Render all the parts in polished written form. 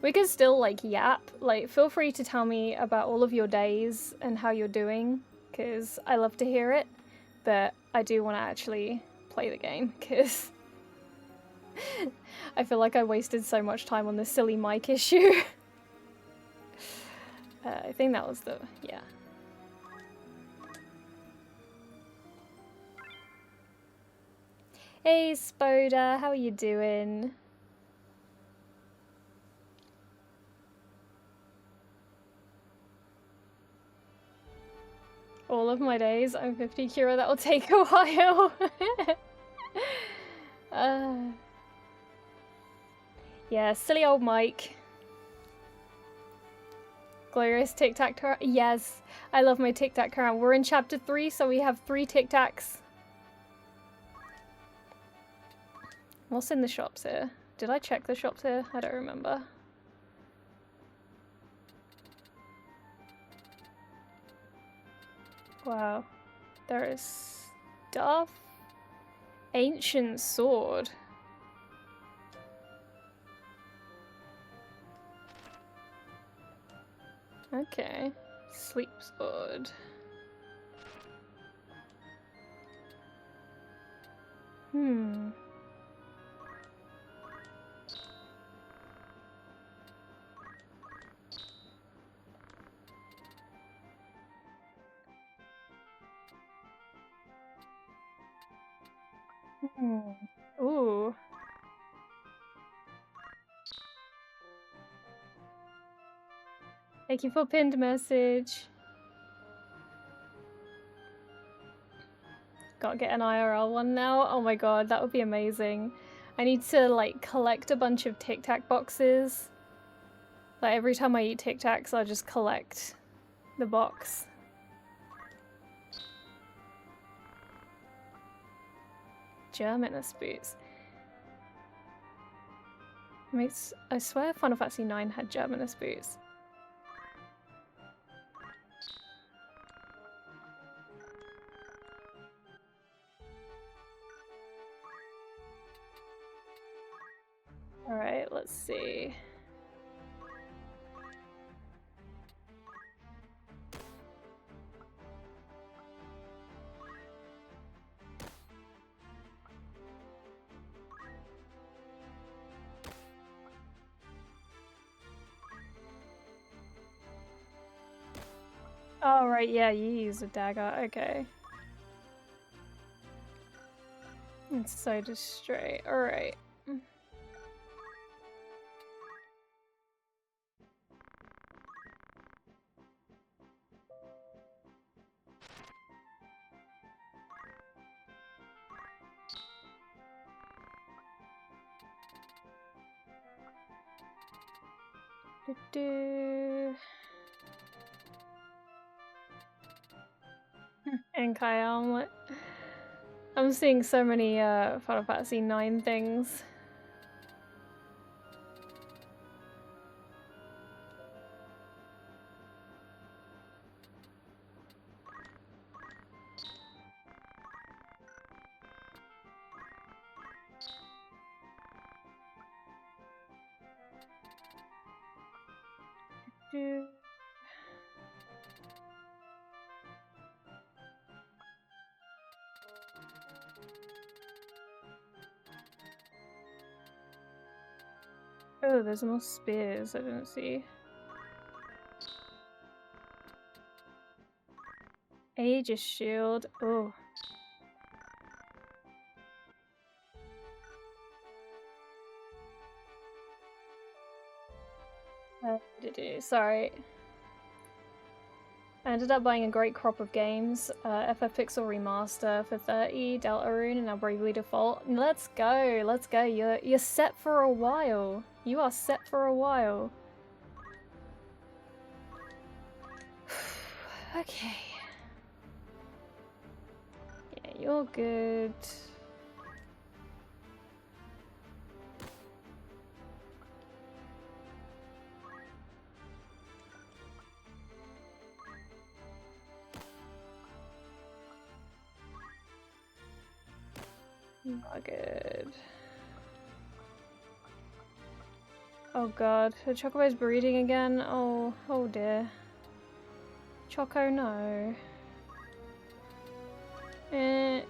We could still, like, yap. Like, feel free to tell me about all of your days and how you're doing, because I love to hear it, but I do want to actually play the game, because I feel like I wasted so much time on this silly mic issue. I think that was the... yeah. Hey, Spoda, how are you doing? All of my days. I'm 50, Kira. That'll take a while. Yeah, silly old Mike. Glorious Tic Tac Toe. Yes, I love my Tic Tac Toe. We're in chapter 3, so we have 3 Tic Tacs. What's in the shops here? Did I check the shops here? I don't remember. Wow. There is stuff. Ancient sword. Okay. Sleep sword. Hmm. Ooh. Thank you for pinned message. Gotta get an IRL one now. Oh my god, that would be amazing. I need to, like, collect a bunch of Tic Tac boxes. Like, every time I eat Tic Tacs, I'll just collect the box. Germanus boots. I swear Final Fantasy 9 had Germanus boots. Alright, let's see. Oh, right, yeah, you use a dagger, okay. It's so distrait, alright. And Kai Omelet. I'm seeing so many Final Fantasy 9 things. Oh, there's more spears I didn't see. Aegis shield. Oh. Sorry. I ended up buying a great crop of games. FF Pixel Remaster for 30, Deltarune, and now Bravely Default. Let's go, let's go. You're set for a while. You are set for a while. Okay. Yeah, you're good. Not good. Oh god, the Chocobo's breeding again? Oh dear. Choco, no. Who's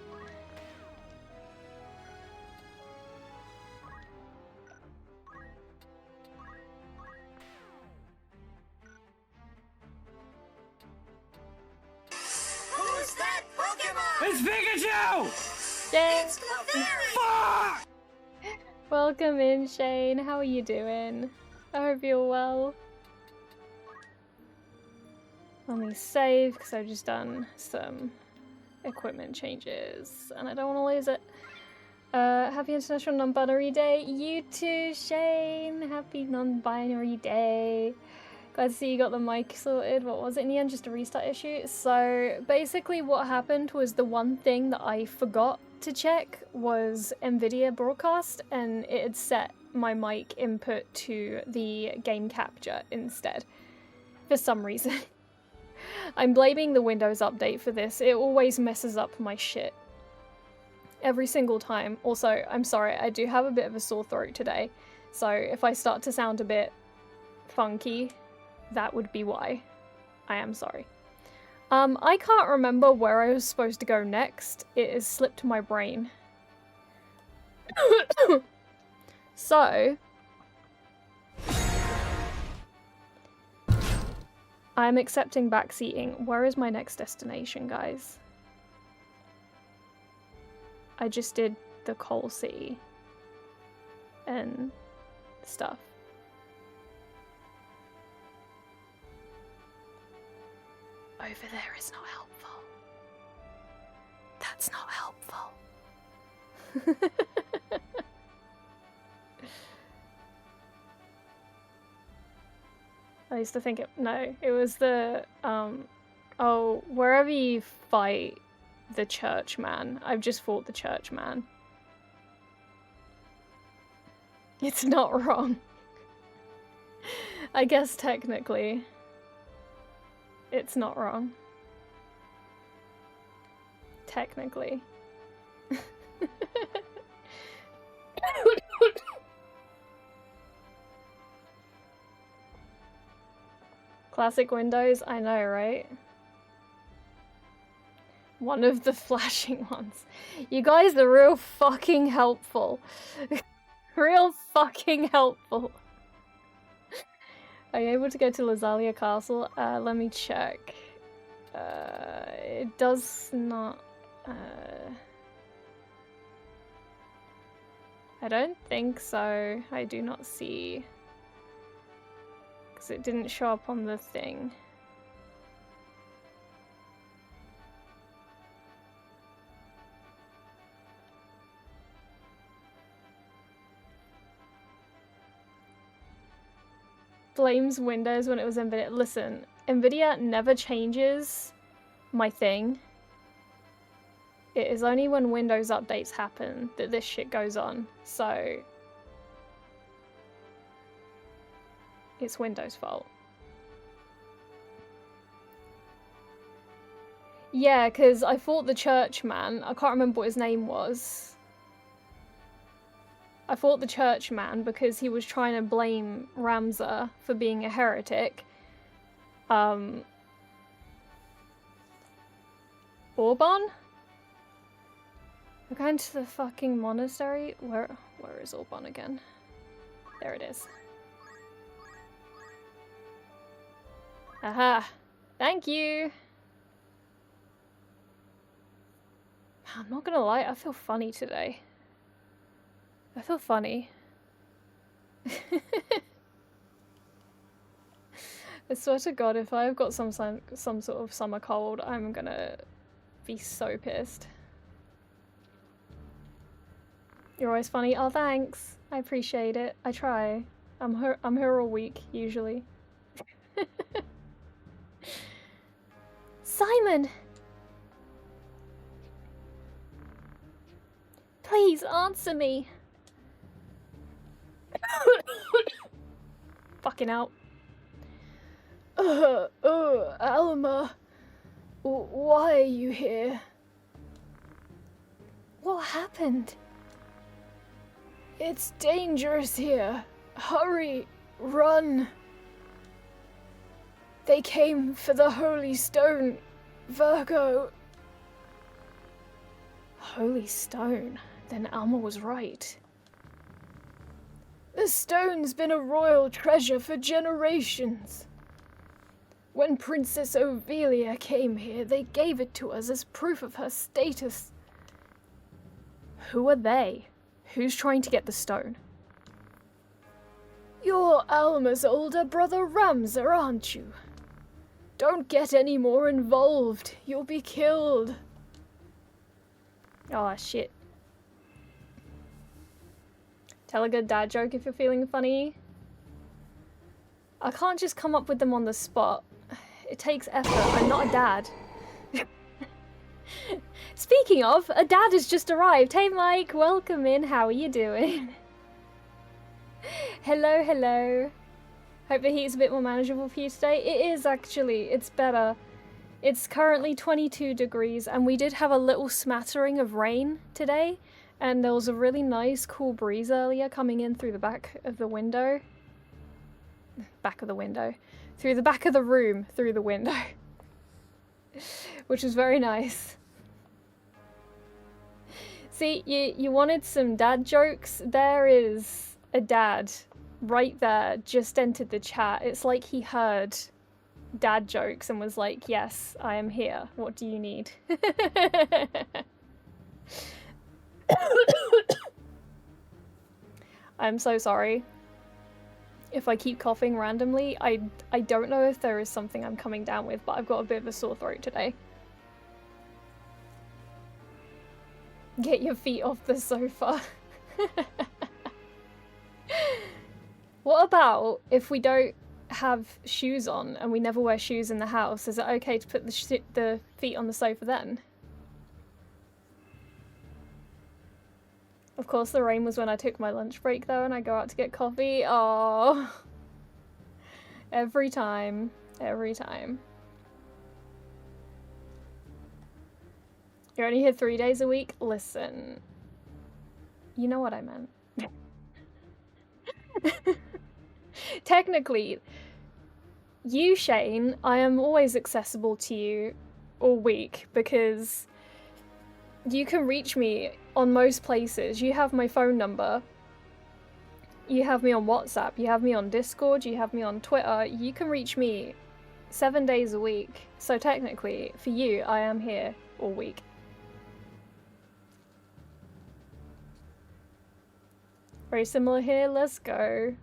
that Pokemon? It's Pikachu! Yay! It's Clefairy! Fuck! Welcome in, Shane. How are you doing? I hope you're well. Let me save, because I've just done some equipment changes, and I don't want to lose it. Happy International Non-Binary Day. You too, Shane. Happy Non-Binary Day. Glad to see you got the mic sorted. What was it in the end? Just a restart issue? So basically what happened was the one thing that I forgot to check was NVIDIA broadcast, and it had set my mic input to the game capture instead for some reason. I'm blaming the Windows update for this. It always messes up my shit. Every single time. Also, I'm sorry, I do have a bit of a sore throat today, so if I start to sound a bit funky, that would be why. I am sorry. I can't remember where I was supposed to go next. It has slipped my brain. So, I'm accepting backseating. Where is my next destination, guys? I just did the Coal City and stuff. Over there is not helpful. That's not helpful. I used to think it, no, it was the, oh, wherever you fight the churchman. I've just fought the churchman. It's not wrong. I guess technically, it's not wrong. Technically. Classic Windows, I know, right? One of the flashing ones. You guys are real fucking helpful. Real fucking helpful. Are you able to go to Lazalia Castle? Let me check. It does not... I don't think so. I do not see... because it didn't show up on the thing. Blames Windows when it was NVIDIA. Listen, NVIDIA never changes my thing. It is only when Windows updates happen that this shit goes on, so it's Windows' fault. Yeah, because I fought the churchman. I can't remember what his name was. I fought the churchman because he was trying to blame Ramza for being a heretic. Orban? We're going to the fucking monastery? Where is Orban again? There it is. Aha! Thank you! I'm not gonna lie, I feel funny today. I feel funny. I swear to God, if I've got some sort of summer cold, I'm gonna be so pissed. You're always funny. Oh, thanks. I appreciate it. I try. I'm here all week, usually. Simon! Please answer me! Fucking out. Alma. Why are you here? What happened? It's dangerous here. Hurry. Run! They came for the Holy Stone, Virgo. Holy Stone? Then Alma was right. The stone's been a royal treasure for generations. When Princess Ophelia came here, they gave it to us as proof of her status. Who are they? Who's trying to get the stone? You're Alma's older brother Ramza, aren't you? Don't get any more involved. You'll be killed. Oh shit. Tell a good dad joke if you're feeling funny. I can't just come up with them on the spot. It takes effort. I'm not a dad. Speaking of, a dad has just arrived. Hey Mike, welcome in. How are you doing? Hello, hello. Hope the heat's a bit more manageable for you today. It is actually. It's better. It's currently 22 degrees and we did have a little smattering of rain today. And there was a really nice cool breeze earlier coming in through the back of the window. Back of the window. Through the back of the room, through the window. Which was very nice. See, you wanted some dad jokes? There is a dad right there, just entered the chat. It's like he heard dad jokes and was like, yes, I am here. What do you need? I'm so sorry if I keep coughing randomly. I don't know if there is something I'm coming down with, but I've got a bit of a sore throat today. Get your feet off the sofa. What about if we don't have shoes on and we never wear shoes in the house? Is it okay to put the feet on the sofa then? Of course, the rain was when I took my lunch break though, and I go out to get coffee. Oh, every time, every time. You're only here 3 days a week? Listen, you know what I meant. Technically, you, Shane, I am always accessible to you all week because you can reach me on most places. You have my phone number. You have me on WhatsApp. You have me on Discord. You have me on Twitter. You can reach me 7 days a week. So technically, for you, I am here all week. Very similar here. Let's go.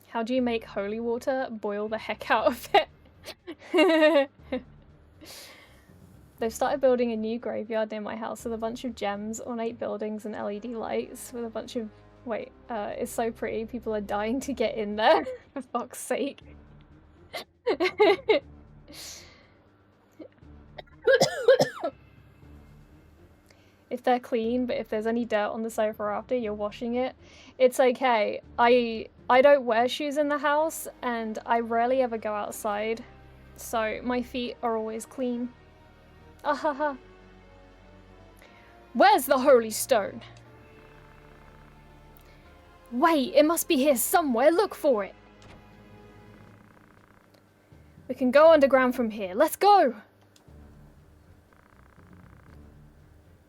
How do you make holy water? Boil the heck out of it. They've started building a new graveyard near my house with a bunch of gems, ornate buildings, and LED lights with a bunch of... Wait, it's so pretty. People are dying to get in there, for fuck's sake. If they're clean, but if there's any dirt on the sofa after you're washing it, it's okay. I don't wear shoes in the house, and I rarely ever go outside, so my feet are always clean. Ahaha. Where's the holy stone? Wait, it must be here somewhere. Look for it. We can go underground from here. Let's go!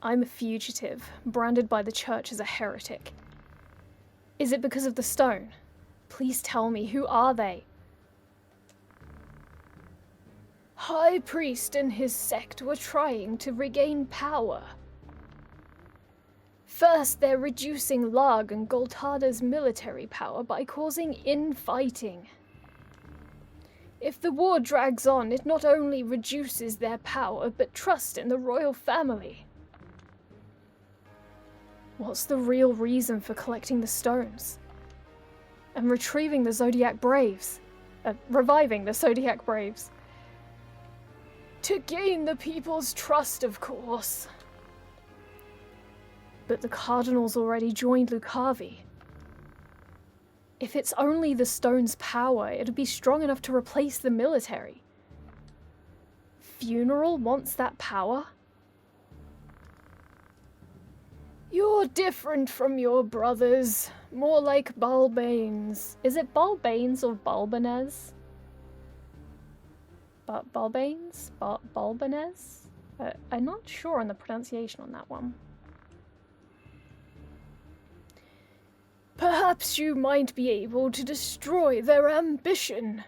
I'm a fugitive, branded by the church as a heretic. Is it because of the stone? Please tell me, who are they? High Priest and his sect were trying to regain power. First, they're reducing Lag and Goltada's military power by causing infighting. If the war drags on, it not only reduces their power, but trust in the royal family. What's the real reason for collecting the stones? And retrieving the Zodiac Braves? Reviving the Zodiac Braves? To gain the people's trust, of course. But the Cardinals already joined Lucavi. If it's only the stone's power, it'd be strong enough to replace the military. Funeral wants that power? You're different from your brothers. More like Balbanes. Is it Balbanes or Balbanez? Balbanes? Balbanez? I'm not sure on the pronunciation on that one. Perhaps you might be able to destroy their ambition.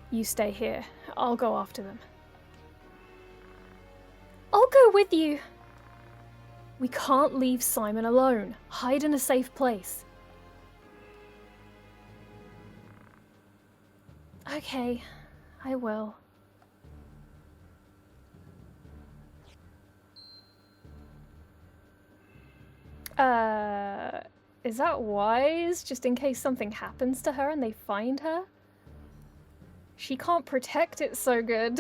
You stay here. I'll go after them. I'll go with you. We can't leave Simon alone. Hide in a safe place. Okay, I will. Is that wise? Just in case something happens to her and they find her? She can't protect it so good.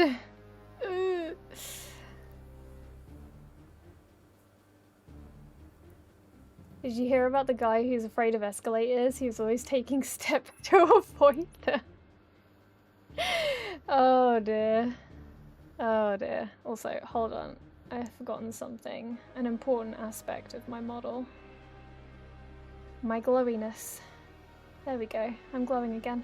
Did you hear about the guy who's afraid of escalators? He was always taking steps to avoid them. Oh dear. Oh dear. Also, hold on. I've forgotten something. An important aspect of my model. My glowiness. There we go. I'm glowing again.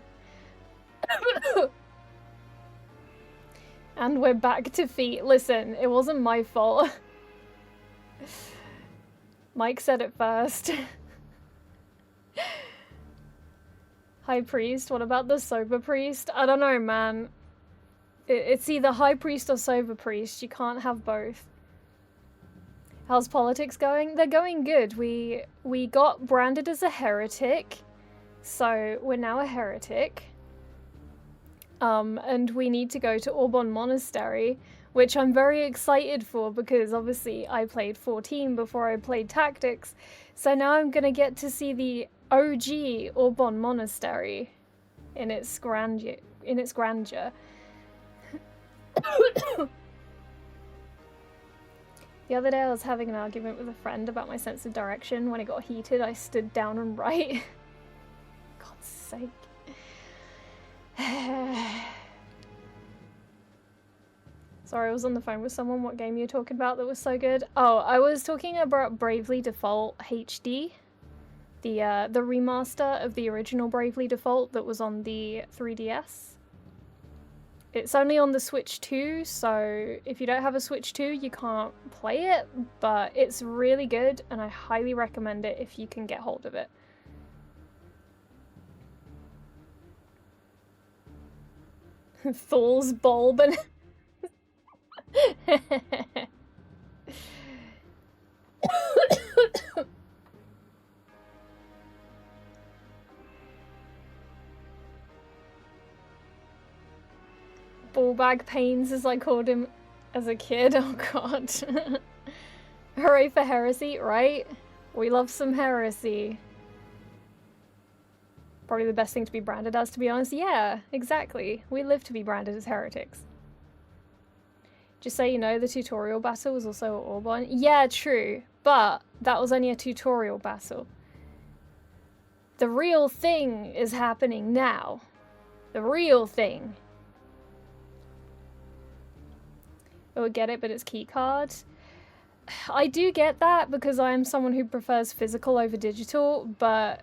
And we're back to feet. Listen, it wasn't my fault. Mike said it first. High priest? What about the sober priest? I don't know, man. It's either high priest or sober priest. You can't have both. How's politics going? They're going good. We got branded as a heretic. So we're now a heretic. And we need to go to Aubon Monastery, which I'm very excited for because obviously I played 14 before I played Tactics. So now I'm gonna get to see the OG Aubon Monastery in its grandeur. The other day I was having an argument with a friend about my sense of direction. When it got heated, I stood down and right. God's sake. Sorry, I was on the phone with someone. What game you're talking about that was so good? Oh, I was talking about Bravely Default HD. The remaster of the original Bravely Default that was on the 3DS. It's only on the Switch 2, so if you don't have a Switch 2, you can't play it, but it's really good, and I highly recommend it if you can get hold of it. Thor's bulb and... Ballbag pains, as I called him as a kid. Oh god. Hooray for heresy, right? We love some heresy. Probably the best thing to be branded as, to be honest. Yeah, exactly. We live to be branded as heretics. Just so you know, the tutorial battle was also at Aubon. Yeah, true. But that was only a tutorial battle. The real thing is happening now. The real thing. Oh, get it, but it's keycard. I do get that because I am someone who prefers physical over digital, but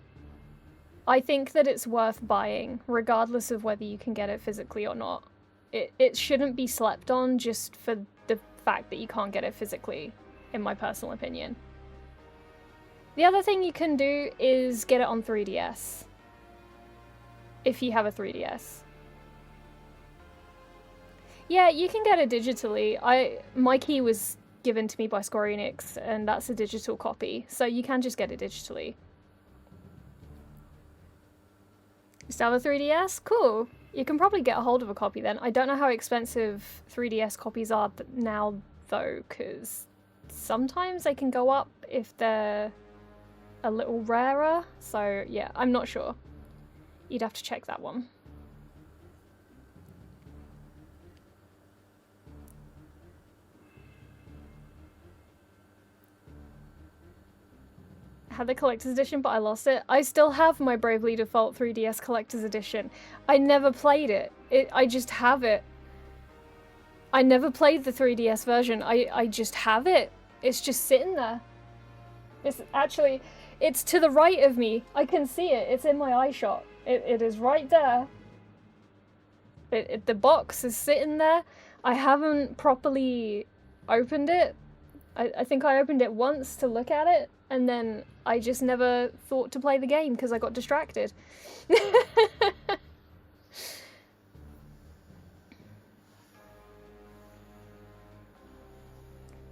I think that it's worth buying, regardless of whether you can get it physically or not. It shouldn't be slept on just for the fact that you can't get it physically, in my personal opinion. The other thing you can do is get it on 3DS. If you have a 3DS. Yeah, you can get it digitally. My key was given to me by Square Enix, and that's a digital copy, so you can just get it digitally. Still have a 3DS? Cool. You can probably get a hold of a copy then. I don't know how expensive 3DS copies are now, though, because sometimes they can go up if they're a little rarer. So, yeah, I'm not sure. You'd have to check that one. Had the collector's edition, but I lost it. I still have my Bravely Default 3DS collector's edition. I never played it. I just have it. I never played the 3DS version. I just have it. It's just sitting there. It's actually, it's to the right of me. I can see it. It's in my eye shot. It is right there. The box is sitting there. I haven't properly opened it. I think I opened it once to look at it, and then I just never thought to play the game because I got distracted.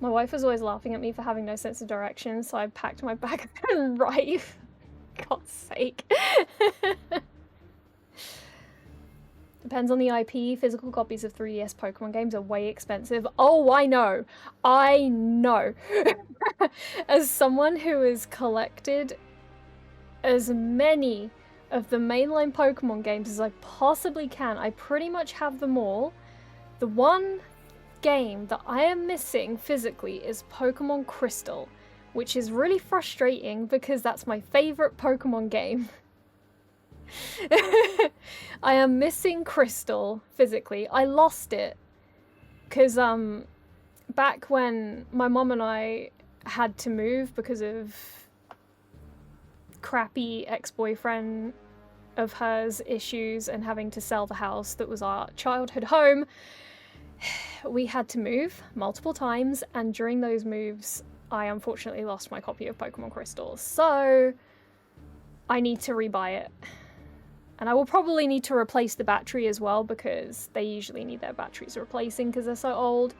My wife was always laughing at me for having no sense of direction, so I packed my bag right. God's sake. Depends on the IP. Physical copies of 3DS Pokemon games are way expensive. Oh, I know. I know. As someone who has collected as many of the mainline Pokemon games as I possibly can, I pretty much have them all. The one game that I am missing physically is Pokemon Crystal, which is really frustrating because that's my favorite Pokemon game. I am missing Crystal physically. I lost it because back when my mom and I had to move because of crappy ex-boyfriend of hers issues and having to sell the house that was our childhood home, we had to move multiple times, and during those moves I unfortunately lost my copy of Pokemon Crystal, so I need to rebuy it. And I will probably need to replace the battery as well, because they usually need their batteries replacing because they're so old.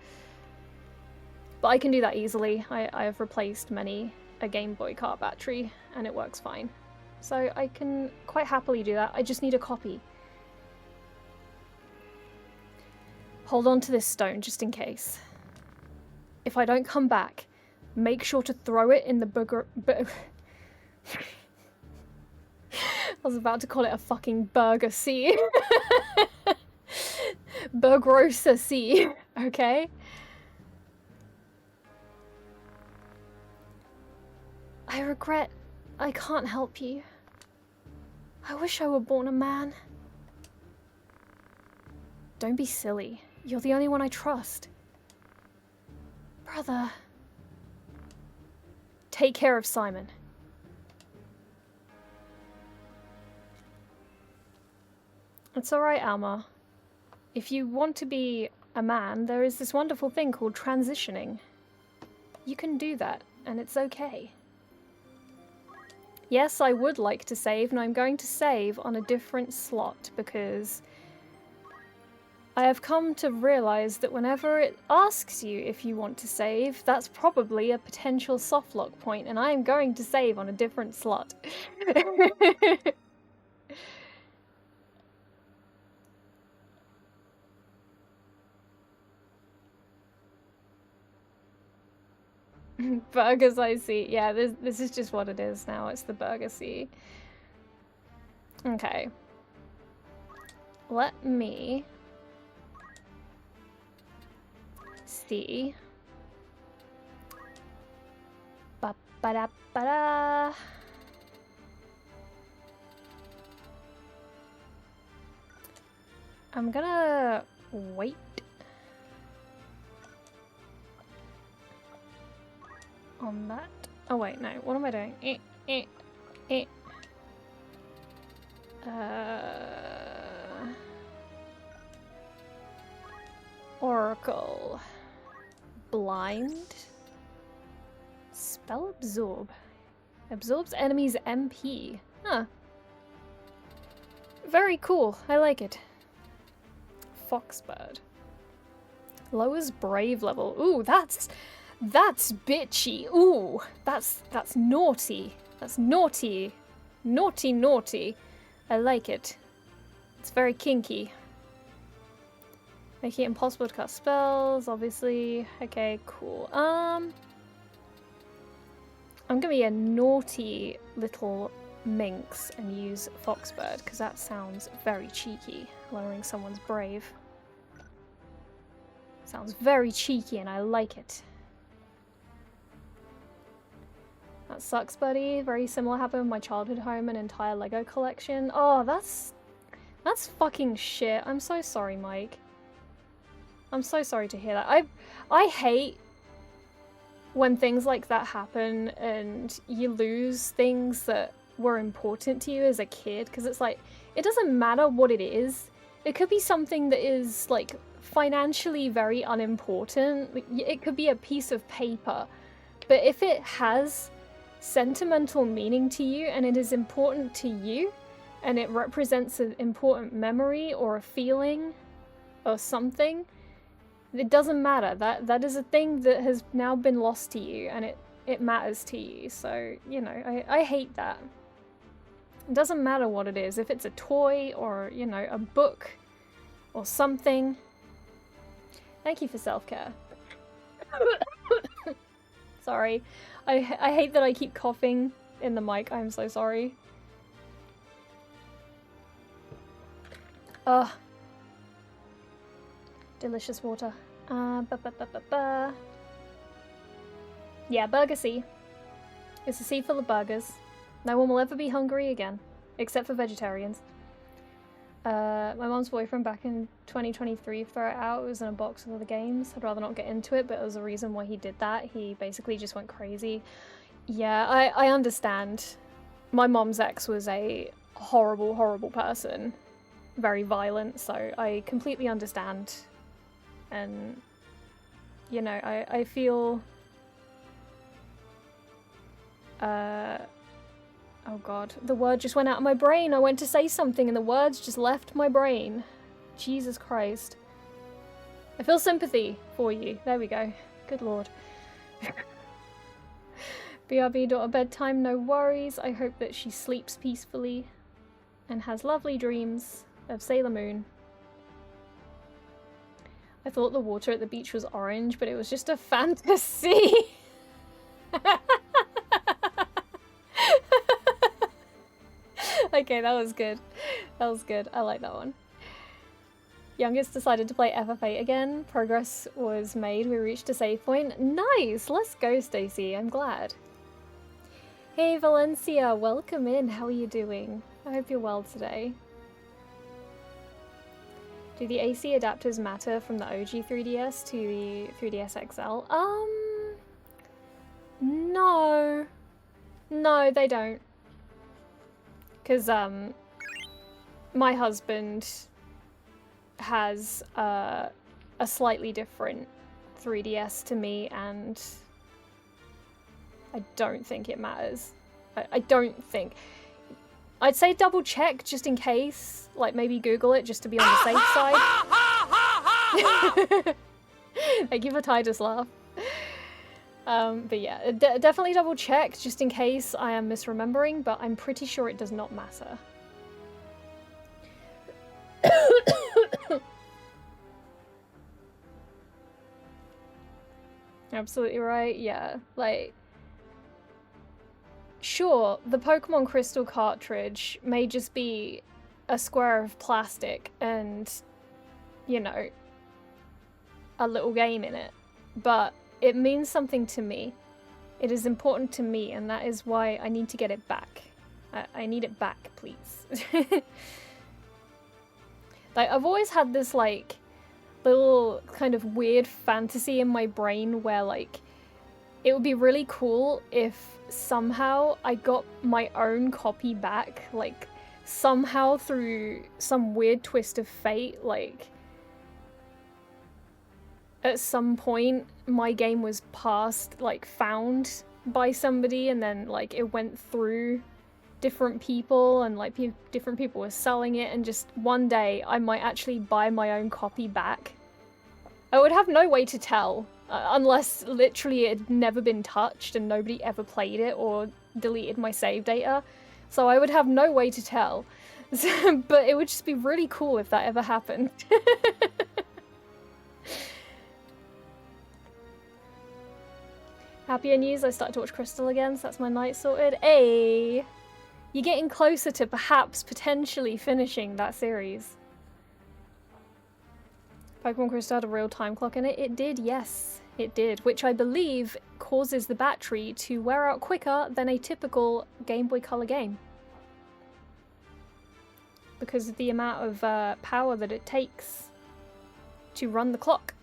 But I can do that easily. I have replaced many a Game Boy Car battery and it works fine. So I can quite happily do that. I just need a copy. Hold on to this stone just in case. If I don't come back, make sure to throw it in the booger... I was about to call it a fucking burger sea. Burgrosa sea, okay? I regret I can't help you. I wish I were born a man. Don't be silly. You're the only one I trust. Brother. Take care of Simon. It's alright, Alma. If you want to be a man, there is this wonderful thing called transitioning. You can do that, and it's okay. Yes, I would like to save, and I'm going to save on a different slot, because I have come to realize that whenever it asks you if you want to save, that's probably a potential softlock point, and I am going to save on a different slot. Burgers I see. Yeah, this is just what it is now. It's the burger sea. Okay. Let me see. Ba-ba-da-ba-da. I'm gonna wait. On that. Oh wait, no. What am I doing? Oracle. Blind. Spell absorb. Absorbs enemies' MP. Huh. Very cool. I like it. Foxbird. Lowers brave level. Ooh, that's bitchy. Ooh, that's naughty. That's naughty. Naughty, naughty. I like it. It's very kinky. Making it impossible to cast spells, obviously. Okay, cool. I'm gonna be a naughty little minx and use Foxbird, because that sounds very cheeky, lowering someone's brave. Sounds very cheeky and I like it. That sucks, buddy. Very similar happened with my childhood home and entire Lego collection. Oh, that's fucking shit. I'm so sorry, Mike. I'm so sorry to hear that. I hate when things like that happen and you lose things that were important to you as a kid, because it's like, it doesn't matter what it is. It could be something that is like financially very unimportant. It could be a piece of paper, but if it has sentimental meaning to you and it is important to you and it represents an important memory or a feeling or something, it doesn't matter. That is a thing that has now been lost to you and it matters to you. So, you know, I hate that. It doesn't matter what it is. If it's a toy or, you know, a book or something. Thank you for self-care. Sorry. I hate that I keep coughing in the mic. I'm so sorry. Ugh. Delicious water. Yeah, Burger C. It's a sea full of burgers. No one will ever be hungry again, except for vegetarians. My mom's boyfriend back in 2023 threw it out. It was in a box of other games. I'd rather not get into it, but there's a reason why he did that. He basically just went crazy. Yeah, I understand. My mom's ex was a horrible, horrible person. Very violent, so I completely understand. And, you know, I feel... Oh god, the word just went out of my brain. I went to say something and the words just left my brain. Jesus Christ. I feel sympathy for you. There we go. Good lord. BRB daughter bedtime, no worries. I hope that she sleeps peacefully and has lovely dreams of Sailor Moon. I thought the water at the beach was orange, but it was just a fantasy. Okay, that was good. That was good. I like that one. Youngest decided to play FF8 again. Progress was made. We reached a save point. Nice! Let's go, Stacey. I'm glad. Hey, Valencia. Welcome in. How are you doing? I hope you're well today. Do the AC adapters matter from the OG 3DS to the 3DS XL? No. No, they don't. Because, my husband has, a slightly different 3DS to me, and I don't think it matters. I don't think. I'd say double check just in case, like maybe Google it just to be on the safe side. Thank you for Titus laugh. But yeah, definitely double check just in case I am misremembering, but I'm pretty sure it does not matter. Absolutely right, yeah. Like, sure, the Pokemon Crystal cartridge may just be a square of plastic and, you know, a little game in it, but it means something to me. It is important to me, and that is why I need to get it back. I need it back, please. Like, I've always had this, like, little kind of weird fantasy in my brain where, like, it would be really cool if somehow I got my own copy back, like, somehow through some weird twist of fate, like, at some point my game was passed, like, found by somebody, and then, like, it went through different people, and, like, different people were selling it, and just one day I might actually buy my own copy back. I would have no way to tell, unless literally it had never been touched and nobody ever played it or deleted my save data. So I would have no way to tell. But it would just be really cool if that ever happened. Happier news, I started to watch Crystal again, so that's my night sorted. Hey! You're getting closer to perhaps potentially finishing that series. Pokemon Crystal had a real time clock in it. It did, yes, it did, which I believe causes the battery to wear out quicker than a typical Game Boy Color game. Because of the amount of power that it takes to run the clock.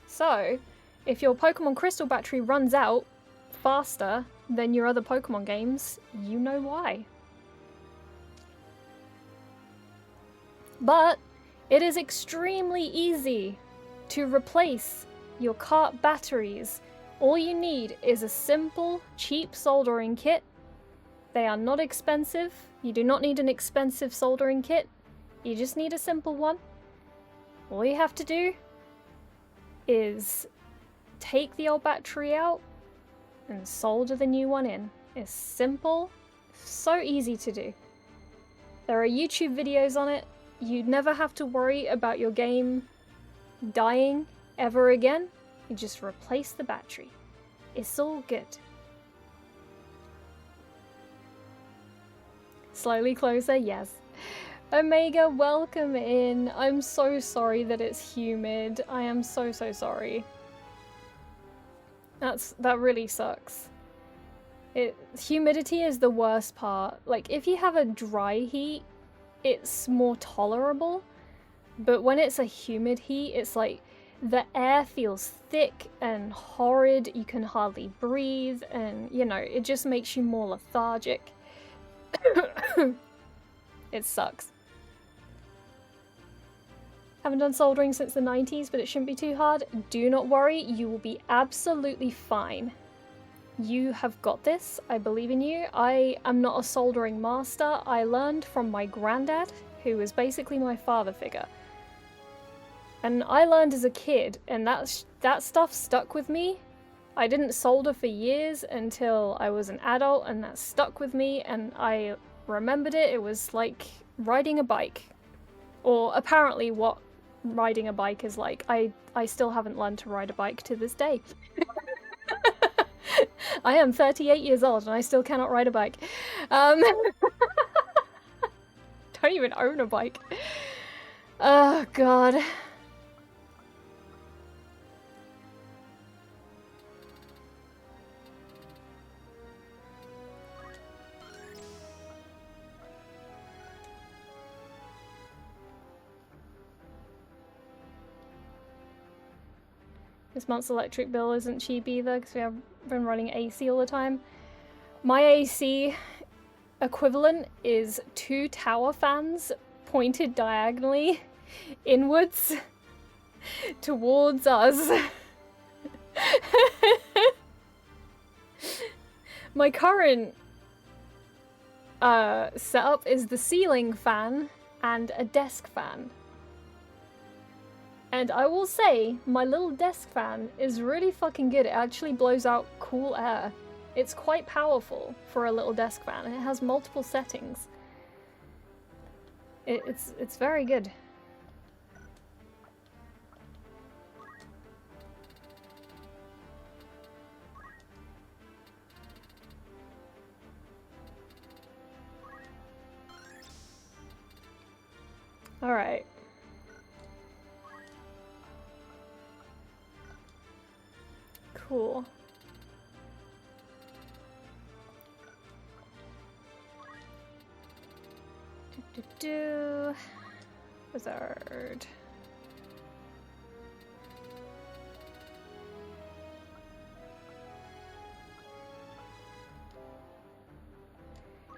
So, if your Pokemon Crystal battery runs out faster than your other Pokemon games, you know why. But it is extremely easy to replace your cart batteries. All you need is a simple, cheap soldering kit. They are not expensive. You do not need an expensive soldering kit. You just need a simple one. All you have to do is take the old battery out and solder the new one in. It's simple, so easy to do. There are YouTube videos on it. You'd never have to worry about your game dying ever again. You just replace the battery. It's all good. Slowly closer, yes. Omega, welcome in. I'm so sorry that it's humid. I am so sorry. That really sucks. Humidity is the worst part. Like, if you have a dry heat, it's more tolerable. But when it's a humid heat, it's like the air feels thick and horrid. You can hardly breathe, and you know, it just makes you more lethargic. It sucks. Haven't done soldering since the 90s, but it shouldn't be too hard. Do not worry, you will be absolutely fine. You have got this. I believe in you. I am not a soldering master. I learned from my granddad, who was basically my father figure. And I learned as a kid, and that stuff stuck with me. I didn't solder for years until I was an adult, and that stuck with me, and I remembered it. It was like riding a bike. Or apparently what riding a bike is like. I still haven't learned to ride a bike to this day. I am 38 years old and I still cannot ride a bike. Don't even own a bike. Oh god. This month's electric bill isn't cheap either because we have been running AC all the time. My AC equivalent is 2 tower fans pointed diagonally inwards towards us. My current setup is the ceiling fan and a desk fan. And I will say, my little desk fan is really fucking good. It actually blows out cool air. It's quite powerful for a little desk fan, and it has multiple settings. It's very good. All right. Cool. Wizard.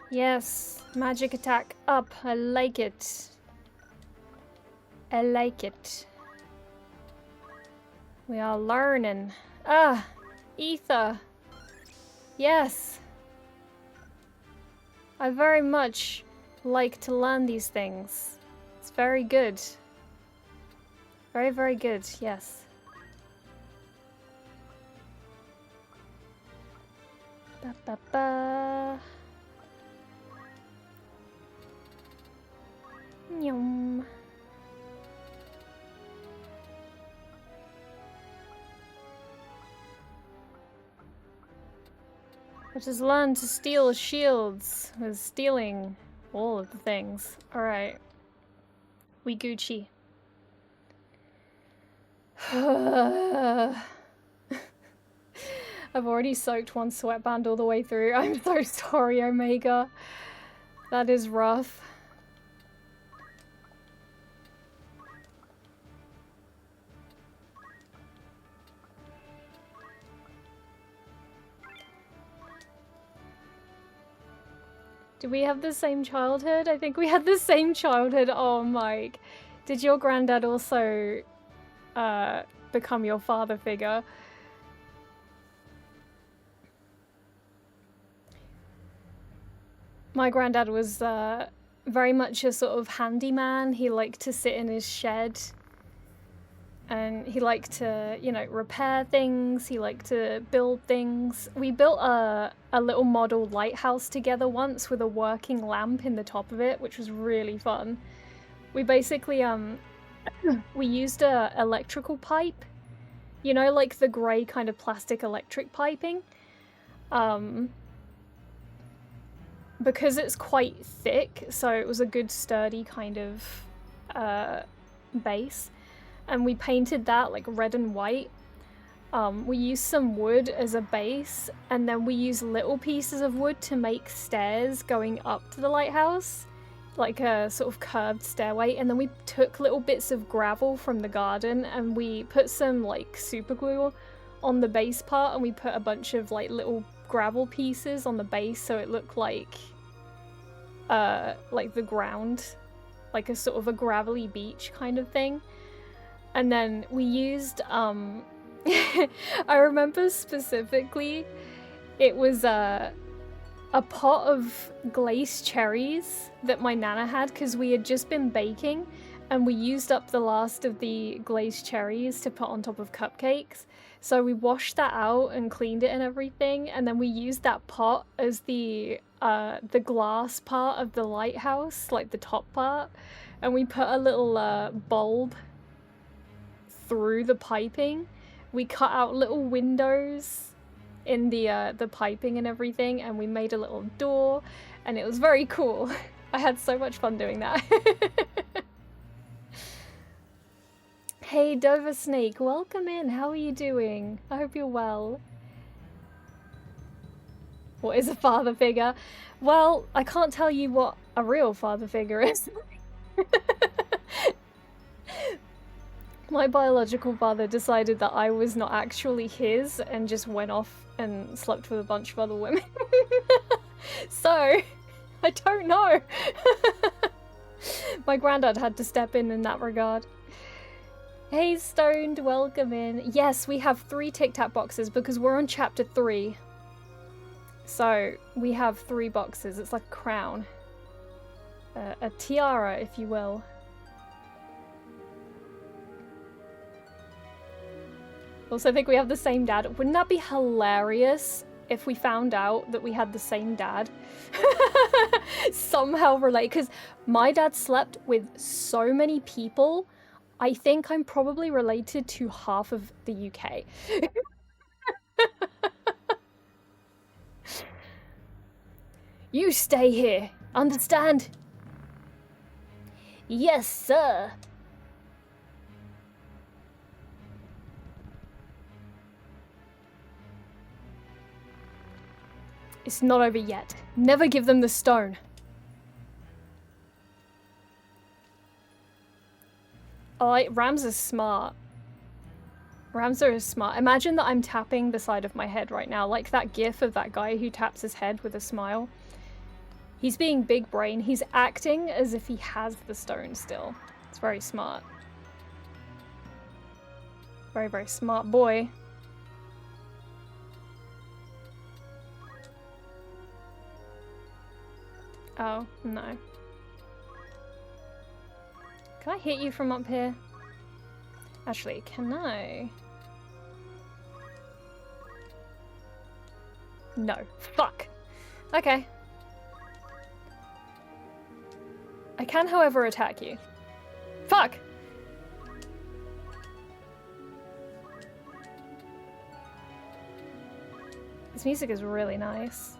Yes, magic attack up. I like it. I like it. We are learning. Ah, ether. Yes. I very much like to learn these things. It's very good. Very, very good, yes. Ba ba ba. Yum. I just learned to steal shields with stealing all of the things. Alright. We Gucci. I've already soaked one sweatband all the way through. I'm so sorry, Omega. That is rough. Did we have the same childhood? I think we had the same childhood. Oh, Mike. Did your granddad also become your father figure? My granddad was very much a sort of handyman. He liked to sit in his shed and he liked to, you know, repair things. He liked to build things. We built a little model lighthouse together once with a working lamp in the top of it, which was really fun. We basically, we used a electrical pipe, you know, like the grey kind of plastic electric piping. Because it's quite thick, so it was a good sturdy kind of base. And we painted that like red and white. We used some wood as a base, and then we used little pieces of wood to make stairs going up to the lighthouse, like a sort of curved stairway. And then we took little bits of gravel from the garden and we put some like super glue on the base part, and we put a bunch of like little gravel pieces on the base so it looked like the ground, like a sort of a gravelly beach kind of thing. And then we used I remember specifically it was a pot of glazed cherries that my nana had because we had just been baking, and we used up the last of the glazed cherries to put on top of cupcakes. So we washed that out and cleaned it and everything, and then we used that pot as the glass part of the lighthouse, like the top part, and we put a little bulb through the piping. We cut out little windows in the piping and everything, and we made a little door, and it was very cool. I had so much fun doing that. Hey Dover Snake, welcome in. How are you doing? I hope you're well. What is a father figure? Well, I can't tell you what a real father figure is. My biological father decided that I was not actually his and just went off and slept with a bunch of other women. So, I don't know. My granddad had to step in that regard. Hey Stoned, welcome in. Yes, we have 3 Tic Tac boxes because we're on chapter 3. So, we have 3 boxes. It's like a crown. A tiara, if you will. Also, I think we have the same dad. Wouldn't that be hilarious if we found out that we had the same dad? Somehow relate, because my dad slept with so many people. I think I'm probably related to half of the UK. You stay here, understand? Yes, sir. It's not over yet. Never give them the stone. Oh, Rams is smart. Rams are smart. Imagine that I'm tapping the side of my head right now, like that gif of that guy who taps his head with a smile. He's being big brain. He's acting as if he has the stone still. It's very smart. Very, very smart boy. Oh, no. Can I hit you from up here? Actually, can I? No. Fuck. Okay. I can, however, attack you. Fuck! This music is really nice.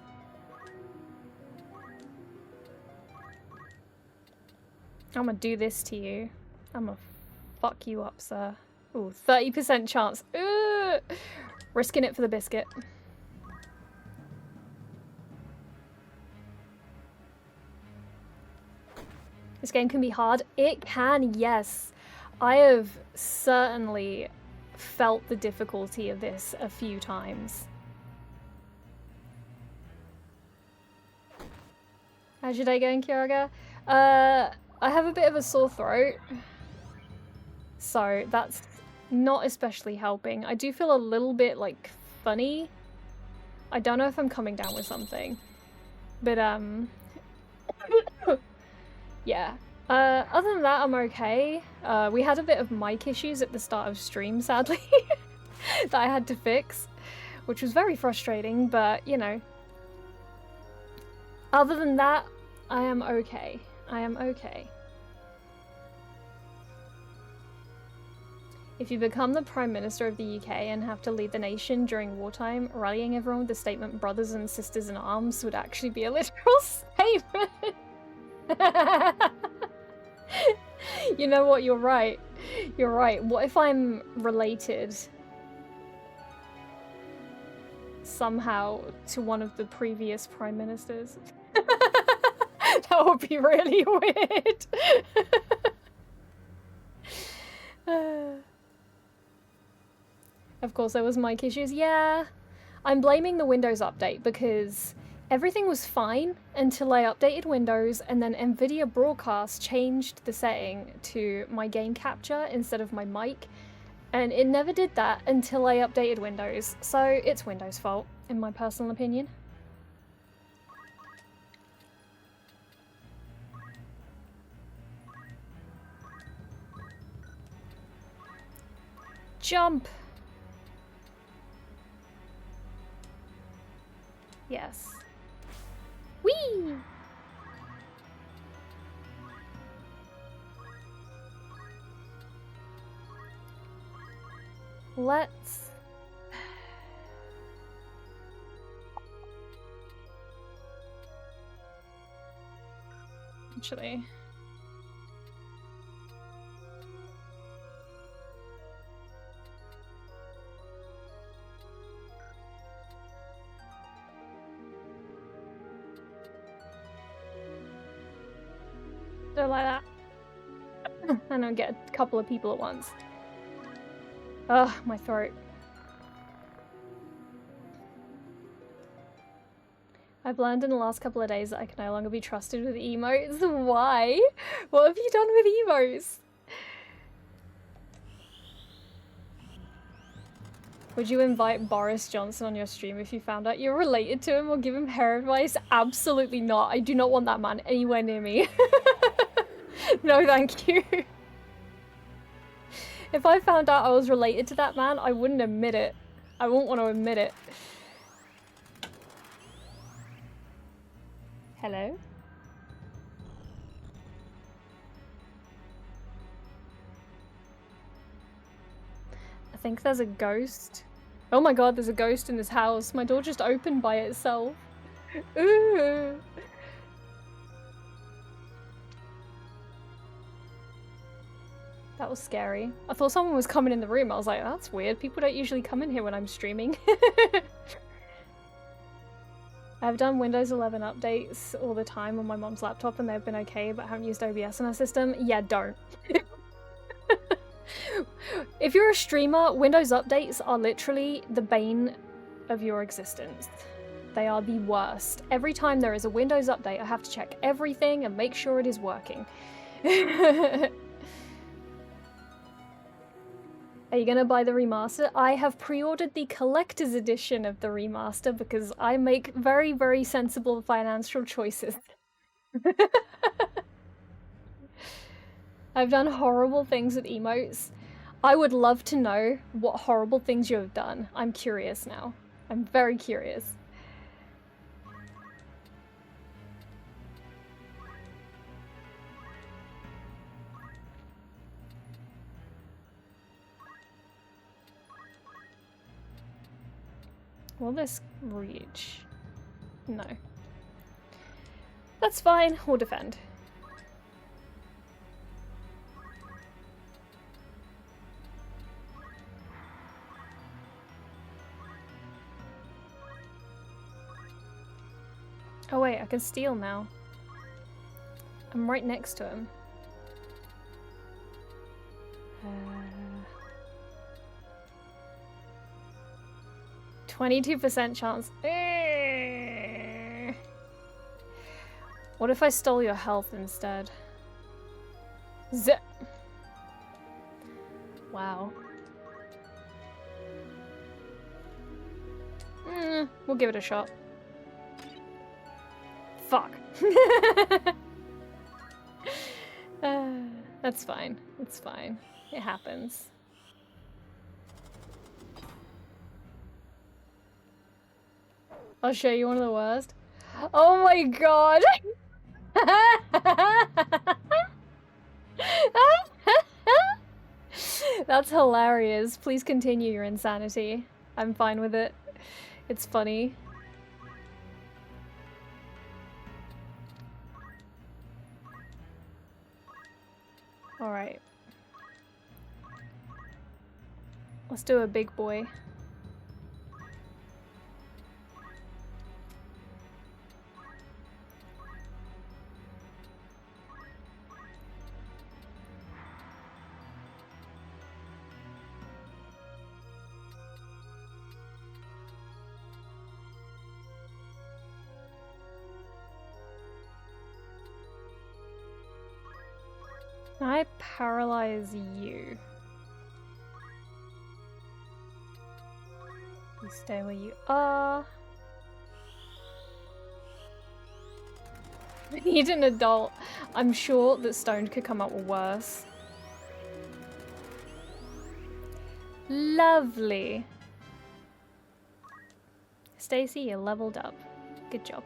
I'm gonna do this to you. I'm gonna fuck you up, sir. Ooh, 30% chance. Ugh. Risking it for the biscuit. This game can be hard. It can, yes. I have certainly felt the difficulty of this a few times. How's your day going, Kyoga? I have a bit of a sore throat, so that's not especially helping. I do feel a little bit, like, funny. I don't know if I'm coming down with something, but, yeah. Other than that, I'm okay. We had a bit of mic issues at the start of stream, sadly, that I had to fix, which was very frustrating, but, you know. Other than that, I am okay. I am okay. If you become the Prime Minister of the UK and have to lead the nation during wartime, rallying everyone with the statement brothers and sisters in arms would actually be a literal statement. You know what, you're right. You're right. What if I'm related somehow to one of the previous Prime Ministers? That would be really weird. Of course there was mic issues. Yeah, I'm blaming the Windows update because everything was fine until I updated Windows and then NVIDIA Broadcast changed the setting to my game capture instead of my mic, and it never did that until I updated Windows, so it's Windows' fault, in my personal opinion. Jump! Yes. Whee! Let's... Actually... Don't like that. And I'll get a couple of people at once. Ugh, my throat. I've learned in the last couple of days that I can no longer be trusted with emotes. Why? What have you done with emotes? Would you invite Boris Johnson on your stream if you found out you're related to him or give him hair advice? Absolutely not. I do not want that man anywhere near me. No, thank you. If I found out I was related to that man, I wouldn't admit it. I wouldn't want to admit it. Hello? I think there's a ghost. Oh my god, there's a ghost in this house. My door just opened by itself. Ooh. That was scary. I thought someone was coming in the room. I was like, that's weird. People don't usually come in here when I'm streaming. I've done Windows 11 updates all the time on my mom's laptop and they've been okay, but haven't used OBS in our system. Yeah, don't. If you're a streamer, Windows updates are literally the bane of your existence. They are the worst. Every time there is a Windows update, I have to check everything and make sure it is working. Are you gonna buy the remaster? I have pre-ordered the collector's edition of the remaster because I make very, very sensible financial choices. I've done horrible things with emotes. I would love to know what horrible things you have done. I'm curious now. I'm very curious. Will this reach? No. That's fine, we'll defend. Oh wait, I can steal now. I'm right next to him. 22% chance. What if I stole your health instead? Zip. Wow. We'll give it a shot. Fuck. That's fine. It's fine. It happens. I'll show you one of the worst. Oh my god! That's hilarious. Please continue your insanity. I'm fine with it. It's funny. Alright. Let's do a big boy. I paralyze you. You stay where you are. I need an adult. I'm sure that Stoned could come up with worse. Lovely. Stacy, you leveled up. Good job.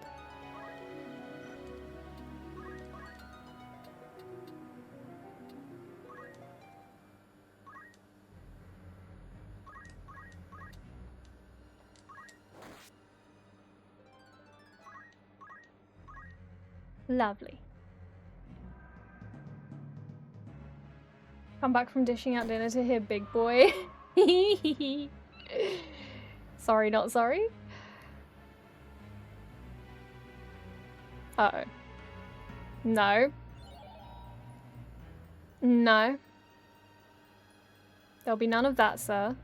Lovely. Come back from dishing out dinner to hear Big Boy. Sorry, not sorry. Uh-oh. No. No. There'll be none of that, sir.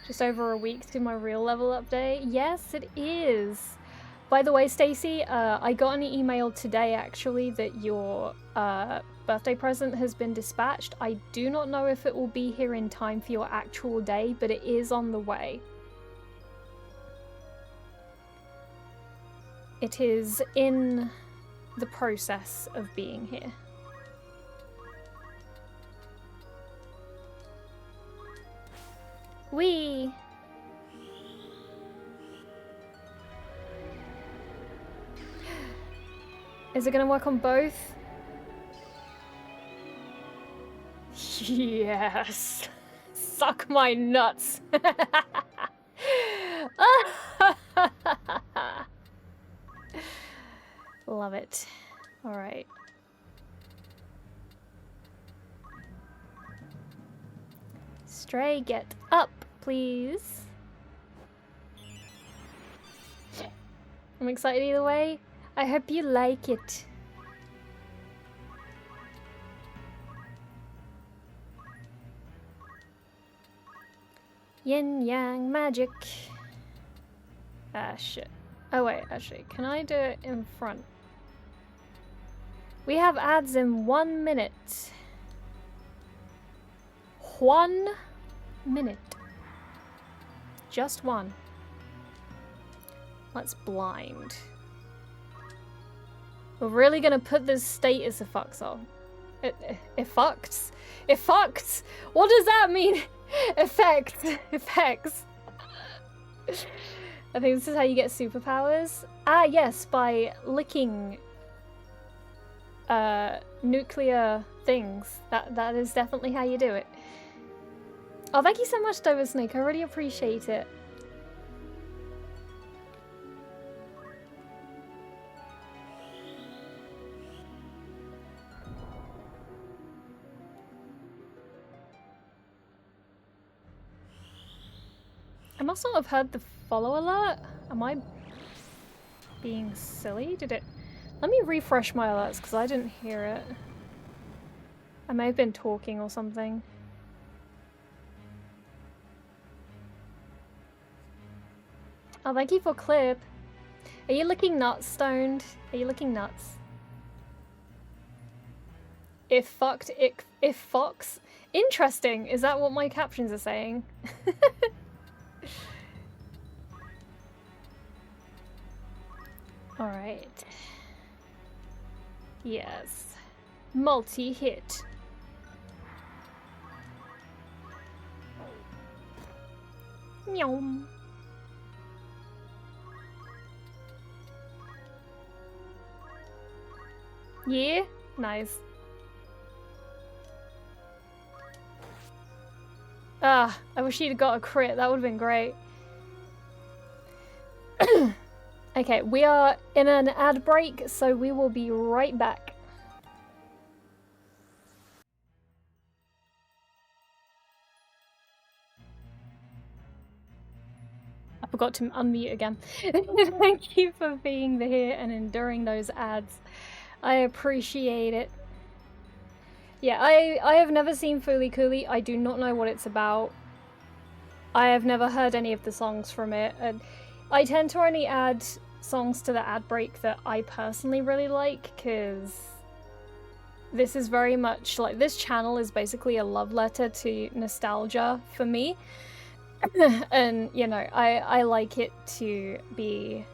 Just over a week to my real level update. Yes, it is. By the way, Stacy, I got an email today actually that your birthday present has been dispatched. I do not know if it will be here in time for your actual day, but it is on the way. It is in the process of being here. Whee! Is it gonna work on both? Yes! Suck my nuts! Love it. Alright. Stray, get up, please. I'm excited either way. I hope you like it. Yin yang magic. Ah, shit. Oh wait, actually, can I do it in front? We have ads in 1 minute. 1 minute. Just one. Let's blind. We're really gonna put this status effects on. Effects? Effects? What does that mean? Effects. Effects. I think this is how you get superpowers. Ah, yes, by licking nuclear things. That is definitely how you do it. Oh, thank you so much, Dover Snake. I really appreciate it. I must not have heard the follow alert. Am I being silly? Did it... Let me refresh my alerts because I didn't hear it. I may have been talking or something. Oh, thank you for clip. Are you looking nuts, Stoned? Are you looking nuts? If fox. Interesting. Is that what my captions are saying? All right. Yes. Multi-hit. Meow. Yeah? Nice. Ah, I wish you'd got a crit. That would have been great. Okay, we are in an ad break, so we will be right back. I forgot to unmute again. Thank you for being here and enduring those ads. I appreciate it. Yeah, I have never seen Fooly Cooly. I do not know what it's about. I have never heard any of the songs from it. And I tend to only add songs to the ad break that I personally really like, because this is very much like, this channel is basically a love letter to nostalgia for me. And, you know, I like it to be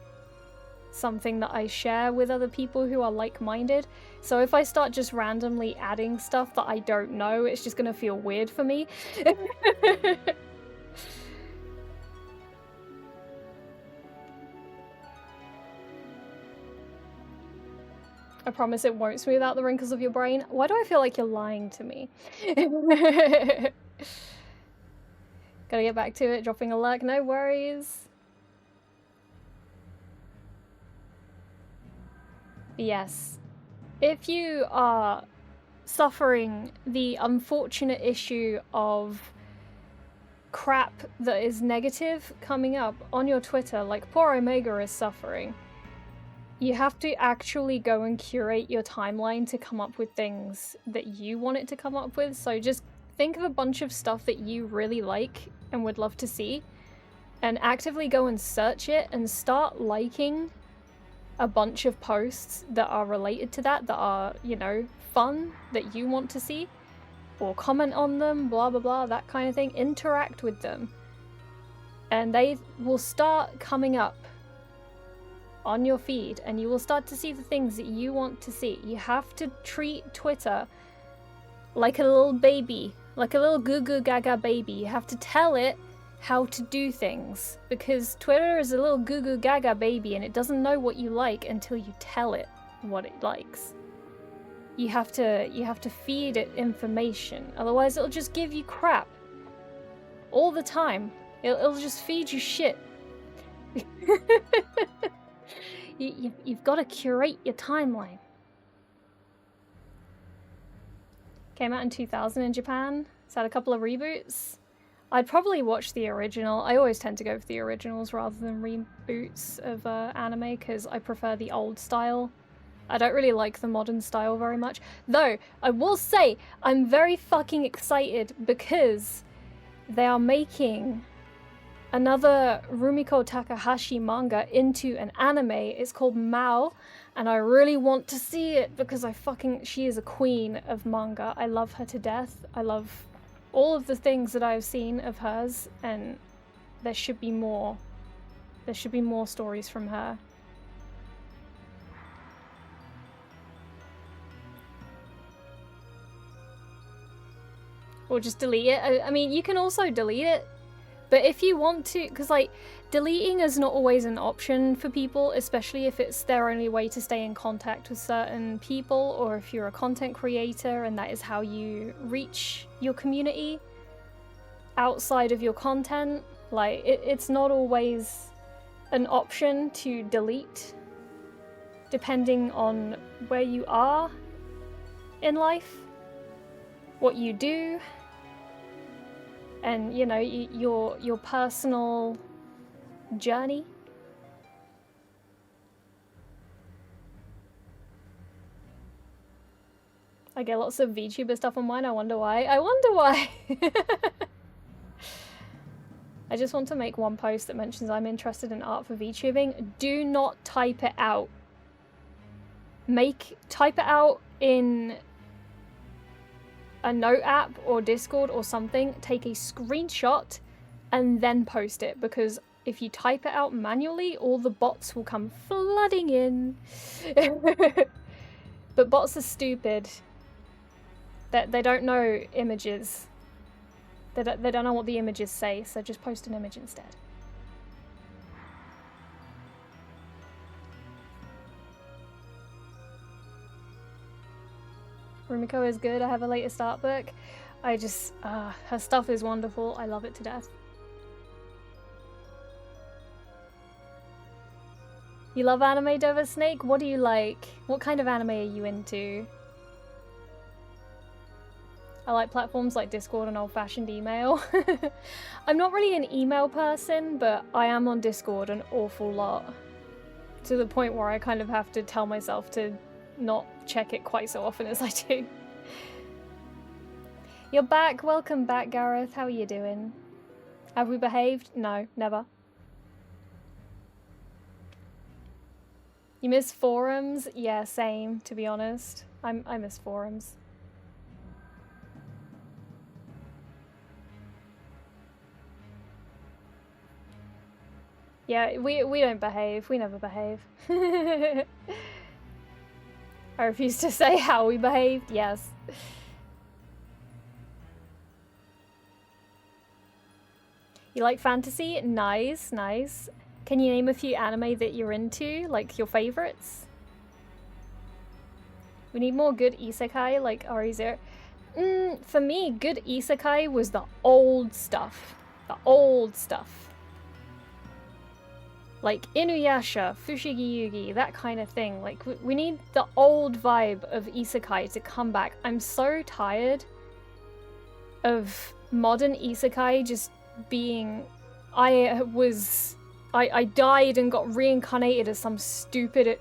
something that I share with other people who are like-minded. So if I start just randomly adding stuff that I don't know, it's just gonna feel weird for me. I promise it won't smooth out the wrinkles of your brain. Why do I feel like you're lying to me? Gotta get back to it, dropping a like, no worries. Yes. If you are suffering the unfortunate issue of crap that is negative coming up on your Twitter, like poor Omega is suffering, you have to actually go and curate your timeline to come up with things that you want it to come up with. So just think of a bunch of stuff that you really like and would love to see, and actively go and search it and start liking a bunch of posts that are related to that are, you know, fun, that you want to see, or comment on them, blah blah blah, that kind of thing. Interact with them, and they will start coming up on your feed, and you will start to see the things that you want to see. You have to treat Twitter like a little baby, like a little goo goo gaga baby. You have to tell it how to do things, because Twitter is a little goo goo gaga baby and it doesn't know what you like until you tell it what it likes. You have to feed it information, otherwise it'll just give you crap all the time. It'll just feed you shit. You've got to curate your timeline. Came out in 2000 in Japan. It's had a couple of reboots. I'd probably watch the original. I always tend to go for the originals rather than reboots of anime, because I prefer the old style. I don't really like the modern style very much. Though, I will say, I'm very fucking excited because they are making another Rumiko Takahashi manga into an anime. It's called Mao, and I really want to see it because she is a queen of manga. I love her to death. I love all of the things that I've seen of hers, and there should be more. There should be more stories from her. Or just delete it. I mean, you can also delete it, but if you want to, because like, deleting is not always an option for people, especially if it's their only way to stay in contact with certain people, or if you're a content creator and that is how you reach your community outside of your content. Like, it's not always an option to delete, depending on where you are in life, what you do, and, you know, your personal journey. I get lots of VTuber stuff on mine. I wonder why. I wonder why. I just want to make one post that mentions I'm interested in art for VTubing. Do not type it out. Type it out in a note app or Discord or something. Take a screenshot and then post it, because if you type it out manually, all the bots will come flooding in. But bots are stupid. They don't know images. They don't know what the images say, so just post an image instead. Rumiko is good. I have a latest art book. Her stuff is wonderful. I love it to death. You love anime, Dover Snake? What do you like? What kind of anime are you into? I like platforms like Discord and old-fashioned email. I'm not really an email person, but I am on Discord an awful lot. To the point where I kind of have to tell myself to not check it quite so often as I do. You're back. Welcome back, Gareth. How are you doing? Have we behaved? No, never. You miss forums? Yeah, same, to be honest. I miss forums. Yeah, we don't behave. We never behave. I refuse to say how we behaved. Yes. You like fantasy? Nice, nice. Can you name a few anime that you're into, like your favorites? We need more good isekai like RE0. For me, good isekai was the old stuff. The old stuff. Like Inuyasha, Fushigi Yugi, that kind of thing. Like, we need the old vibe of isekai to come back. I'm so tired of modern isekai just being... I died and got reincarnated as some stupid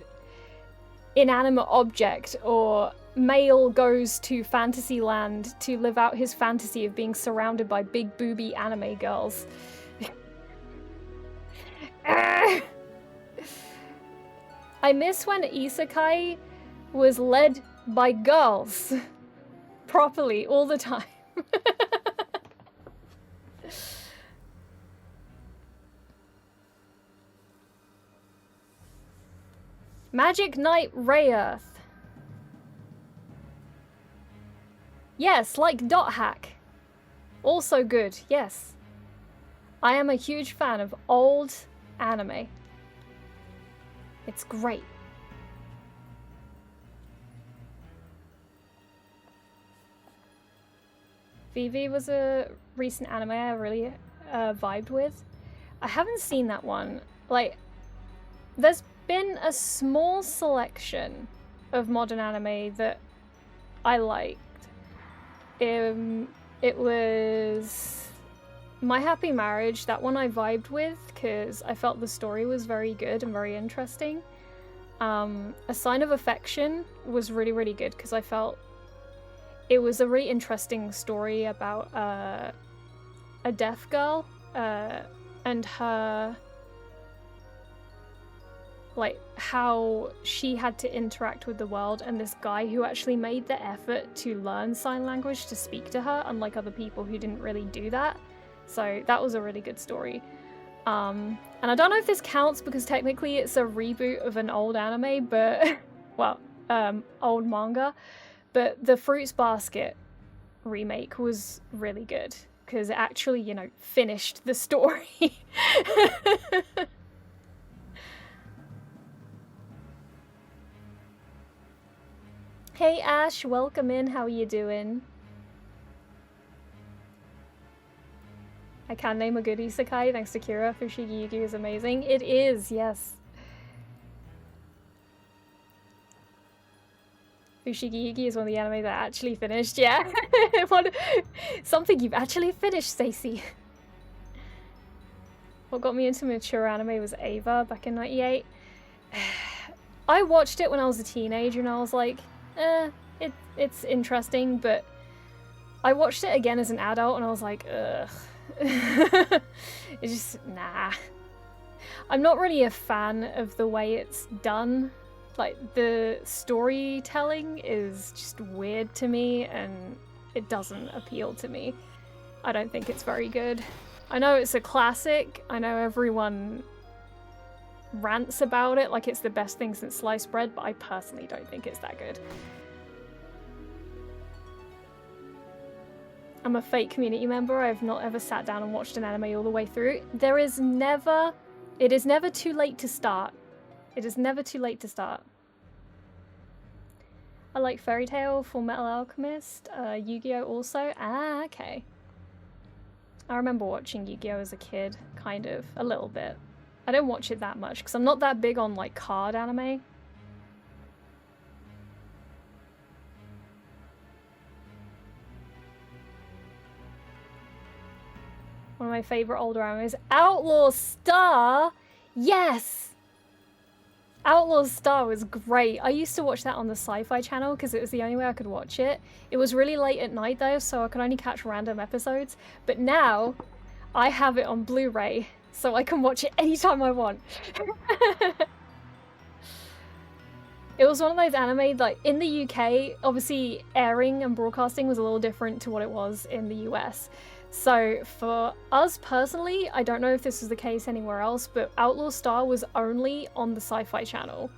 inanimate object, or male goes to fantasy land to live out his fantasy of being surrounded by big booby anime girls. I miss when isekai was led by girls properly all the time. Magic Knight Rayearth. Yes, like Dot Hack. Also good, yes. I am a huge fan of old anime. It's great. Vivi was a recent anime I really vibed with. I haven't seen that one. Like, there's been a small selection of modern anime that I liked. It was My Happy Marriage. That one I vibed with because I felt the story was very good and very interesting. A Sign of Affection was really, really good because I felt it was a really interesting story about a deaf girl and her, like, how she had to interact with the world, and this guy who actually made the effort to learn sign language to speak to her, unlike other people who didn't really do that. So that was a really good story. And I don't know if this counts because technically it's a reboot of an old anime, but, well, old manga. But the Fruits Basket remake was really good because it actually, you know, finished the story. Hey Ash, welcome in. How are you doing? I can name a good isekai thanks to Kira. Fushigi Yugi is amazing. It is, yes. Fushigi Yugi is one of the anime that I actually finished, yeah. Something you've actually finished, Stacey. What got me into mature anime was Ava back in '98. I watched it when I was a teenager and I was like, it's interesting, but I watched it again as an adult and I was like, ugh, It's just, nah. I'm not really a fan of the way it's done. Like, the storytelling is just weird to me and it doesn't appeal to me. I don't think it's very good. I know it's a classic. I know everyone rants about it like it's the best thing since sliced bread, but I personally don't think it's that good. I'm a fake community member. I've not ever sat down and watched an anime all the way through. It is never too late to start. It is never too late to start. I like Fairy Tail, Full Metal Alchemist, Yu-Gi-Oh! Also. Ah, okay. I remember watching Yu-Gi-Oh! As a kid, kind of, a little bit. I don't watch it that much, because I'm not that big on, like, card anime. One of my favorite older animes, Outlaw Star! Yes! Outlaw Star was great. I used to watch that on the Sci-Fi channel because it was the only way I could watch it. It was really late at night though, so I could only catch random episodes. But now, I have it on Blu-ray, so I can watch it anytime I want. It was one of those anime, like, in the UK, obviously airing and broadcasting was a little different to what it was in the US. So for us personally, I don't know if this was the case anywhere else, but Outlaw Star was only on the Sci-Fi channel.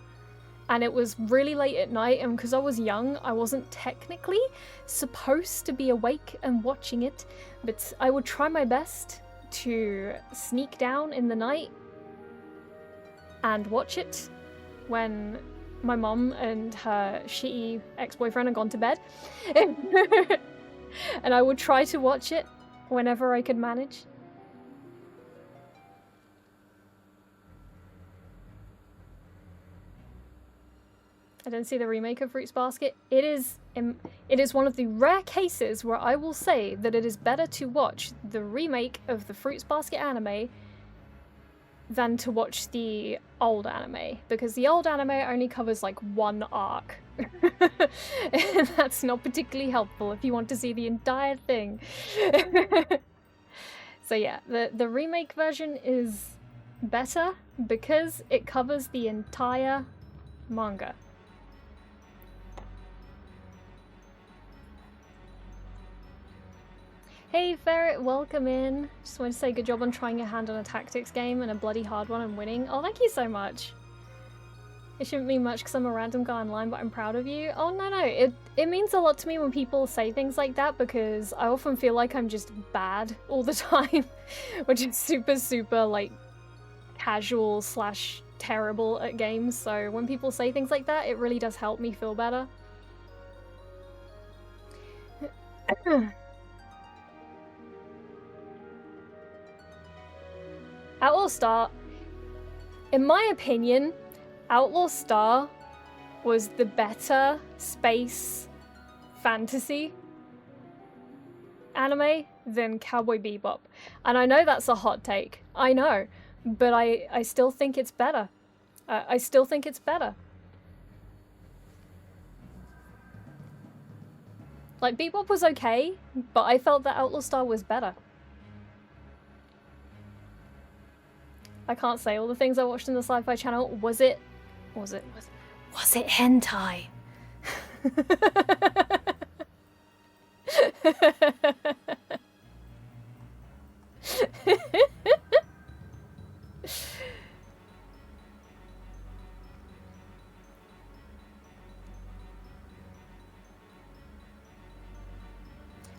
And it was really late at night, and because I was young, I wasn't technically supposed to be awake and watching it, but I would try my best to sneak down in the night and watch it when my mom and her shitty ex-boyfriend had gone to bed. And I would try to watch it whenever I could manage. I didn't see the remake of Fruits Basket. It is one of the rare cases where I will say that it is better to watch the remake of the Fruits Basket anime than to watch the old anime, because the old anime only covers like one arc. And that's not particularly helpful if you want to see the entire thing. So yeah, the remake version is better because it covers the entire manga. Hey Ferret, welcome in. Just wanted to say good job on trying your hand on a tactics game and a bloody hard one and winning. Oh, thank you so much. It shouldn't mean much because I'm a random guy online, but I'm proud of you. Oh, no. It means a lot to me when people say things like that, because I often feel like I'm just bad all the time, which is super, like, casual / terrible at games. So when people say things like that, it really does help me feel better. Outlaw Star, in my opinion, Outlaw Star was the better space fantasy anime than Cowboy Bebop. And I know that's a hot take. I know. But I still think it's better. I still think it's better. Like, Bebop was okay, but I felt that Outlaw Star was better. I can't say all the things I watched in the Sci-Fi channel. Was it hentai?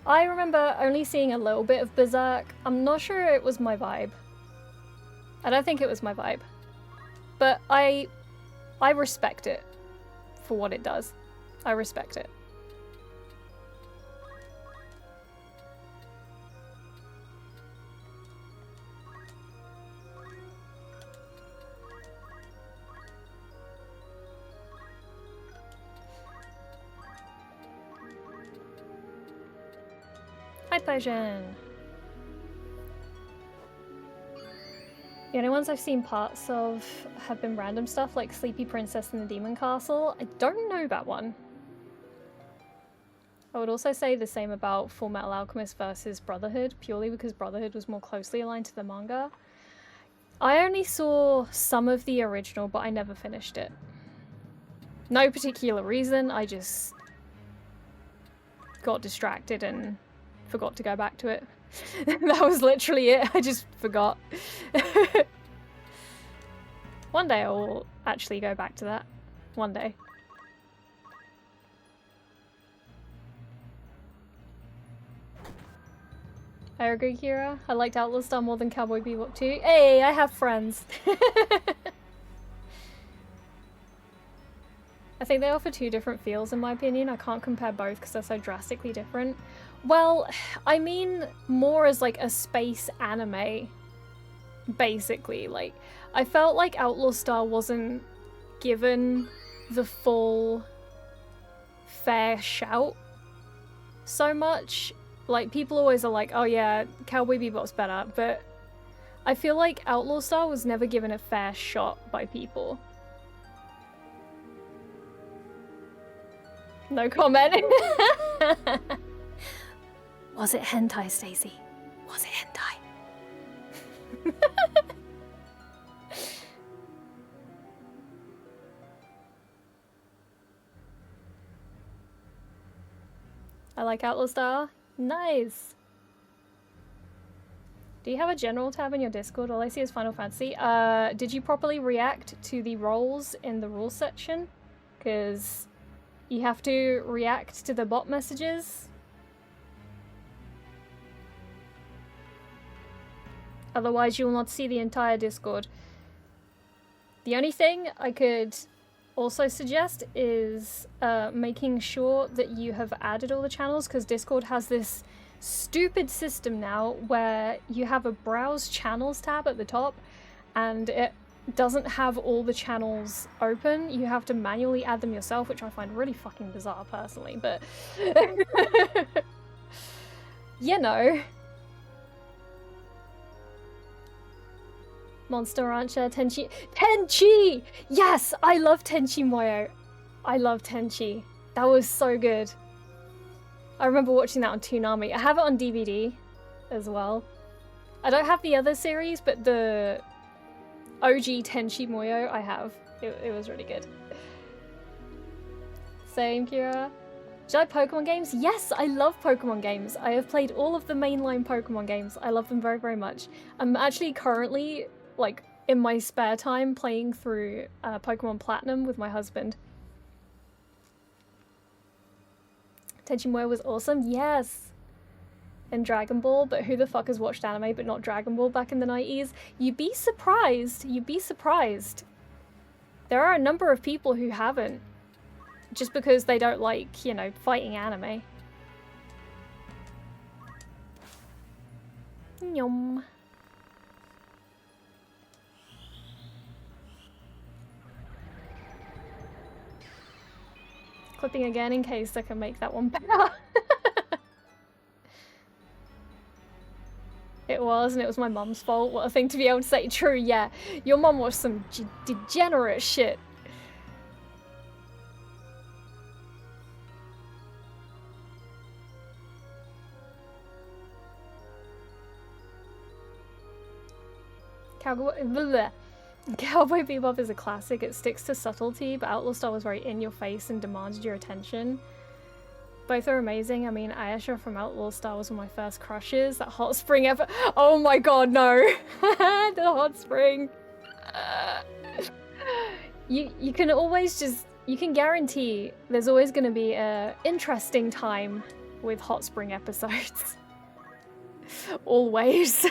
I remember only seeing a little bit of Berserk. I'm not sure it was my vibe. I don't think it was my vibe. But I respect it for what it does. I respect it. Hi, Persian. The only ones I've seen parts of have been random stuff like Sleepy Princess and the Demon Castle. I don't know that one. I would also say the same about Full Metal Alchemist versus Brotherhood, purely because Brotherhood was more closely aligned to the manga. I only saw some of the original, but I never finished it. No particular reason, I just got distracted and forgot to go back to it. That was literally it, I just forgot. One day I will actually go back to that. One day. I agree, Kira. I liked Outlaw Star more than Cowboy Bebop too. Hey, I have friends. I think they offer two different feels in my opinion. I can't compare both because they're so drastically different. Well, I mean more as like a space anime, basically. Like, I felt like Outlaw Star wasn't given the full fair shout so much. Like, people always are like, oh yeah, Cowboy Bebop's better, but I feel like Outlaw Star was never given a fair shot by people. No comment. Was it hentai, Stacey? Was it hentai? I like Outlaw Star. Nice. Do you have a general tab in your Discord? All I see is Final Fantasy. Did you properly react to the roles in the rules section? Because you have to react to the bot messages. Otherwise you will not see the entire Discord. The only thing I could also suggest is making sure that you have added all the channels, because Discord has this stupid system now where you have a browse channels tab at the top and it doesn't have all the channels open. You have to manually add them yourself, which I find really fucking bizarre personally, but you know. Monster Rancher, Tenchi. Tenchi! Yes! I love Tenchi Muyo. I love Tenchi. That was so good. I remember watching that on Toonami. I have it on DVD as well. I don't have the other series, but the OG Tenchi Muyo I have. It was really good. Same, Kira. Do you like Pokemon games? Yes, I love Pokemon games. I have played all of the mainline Pokemon games. I love them very, very much. I'm actually currently, like, in my spare time playing through Pokemon Platinum with my husband. Tenchi Muyo was awesome. Yes! And Dragon Ball, but who the fuck has watched anime but not Dragon Ball back in the 90s? You'd be surprised. You'd be surprised. There are a number of people who haven't. Just because they don't like, you know, fighting anime. Yum. Clipping again in case I can make that one better. It was, and it was my mum's fault. What a thing to be able to say. True, yeah. Your mum watched some degenerate shit. Cowboy Bebop is a classic. It sticks to subtlety, but Outlaw Star was very in your face and demanded your attention. Both are amazing. I mean, Ayesha from Outlaw Star was one of my first crushes. That hot spring ever. Oh my god, no! The hot spring. You can always just, you can guarantee there's always going to be a interesting time with hot spring episodes. Always.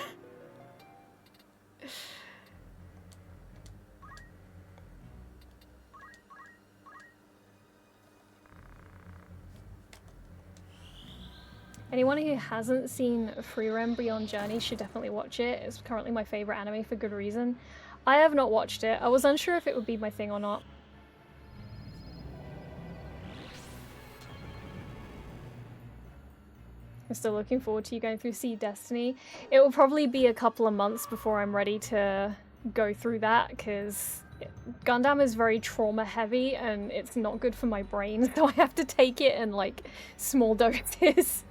Anyone who hasn't seen Freerem Beyond Journey should definitely watch it. It's currently my favorite anime for good reason. I have not watched it. I was unsure if it would be my thing or not. I'm still looking forward to you going through Seed Destiny. It will probably be a couple of months before I'm ready to go through that, because Gundam is very trauma heavy and it's not good for my brain, so I have to take it in like small doses.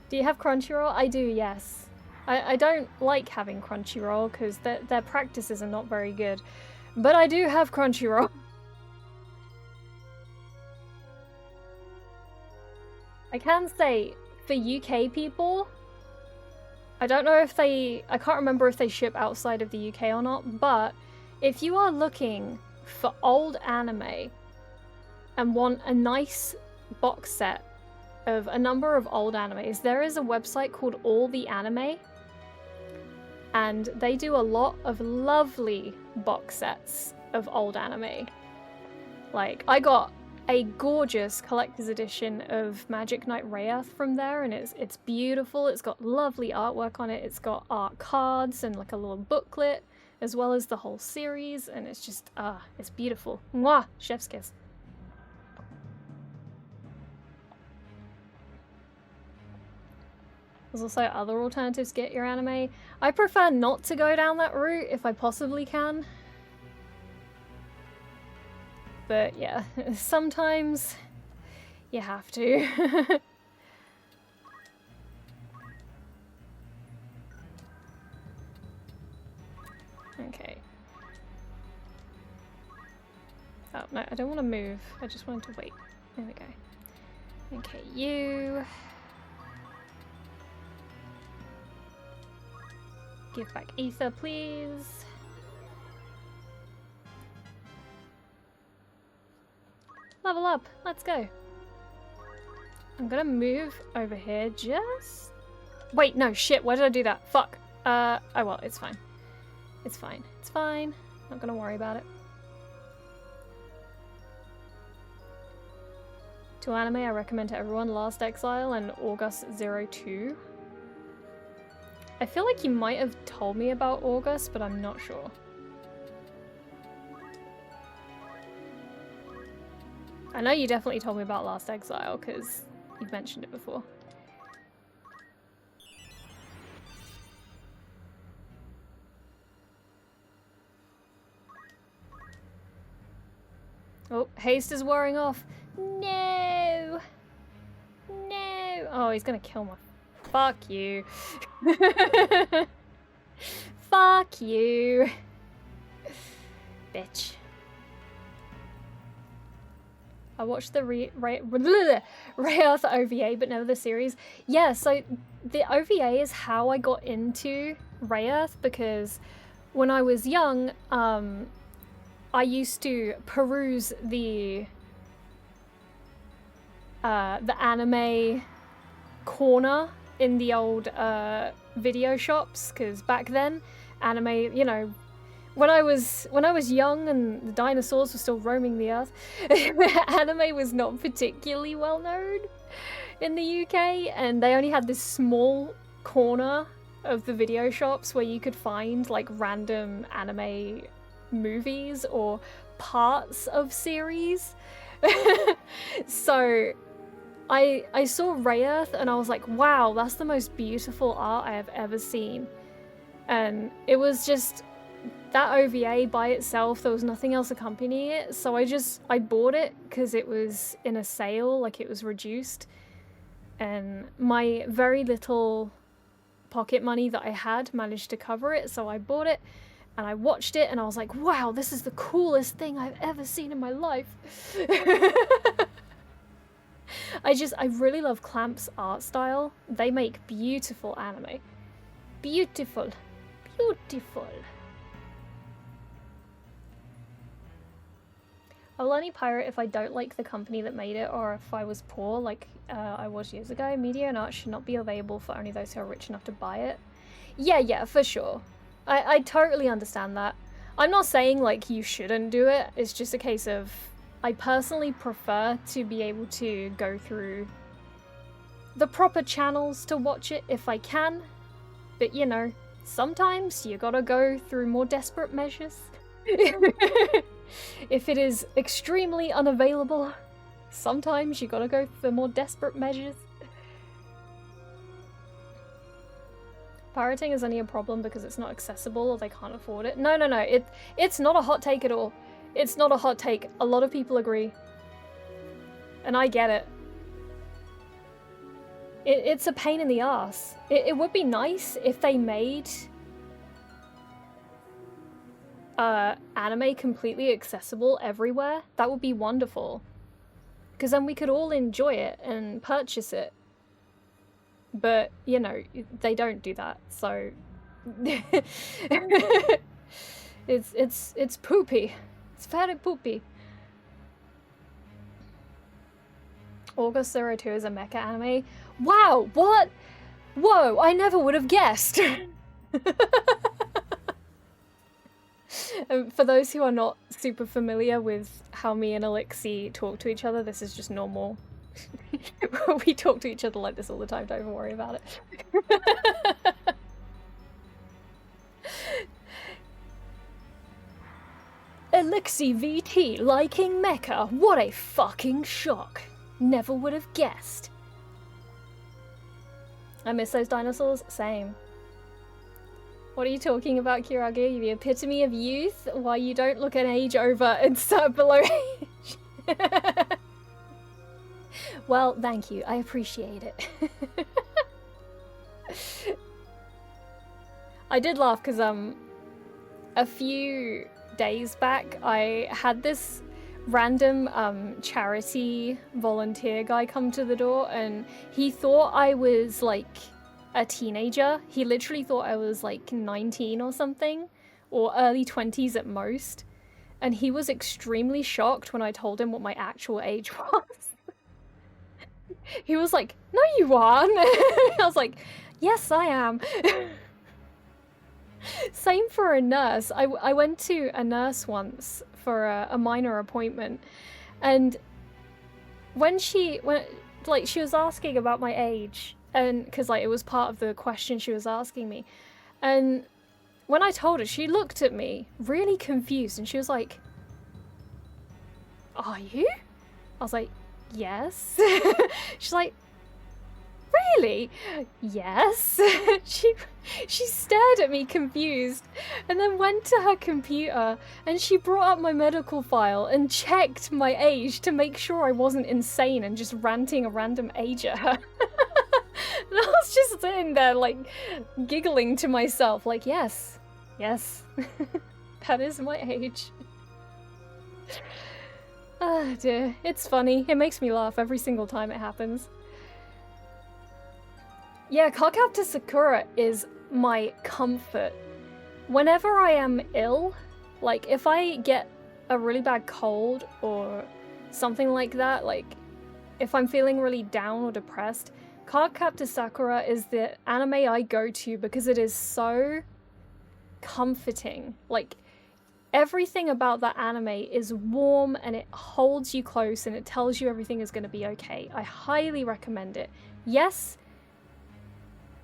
Do you have Crunchyroll? I do, yes. I don't like having Crunchyroll because their practices are not very good, but I do have Crunchyroll. I can say, for UK people, I don't know if I can't remember if they ship outside of the UK or not, but if you are looking for old anime and want a nice box set of a number of old animes, there is a website called All the Anime, and they do a lot of lovely box sets of old anime. Like, I got a gorgeous collector's edition of Magic Knight Rayearth from there, and it's beautiful. It's got lovely artwork on it. It's got art cards and like a little booklet, as well as the whole series, and it's just, it's beautiful. Mwah! Chef's kiss. There's also other alternatives to get your anime. I prefer not to go down that route if I possibly can. But yeah, sometimes you have to. Okay. Oh, no, I don't want to move. I just wanted to wait. There we go. Okay, you. Give back ether, please. Level up. Let's go. I'm gonna move over here just... Wait, no, shit. Why did I do that? Fuck. Oh well, it's fine. It's fine. It's fine. Not gonna worry about it. To anime, I recommend to everyone Last Exile and August 02. I feel like you might have told me about August, but I'm not sure. I know you definitely told me about Last Exile, because you've mentioned it before. Oh, haste is wearing off. No! No! Oh, he's gonna kill my... Fuck you. Fuck you. Bitch. I watched the Rayearth OVA, but never the series. Yeah, so the OVA is how I got into Rayearth, because when I was young, I used to peruse the anime corner in the old video shops, because back then, anime, you know, when I was young and the dinosaurs were still roaming the earth, anime was not particularly well known in the UK, and they only had this small corner of the video shops where you could find like random anime movies or parts of series. So I saw Rayearth and I was like, wow, that's the most beautiful art I have ever seen. And it was just that OVA by itself, there was nothing else accompanying it, so I bought it because it was in a sale, like it was reduced, and my very little pocket money that I had managed to cover it, so I bought it and I watched it and I was like, wow, this is the coolest thing I've ever seen in my life. I really love Clamp's art style. They make beautiful anime. Beautiful. Beautiful. I'll only pirate if I don't like the company that made it, or if I was poor, like I was years ago. Media and art should not be available for only those who are rich enough to buy it. Yeah, for sure. I totally understand that. I'm not saying, like, you shouldn't do it. It's just a case of, I personally prefer to be able to go through the proper channels to watch it if I can. But, you know, sometimes you gotta go through more desperate measures. If it is extremely unavailable, sometimes you gotta go for more desperate measures. Pirating is only a problem because it's not accessible or they can't afford it. No, it's not a hot take at all. It's not a hot take. A lot of people agree. And I get it. It's a pain in the ass. It would be nice if they made anime completely accessible everywhere. That would be wonderful. Because then we could all enjoy it and purchase it. But, you know, they don't do that, so... it's poopy. It's very poopy. August 02 is a mecha anime. Wow, what? Whoa, I never would have guessed! For those who are not super familiar with how me and Elixir talk to each other, this is just normal. We talk to each other like this all the time, don't even worry about it. Elixir VT liking mecha, what a fucking shock. Never would have guessed. I miss those dinosaurs, same. What are you talking about, Kiraga? You're the epitome of youth. Why you don't look an age over and start below age. Well, thank you. I appreciate it. I did laugh because a few days back I had this random charity volunteer guy come to the door, and he thought I was like a teenager. He literally thought I was like 19 or something, or early 20s at most, and he was extremely shocked when I told him what my actual age was. He was like, "No you aren't." I was like, "Yes I am." Same for a nurse. I went to a nurse once for a minor appointment, and when she was asking about my age, and because like it was part of the question she was asking me, and when I told her, she looked at me really confused and she was like, "Are you?" I was like, "Yes." She's like, "Really?" "Yes." She stared at me confused, and then went to her computer and she brought up my medical file and checked my age to make sure I wasn't insane and just ranting a random age at her. And I was just sitting there like giggling to myself like, yes, that is my age. Ah dear, it's funny. It makes me laugh every single time it happens. Yeah, Cardcaptor Sakura is my comfort. Whenever I am ill, like if I get a really bad cold or something like that, like if I'm feeling really down or depressed, Cardcaptor Sakura is the anime I go to because it is so comforting. Like everything about that anime is warm and it holds you close and it tells you everything is going to be okay. I highly recommend it. Yes,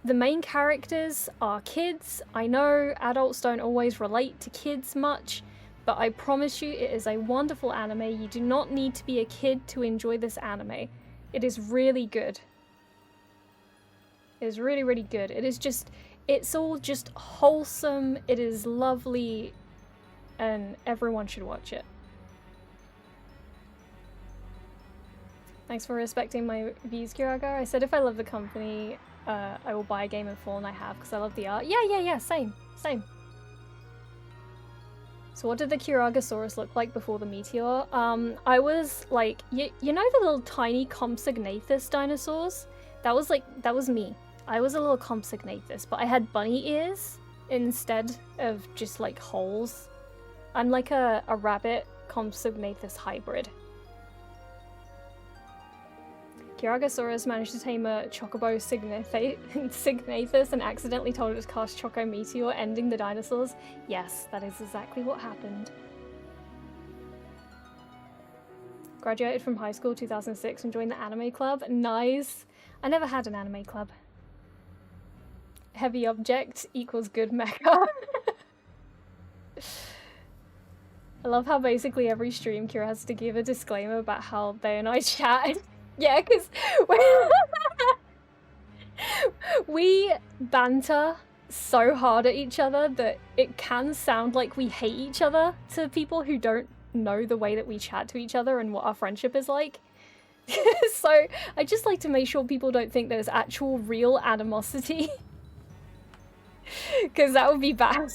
the main characters are kids. I know adults don't always relate to kids much, but I promise you it is a wonderful anime. You do not need to be a kid to enjoy this anime. It is really good. It is really, really good. It is just, it's all just wholesome. It is lovely, and everyone should watch it. Thanks for respecting my views, Kiraga. I said if I love the company, I will buy a game in full, and I have, because I love the art. Yeah, same. So what did the Kiragasaurus look like before the meteor? I was like, you know the little tiny Compsognathus dinosaurs? That was me. I was a little Compsognathus, but I had bunny ears instead of just like holes. I'm like a rabbit Compsognathus hybrid. Kiragasaurus managed to tame a Chocobo Signathus and accidentally told it to cast Choco Meteor, ending the dinosaurs. Yes, that is exactly what happened. Graduated from high school 2006 and joined the anime club. Nice. I never had an anime club. Heavy object equals good mecha. I love how basically every stream Kira has to give a disclaimer about how they and I chat. Yeah, because we banter so hard at each other that it can sound like we hate each other to people who don't know the way that we chat to each other and what our friendship is like. So I just like to make sure people don't think there's actual real animosity. Because that would be bad.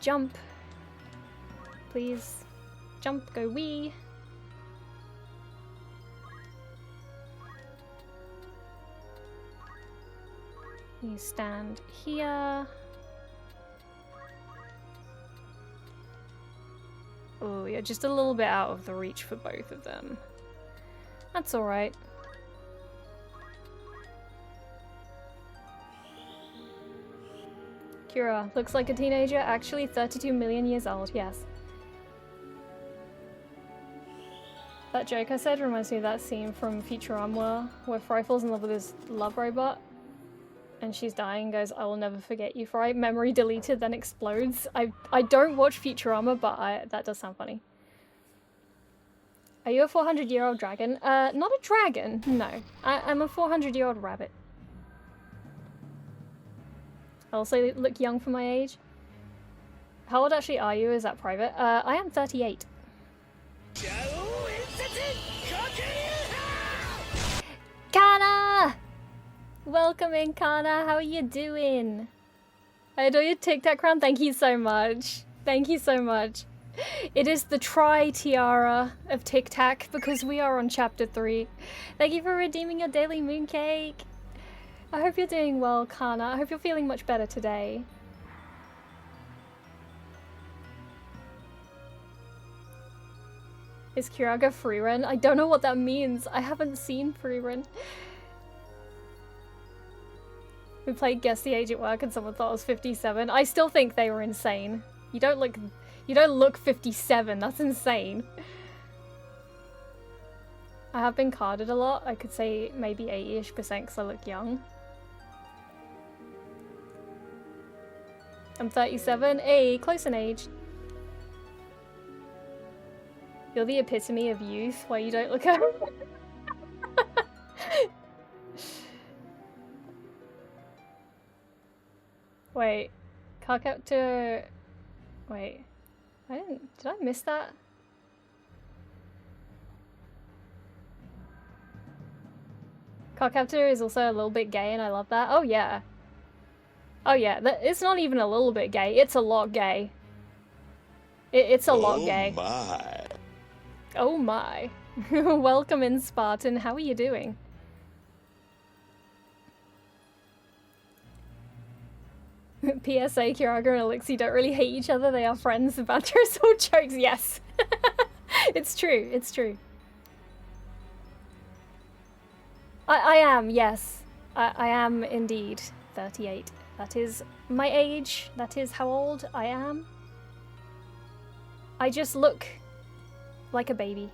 Jump. Please. Jump, go wee. You stand here. Oh, you're just a little bit out of the reach for both of them. That's alright. Kira, looks like a teenager, actually 32 million years old, yes. That joke I said reminds me of that scene from Futurama where Fry falls in love with his love robot and she's dying and goes, I will never forget you, Fry. Memory deleted, then explodes. I don't watch Futurama, but that does sound funny. Are you a 400-year-old dragon? Not a dragon, no. I'm a 400-year-old rabbit. I also look young for my age. How old actually are you? Is that private? I am 38. Kana! Welcome in, Kana. How are you doing? I adore your Tic Tac crown. Thank you so much. Thank you so much. It is the tri-tiara of Tic Tac because we are on chapter 3. Thank you for redeeming your daily mooncake. I hope you're doing well, Kana. I hope you're feeling much better today. Is Kiraga Freerun? I don't know what that means. I haven't seen Freerun. We played Guess the Age at Work and someone thought I was 57. I still think they were insane. You don't look 57. That's insane. I have been carded a lot. I could say maybe 80-ish% because I look young. I'm 37. Hey, close in age. You're the epitome of youth, why you don't look at Wait, car captor. Wait, did I miss that? Car captor is also a little bit gay and I love that. Oh yeah. Oh yeah, it's not even a little bit gay, it's a lot gay. It's a lot gay. Oh my. Oh my. Welcome in, Spartan. How are you doing? PSA, Kiraga and Elixir don't really hate each other. They are friends. The banter is all jokes. Yes. It's true. It's true. I am, yes. I am indeed 38. That is my age. That is how old I am. I just look like a baby.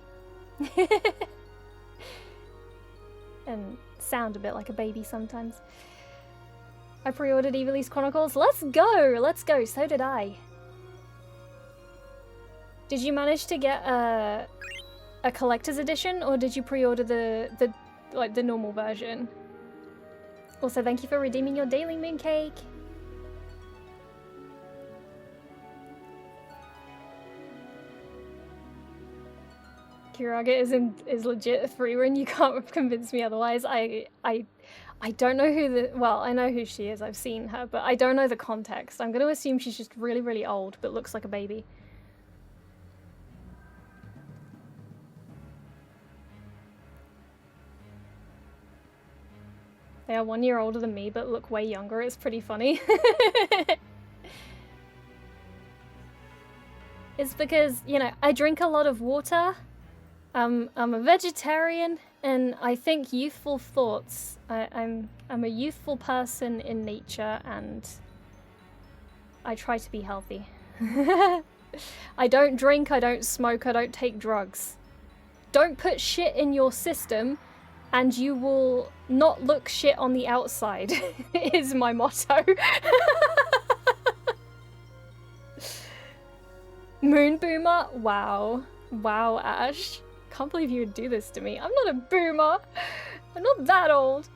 And sound a bit like a baby sometimes. I pre-ordered Evilise Chronicles. Let's go! Let's go. So did I. Did you manage to get a collector's edition, or did you pre-order the normal version? Also, thank you for redeeming your daily mooncake. Kiraga is legit a Freerun. You can't convince me otherwise. I don't know who the... Well, I know who she is. I've seen her, but I don't know the context. I'm going to assume she's just really, really old, but looks like a baby. They are 1 year older than me, but look way younger. It's pretty funny. It's because, you know, I drink a lot of water. I'm a vegetarian, and I think youthful thoughts. I'm a youthful person in nature, and I try to be healthy. I don't drink, I don't smoke, I don't take drugs. Don't put shit in your system, and you will not look shit on the outside, is my motto. Moon Boomer? Wow. Wow, Ash. can't believe you would do this to me. I'm not a boomer. I'm not that old.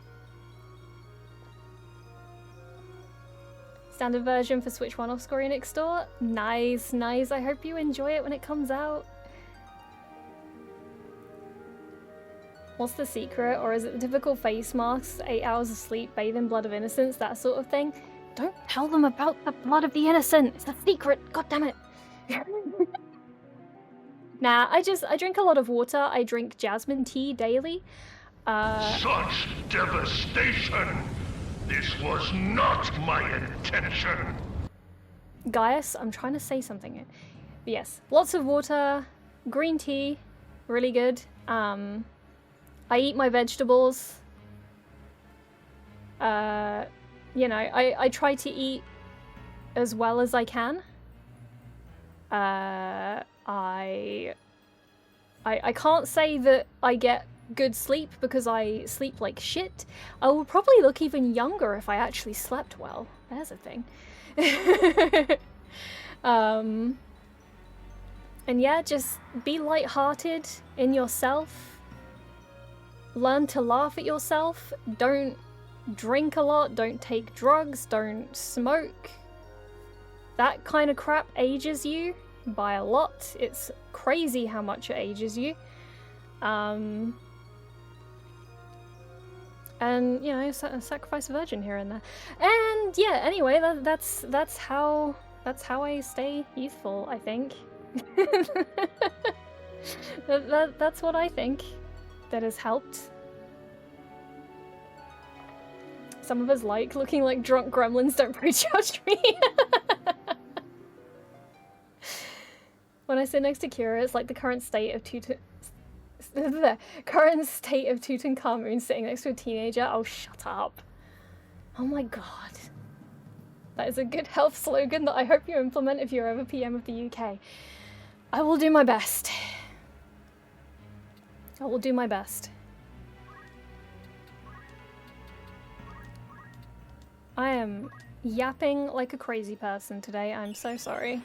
Standard version for Switch 1 off Square Enix store. Nice, nice. I hope you enjoy it when it comes out. What's the secret? Or is it the typical face masks, 8 hours of sleep, bathe in blood of innocence, that sort of thing? Don't tell them about the blood of the innocent. It's a secret. God damn it. Nah, I drink a lot of water. I drink jasmine tea daily. Such devastation! This was not my intention! Gaius, I'm trying to say something here. But yes, lots of water, green tea, really good. I eat my vegetables. You know, I try to eat as well as I can. I can't say that I get good sleep because I sleep like shit. I will probably look even younger if I actually slept well. There's a thing. And yeah, just be lighthearted in yourself. Learn to laugh at yourself. Don't drink a lot. Don't take drugs. Don't smoke. That kind of crap ages you by a lot. It's crazy how much it ages you. And you know, sacrifice a virgin here and there. And yeah, anyway, that's how I stay youthful, I think. That's what I think that has helped. Some of us like looking like drunk gremlins. Don't prejudge me. When I sit next to Kira, it's like the current state of Tutankhamun sitting next to a teenager. Oh, shut up. Oh my god. That is a good health slogan that I hope you implement if you're ever PM of the UK. I will do my best. I will do my best. I am yapping like a crazy person today. I'm so sorry.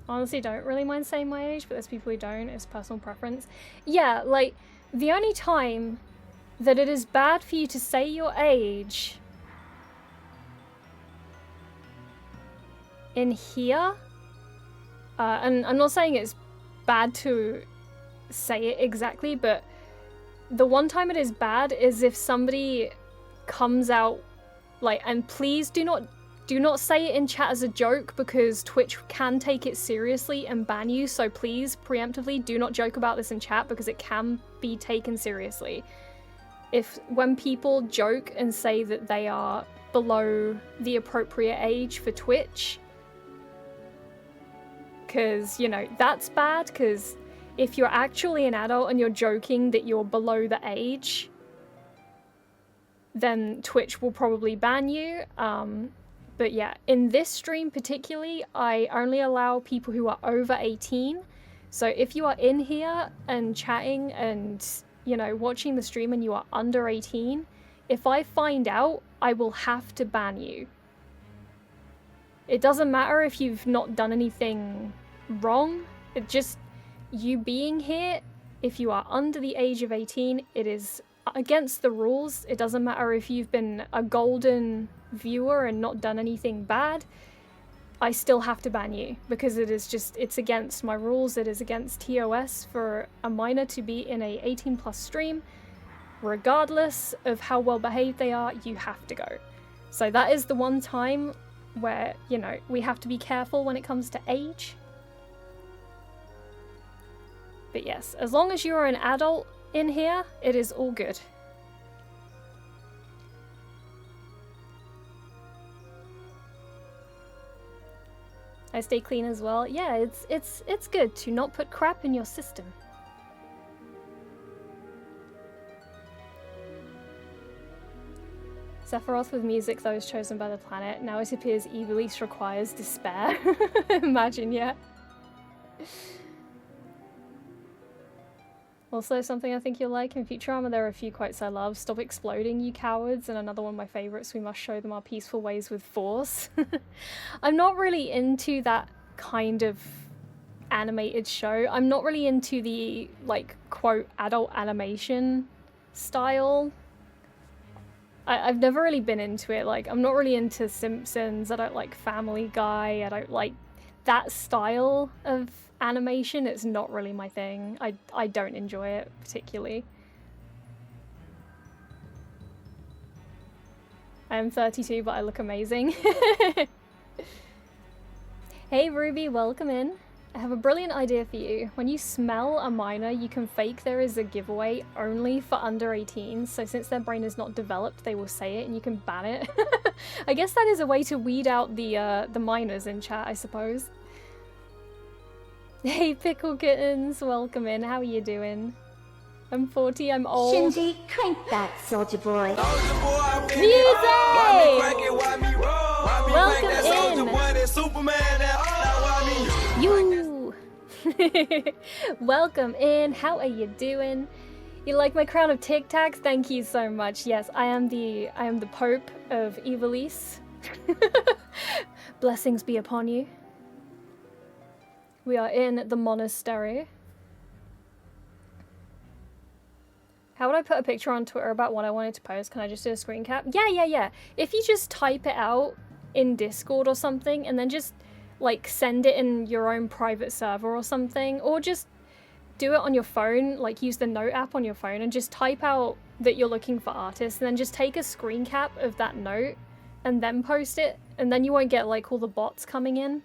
Honestly, don't really mind saying my age, but there's people who don't. It's personal preference. Yeah, like, the only time that it is bad for you to say your age in here, and I'm not saying it's bad to say it exactly, but the one time it is bad is if somebody comes out, like, and please do not say it in chat as a joke because Twitch can take it seriously and ban you, so please, preemptively, do not joke about this in chat because it can be taken seriously. When people joke and say that they are below the appropriate age for Twitch, because, you know, that's bad, because if you're actually an adult and you're joking that you're below the age, then Twitch will probably ban you. But yeah, in this stream particularly, I only allow people who are over 18. So if you are in here and chatting and, you know, watching the stream and you are under 18, if I find out, I will have to ban you. It doesn't matter if you've not done anything wrong. It just, you being here, if you are under the age of 18, it is against the rules. It doesn't matter if you've been a golden viewer and not done anything bad. I still have to ban you because it is just, it's against my rules. It is against TOS for a minor to be in a 18+ stream. Regardless of how well behaved they are, you have to go. So that is the one time where, you know, we have to be careful when it comes to age. But yes, as long as you're an adult in here, it is all good. I stay clean as well. Yeah, it's good to not put crap in your system. Sephiroth with music, those chosen by the planet. Now it appears Evilise requires despair. Imagine, yeah. Also, something I think you'll like, in Futurama there are a few quotes I love. Stop exploding, you cowards. And another one of my favourites, we must show them our peaceful ways with force. I'm not really into that kind of animated show. I'm not really into the, like, quote, adult animation style. I've never really been into it. Like, I'm not really into Simpsons. I don't like Family Guy. I don't like that style of animation. It's not really my thing. I don't enjoy it particularly. I am 32, but I look amazing. Hey Ruby, welcome in. I have a brilliant idea for you. When you smell a minor, you can fake there is a giveaway only for under 18. So since their brain is not developed, they will say it and you can ban it. I guess that is a way to weed out the minors in chat, I suppose. Hey Pickle Kittens, welcome in. How are you doing? I'm 40, I'm old. Shinji, crank that, soldier boy. Welcome in. You. Welcome in. How are you doing? You like my crown of Tic Tacs? Thank you so much. Yes, I am the Pope of Evilise. Blessings be upon you. We are in the monastery. How would I put a picture on Twitter about what I wanted to post? Can I just do a screen cap? Yeah. If you just type it out in Discord or something and then just like send it in your own private server or something, or just do it on your phone, like use the note app on your phone and just type out that you're looking for artists and then just take a screen cap of that note and then post it, and then you won't get like all the bots coming in.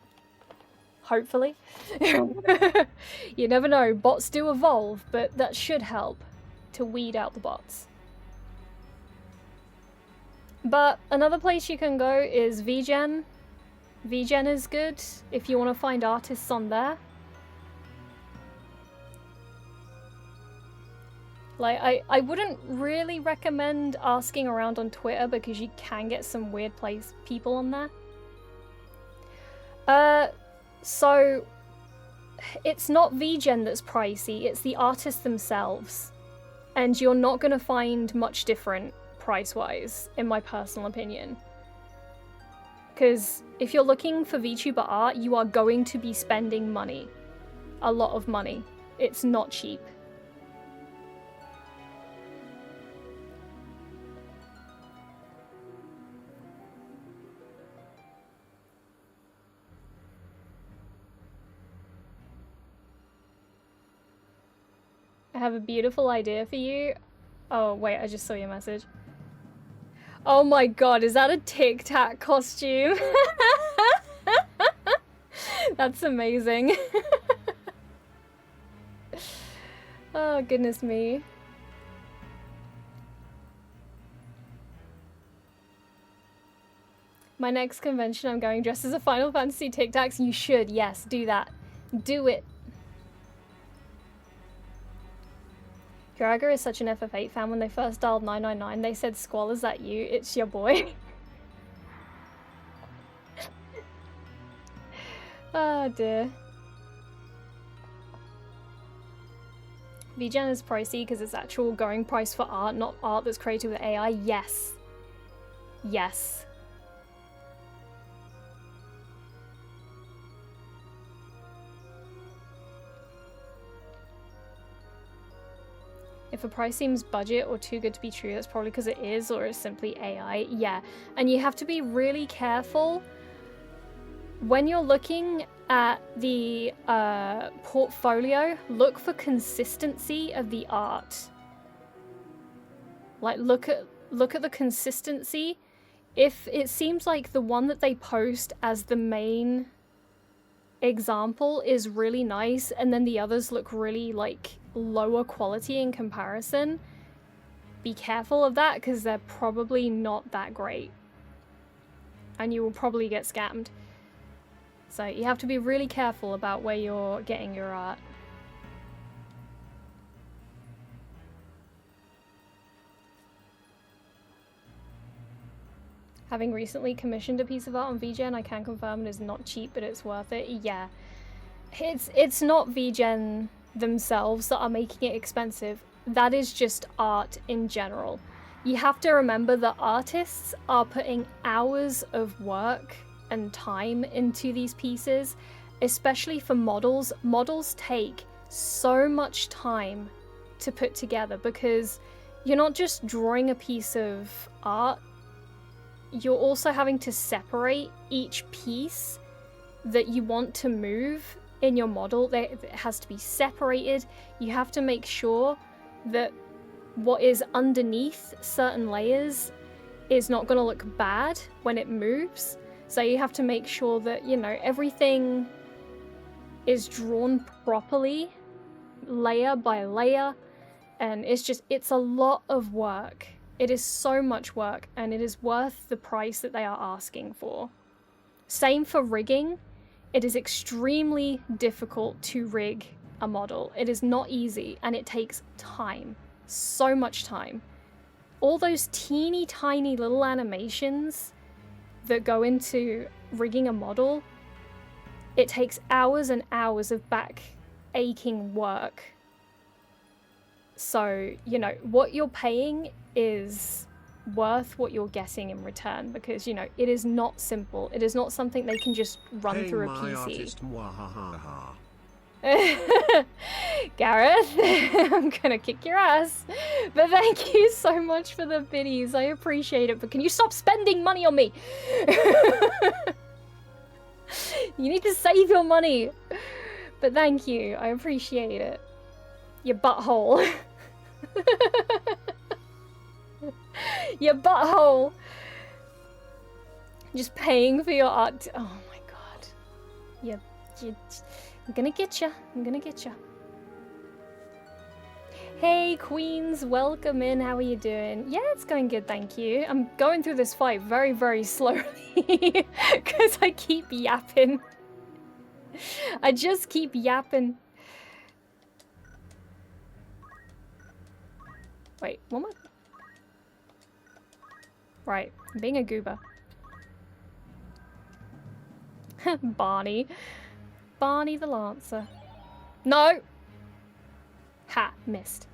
Hopefully. You never know, bots do evolve, but that should help to weed out the bots. But another place you can go is VGen. VGen is good if you want to find artists on there. Like, I wouldn't really recommend asking around on Twitter because you can get some weird people on there. So it's not VGen that's pricey, it's the artists themselves. And you're not going to find much different price-wise, in my personal opinion. Because if you're looking for VTuber art, you are going to be spending money. A lot of money. It's not cheap. I have a beautiful idea for you. Oh, wait, I just saw your message. Oh my god, is that a Tic Tac costume? That's amazing. Oh, goodness me. My next convention, I'm going dressed as a Final Fantasy Tic Tacs. You should, yes, do that. Do it. Garaga is such an FF8 fan. When they first dialed 999, they said, "Squall, is that you? It's your boy." Oh dear. VGen is pricey because it's actual going price for art, not art that's created with AI. Yes. Yes. If a price seems budget or too good to be true, that's probably because it is, or it's simply AI. Yeah, and you have to be really careful when you're looking at the portfolio. Look for consistency of the art. Like, look at the consistency. If it seems like the one that they post as the main example is really nice, and then the others look really like lower quality in comparison, be careful of that because they're probably not that great and you will probably get scammed. So you have to be really careful about where you're getting your art. Having recently commissioned a piece of art on VGen, I can confirm it is not cheap, but it's worth it. Yeah, it's not VGen themselves that are making it expensive. That is just art in general. You have to remember that artists are putting hours of work and time into these pieces, especially for models. Models take so much time to put together because you're not just drawing a piece of art, you're also having to separate each piece that you want to move in your model. It has to be separated. You have to make sure that what is underneath certain layers is not going to look bad when it moves. So you have to make sure that, you know, everything is drawn properly, layer by layer. And it's a lot of work. It is so much work, and it is worth the price that they are asking for. Same for rigging. It is extremely difficult to rig a model. It is not easy, and it takes time. So much time. All those teeny tiny little animations that go into rigging a model, it takes hours and hours of back aching work. So, you know, what you're paying is worth what you're getting in return, because, you know, it is not simple. It is not something they can just run Paying through a my PC. artist, mwahaha. Gareth, I'm gonna kick your ass. But thank you so much for the biddies. I appreciate it, but can you stop spending money on me? You need to save your money. But thank you. I appreciate it. Your butthole. Your butthole. Just paying for your art. Oh my god. I'm gonna get ya. I'm gonna get ya. Hey Queens, welcome in. How are you doing? Yeah, it's going good, thank you. I'm going through this fight very, very slowly because I keep yapping. I just keep yapping. Wait, what am I? Right, I'm being a goober. Barney. Barney the Lancer. No! Ha, missed.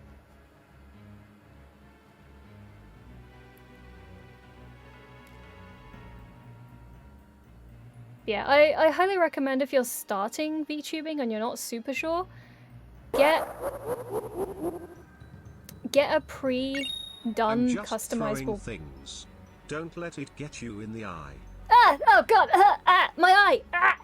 Yeah, I highly recommend if you're starting VTubing and you're not super sure, get a pre-done customizable Things. Don't let it get you in the eye. Ah! Oh god! My eye! Ah!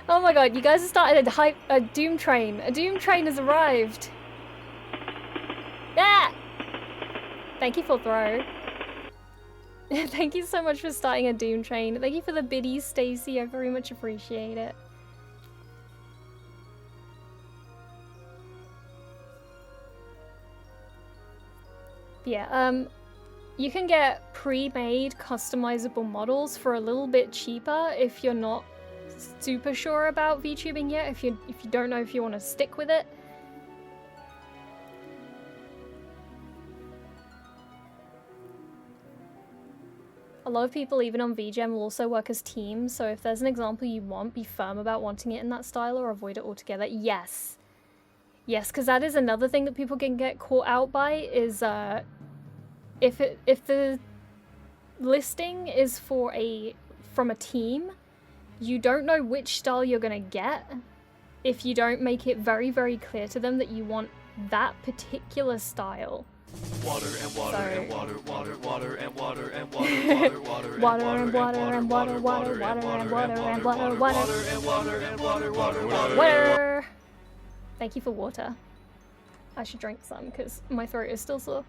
Oh my god, you guys have started a doom train. A doom train has arrived. Ah! Thank you for throw. Thank you so much for starting a doom train. Thank you for the biddies, Stacy. I very much appreciate it. Yeah, you can get pre-made customizable models for a little bit cheaper if you're not super sure about VTubing yet, if you don't know if you want to stick with it. A lot of people, even on VGem, will also work as teams, so if there's an example you want, be firm about wanting it in that style or avoid it altogether. Yes. Yes, because that is another thing that people can get caught out by, is if the listing is from a team, you don't know which style you're gonna get if you don't make it very, very clear to them that you want that particular style. Water and water and water, water, water and water and water, water, water and water and water, water, water and water and water, water and water and water, water, water. Thank you for water. I should drink some because my throat is still sore.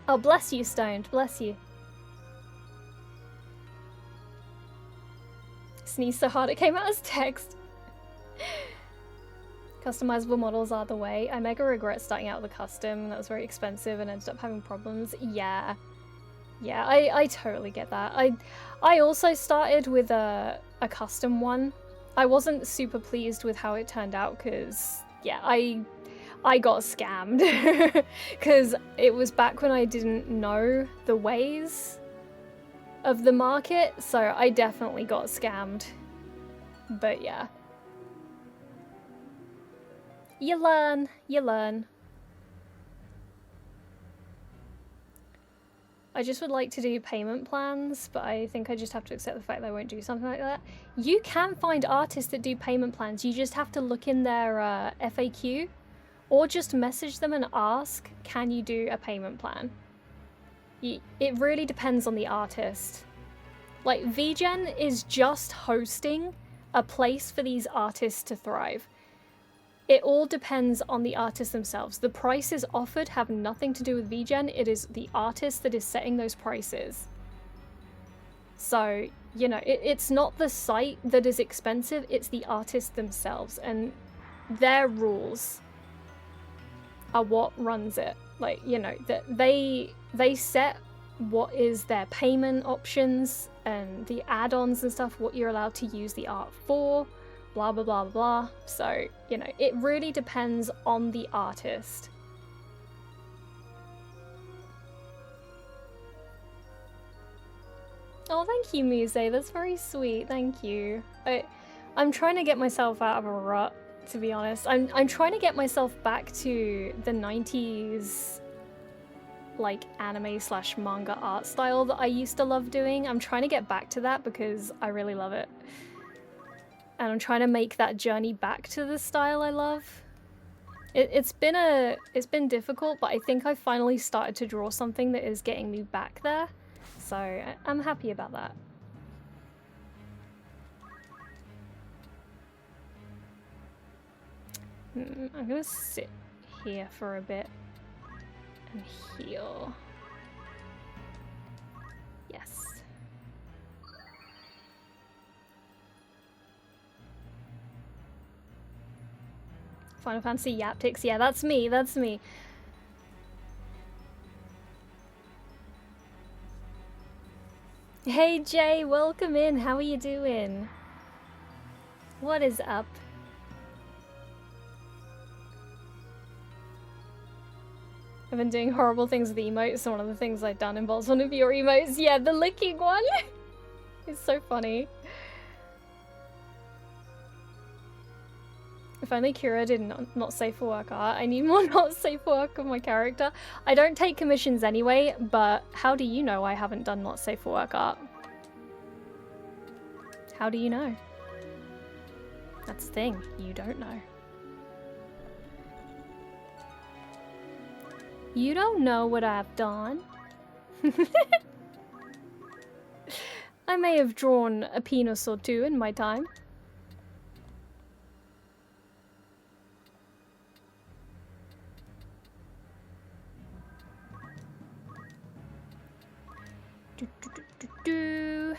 Oh, bless you, Stoned. Bless you. Sneezed so hard it came out as text. Customizable models are the way. I mega regret starting out with a custom. That was very expensive and ended up having problems. Yeah. Yeah, I totally get that. I also started with a custom one. I wasn't super pleased with how it turned out because, yeah, I got scammed. Because it was back when I didn't know the ways of the market, so I definitely got scammed. But yeah. You learn, you learn. I just would like to do payment plans, but I think I just have to accept the fact that I won't do something like that. You can find artists that do payment plans. You just have to look in their FAQ or just message them and ask, can you do a payment plan? It really depends on the artist. Like, VGen is just hosting a place for these artists to thrive. It all depends on the artists themselves. The prices offered have nothing to do with VGen. It is the artist that is setting those prices. So, you know, it's not the site that is expensive, it's the artists themselves. And their rules are what runs it. Like, you know, that they set what is their payment options and the add-ons and stuff, what you're allowed to use the art for. Blah, blah, blah, blah. So, you know, it really depends on the artist. Oh, thank you, Muse. That's very sweet. Thank you. I'm trying to get myself out of a rut, to be honest. I'm trying to get myself back to the 90s, like, anime/manga art style that I used to love doing. I'm trying to get back to that because I really love it. And I'm trying to make that journey back to the style I love. It's been difficult, but I think I finally started to draw something that is getting me back there. So I'm happy about that. I'm gonna sit here for a bit and heal. Yes. Final Fantasy Yaptics, yeah, that's me, that's me. Hey Jay, welcome in, how are you doing? What is up? I've been doing horrible things with emotes, so one of the things I've done involves one of your emotes. Yeah, the licking one! It's so funny. If only Kira did not safe for work art. I need more not safe for work of my character. I don't take commissions anyway, but how do you know I haven't done not safe for work art? How do you know? That's the thing, you don't know. You don't know what I've done. I may have drawn a penis or two in my time. Do.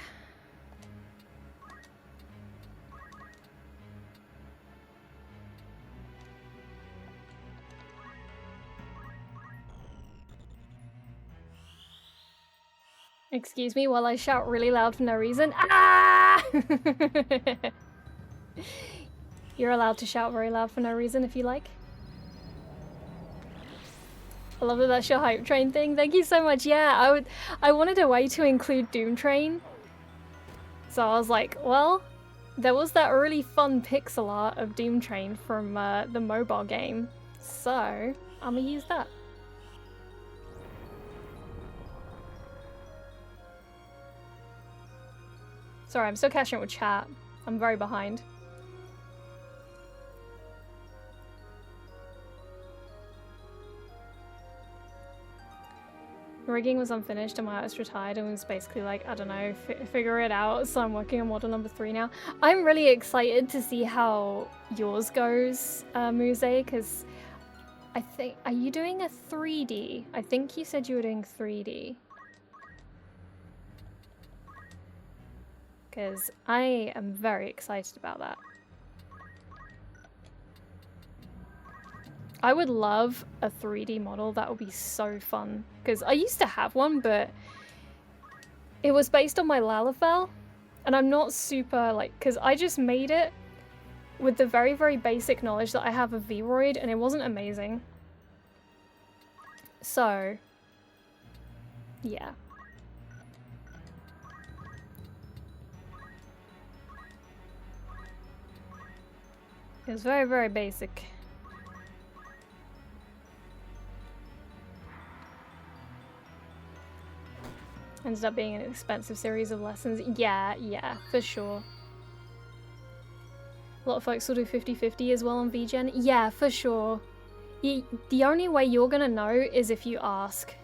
Excuse me while I shout really loud for no reason. Ah! You're allowed to shout very loud for no reason if you like. I love that that's your hype train thing. Thank you so much. Yeah, I wanted a way to include Doom Train. So I was like, well, there was that really fun pixel art of Doom Train from the mobile game. So I'm gonna use that. Sorry, I'm still catching up with chat. I'm very behind. The rigging was unfinished and my artist retired and was basically like, I don't know, figure it out. So I'm working on model number 3 now. I'm really excited to see how yours goes, Muse, because I think, are you doing a 3D? I think you said you were doing 3D. Because I am very excited about that. I would love a 3D model. That would be so fun. Because I used to have one, but it was based on my Lalafell. And I'm not super, like, because I just made it with the very, very basic knowledge that I have of Vroid, and it wasn't amazing. So, yeah. It was very, very basic. Ends up being an expensive series of lessons. Yeah, for sure. A lot of folks will do 50-50 as well on VGen. Yeah, for sure. The only way you're gonna know is if you ask.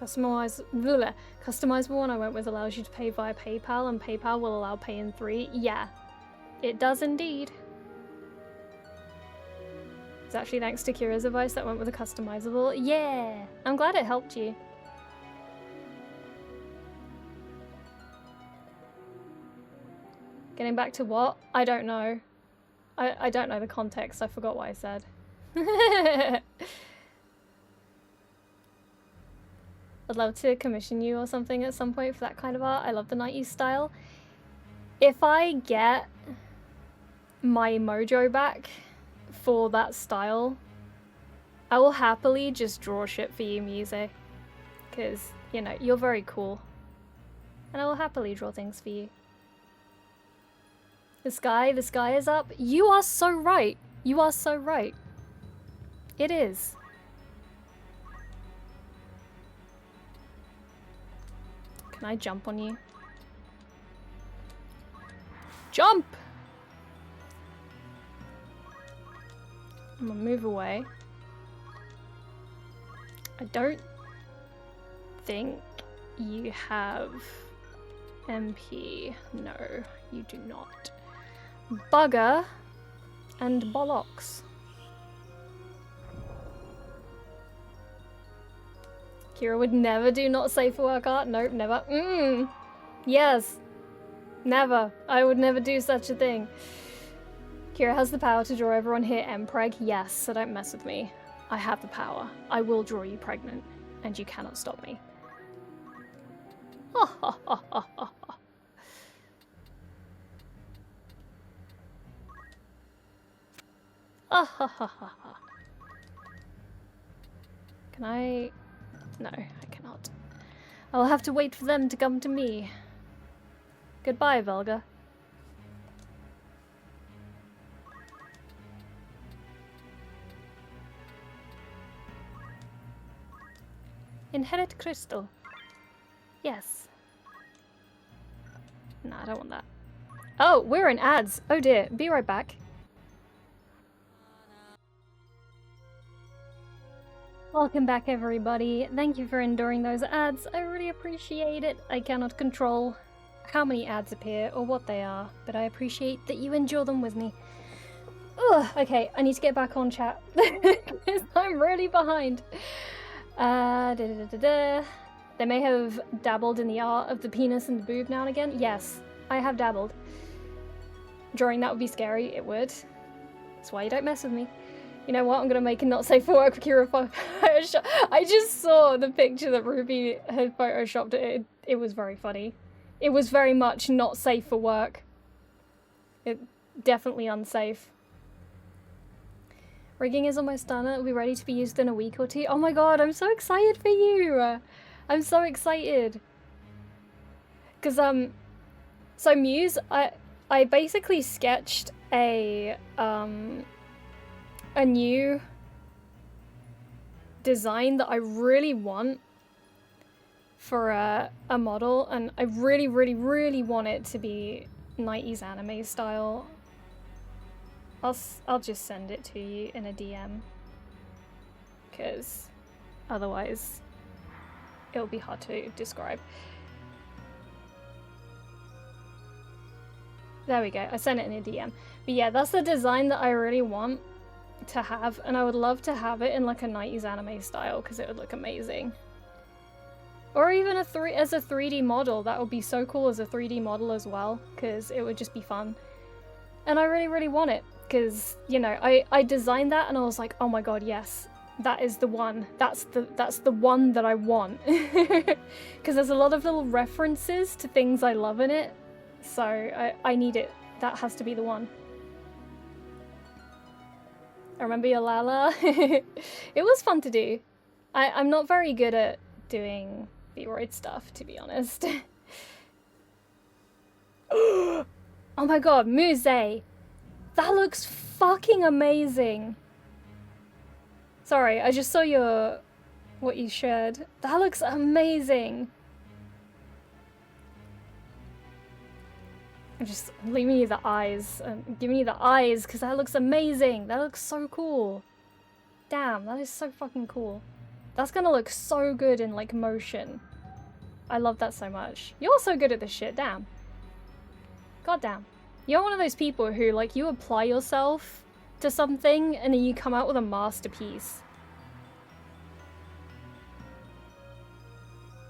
Customizable one I went with allows you to pay via PayPal, and PayPal will allow pay in 3. Yeah, it does indeed. It's actually thanks to Kira's advice that went with a customizable. Yeah, I'm glad it helped you. Getting back to what? I don't know. I don't know the context. I forgot what I said. I'd love to commission you or something at some point for that kind of art. I love the 90s style. If I get my mojo back for that style, I will happily just draw shit for you, Muse. Because, you know, you're very cool. And I will happily draw things for you. The sky is up. You are so right. You are so right. It is. Can I jump on you? Jump! I'm gonna move away. I don't think you have MP. No, you do not. Bugger and bollocks. Kira would never do not safe for work art. Nope, never. Yes. Never. I would never do such a thing. Kira has the power to draw everyone here mpreg. Yes, so don't mess with me. I have the power. I will draw you pregnant, and you cannot stop me. Ha ha ha ha ha. Ah ha ha ha ha. Can I? No, I cannot. I'll have to wait for them to come to me. Goodbye, Velga. Inherit crystal. Yes. No, I don't want that. Oh, we're in ads. Oh dear. Be right back. Welcome back, everybody. Thank you for enduring those ads. I really appreciate it. I cannot control how many ads appear or what they are, but I appreciate that you endure them with me. Ugh, okay, I need to get back on chat because I'm really behind. They may have dabbled in the art of the penis and the boob now and again. Yes, I have dabbled. Drawing that would be scary. It would. That's why you don't mess with me. You know what? I'm gonna make a not safe for work Kira Photoshop. I just saw the picture that Ruby had photoshopped. It was very funny. It was very much not safe for work. It definitely unsafe. Rigging is almost done. It'll be ready to be used in a week or two. Oh my god, I'm so excited for you. I'm so excited. Cause so Muse, I basically sketched a new design that I really want for a model, and I really want it to be 90s anime style. I'll just send it to you in a DM, because otherwise it'll be hard to describe. There we go, I sent it in a DM. But yeah, that's the design that I really want to have, and I would love to have it in like a 90s anime style because it would look amazing. Or even as a 3D model. That would be so cool as a 3D model as well, because it would just be fun. And I really want it because, you know, I designed that and I was like, oh my god, yes, that is the one. That's the one that I want. Because there's a lot of little references to things I love in it, so I need it. That has to be the one. I remember your Lala. It was fun to do. I'm not very good at doing B-Roid stuff, to be honest. Oh my god, Muse! That looks fucking amazing! Sorry, I just saw what you shared. That looks amazing. Just leave me the eyes. Give me the eyes, because that looks amazing. That looks so cool. Damn, that is so fucking cool. That's gonna look so good in, like, motion. I love that so much. You're so good at this shit, damn. God damn. You're one of those people who, like, you apply yourself to something and then you come out with a masterpiece.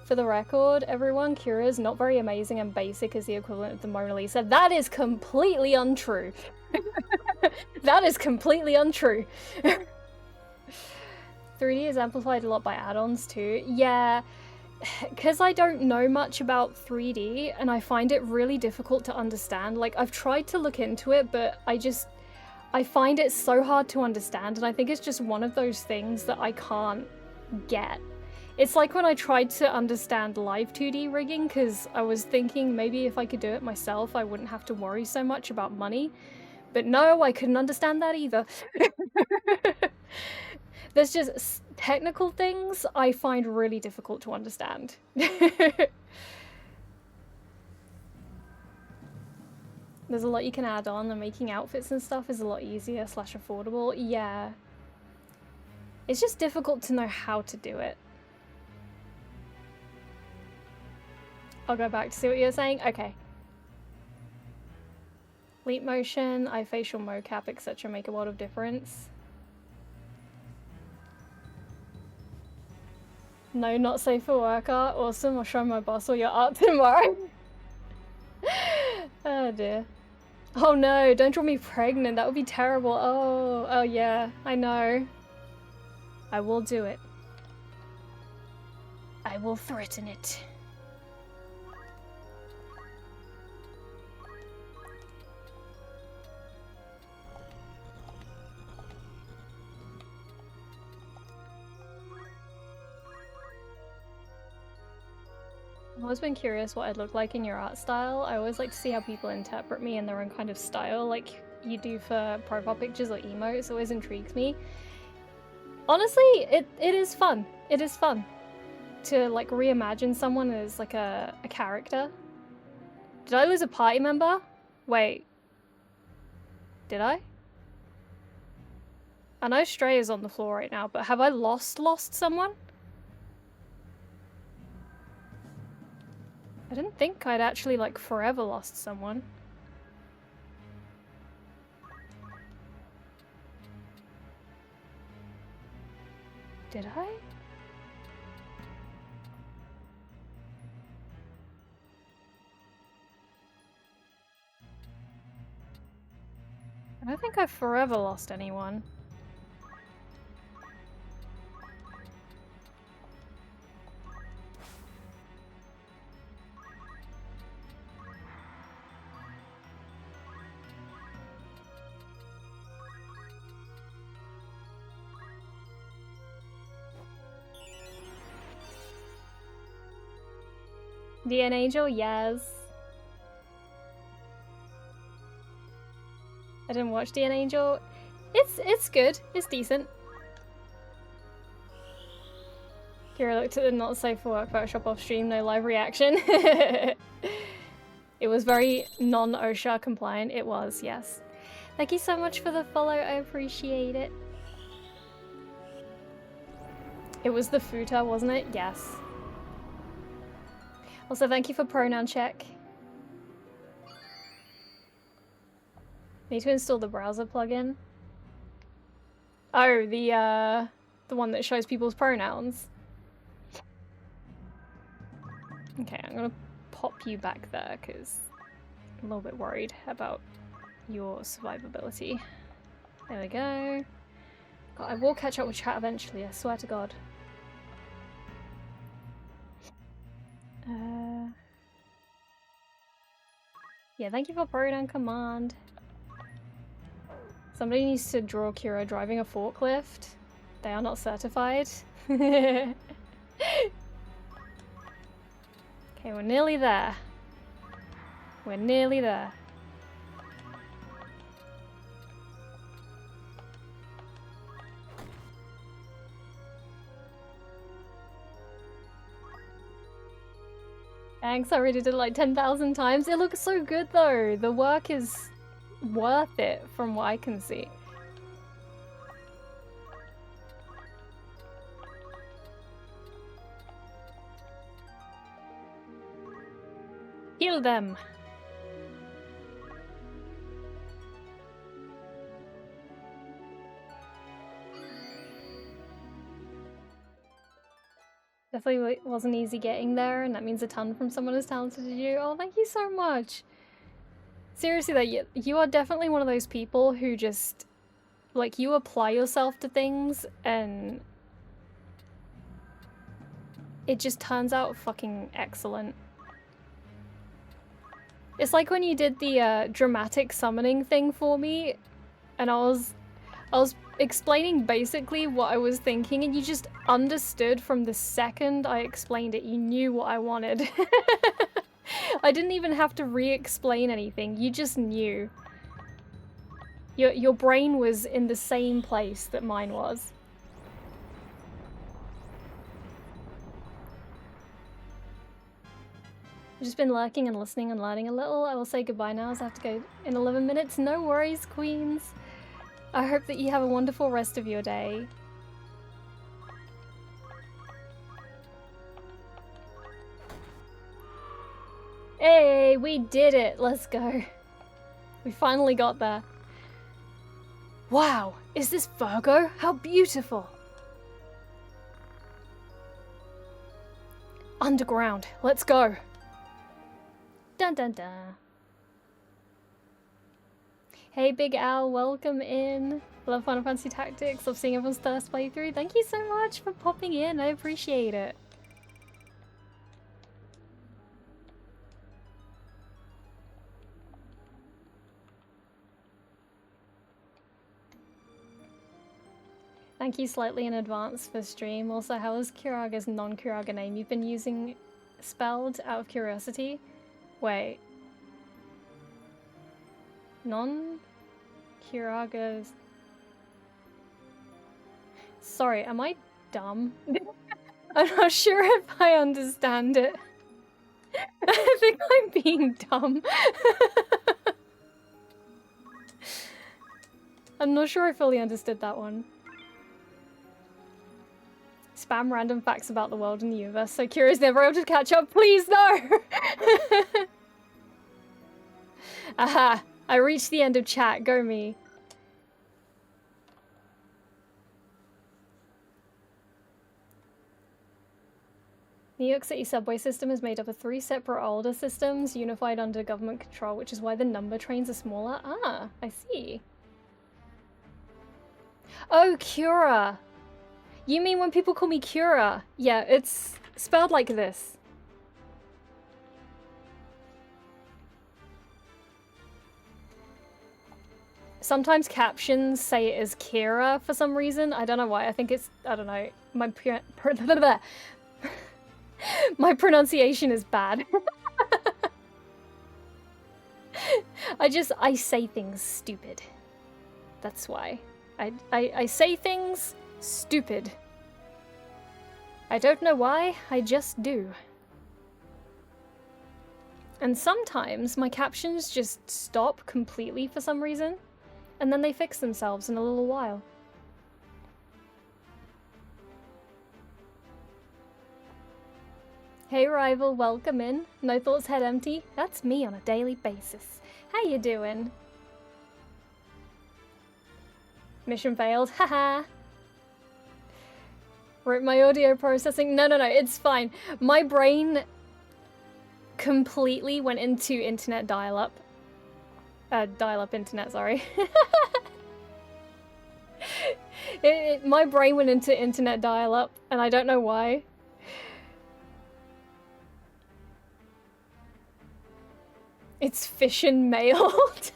For the record, everyone, Kira is not very amazing and basic as the equivalent of the Mona Lisa. That is completely untrue. That is completely untrue. 3D is amplified a lot by add-ons too. Yeah, because I don't know much about 3D and I find it really difficult to understand. Like, I've tried to look into it, but I find it so hard to understand, and I think it's just one of those things that I can't get. It's like when I tried to understand live 2D rigging, because I was thinking maybe if I could do it myself, I wouldn't have to worry so much about money. But no, I couldn't understand that either. There's just technical things I find really difficult to understand. There's a lot you can add on, and making outfits and stuff is a lot easier / affordable. Yeah. It's just difficult to know how to do it. I'll go back to see what you're saying. Okay. Leap motion, eye facial mocap, etc. make a world of difference. No, not safe for work art. Awesome. I'll show my boss all your art tomorrow. Oh dear. Oh no, don't draw me pregnant. That would be terrible. Oh yeah, I know. I will do it. I will threaten it. I've always been curious what I'd look like in your art style. I always like to see how people interpret me in their own kind of style, like you do for profile pictures or emotes. It always intrigues me. Honestly, it is fun. It is fun to like reimagine someone as like a character. Did I lose a party member? Wait. Did I? I know Stray is on the floor right now, but have I lost someone? I didn't think I'd actually, like, forever lost someone. Did I? I don't think I've forever lost anyone. DN Angel, yes. I didn't watch DN Angel. It's good. It's decent. Kira looked at the not safe for work Photoshop off stream, no live reaction. It was very non-OSHA compliant. It was, yes. Thank you so much for the follow. I appreciate it. It was the futa, wasn't it? Yes. Also, thank you for pronoun check. Need to install the browser plugin. Oh, the one that shows people's pronouns. Okay, I'm gonna pop you back there because I'm a little bit worried about your survivability. There we go. God, I will catch up with chat eventually, I swear to God. Yeah, thank you for pronoun command. Somebody needs to draw Kira driving a forklift. They are not certified. Okay, we're nearly there. We're nearly there. Thanks, I already did it like 10,000 times. It looks so good though. The work is worth it from what I can see. Heal them. Definitely wasn't easy getting there, and that means a ton from someone as talented as you. Oh, thank you so much. Seriously though, you are definitely one of those people who just, like, you apply yourself to things and it just turns out fucking excellent. It's like when you did the dramatic summoning thing for me, and I was explaining basically what I was thinking, and you just understood from the second I explained it. You knew what I wanted. I didn't even have to re-explain anything. You just knew. Your brain was in the same place that mine was. I've just been lurking and listening and learning a little. I will say goodbye now as I have to go in 11 minutes. No worries, queens. I hope that you have a wonderful rest of your day. Hey, we did it! Let's go. We finally got there. Wow, is this Virgo? How beautiful! Underground, let's go! Dun dun dun. Hey Big Al, welcome in. Love Final Fantasy Tactics. Love seeing everyone's first playthrough. Thank you so much for popping in. I appreciate it. Thank you slightly in advance for stream. Also, how is Kuraga's non-Kuraga name you've been using spelled out of curiosity? Wait. Non-Kuraga's... Sorry, am I dumb? I'm not sure if I understand it. I think I'm being dumb. I'm not sure I fully understood that one. Spam random facts about the world and the universe. So curious, never able to catch up. Please, no! Aha! I reached the end of chat. Go me. New York City subway system is made up of 3 separate older systems unified under government control, which is why the number trains are smaller. Ah, I see. Oh, Cura! You mean when people call me Cura? Yeah, it's spelled like this. Sometimes captions say it as Kira for some reason. I don't know why. I think it's, I don't know. My pronunciation is bad. I say things stupid. That's why. I say things stupid. I don't know why, I just do. And sometimes my captions just stop completely for some reason, and then they fix themselves in a little while. Hey rival, welcome in. No thoughts, head empty? That's me on a daily basis. How you doing? Mission failed, haha. Rip my audio processing. No, it's fine. My brain completely went into internet dial-up. Dial-up internet, sorry. My brain went into internet dial-up, and I don't know why. It's fission mailed.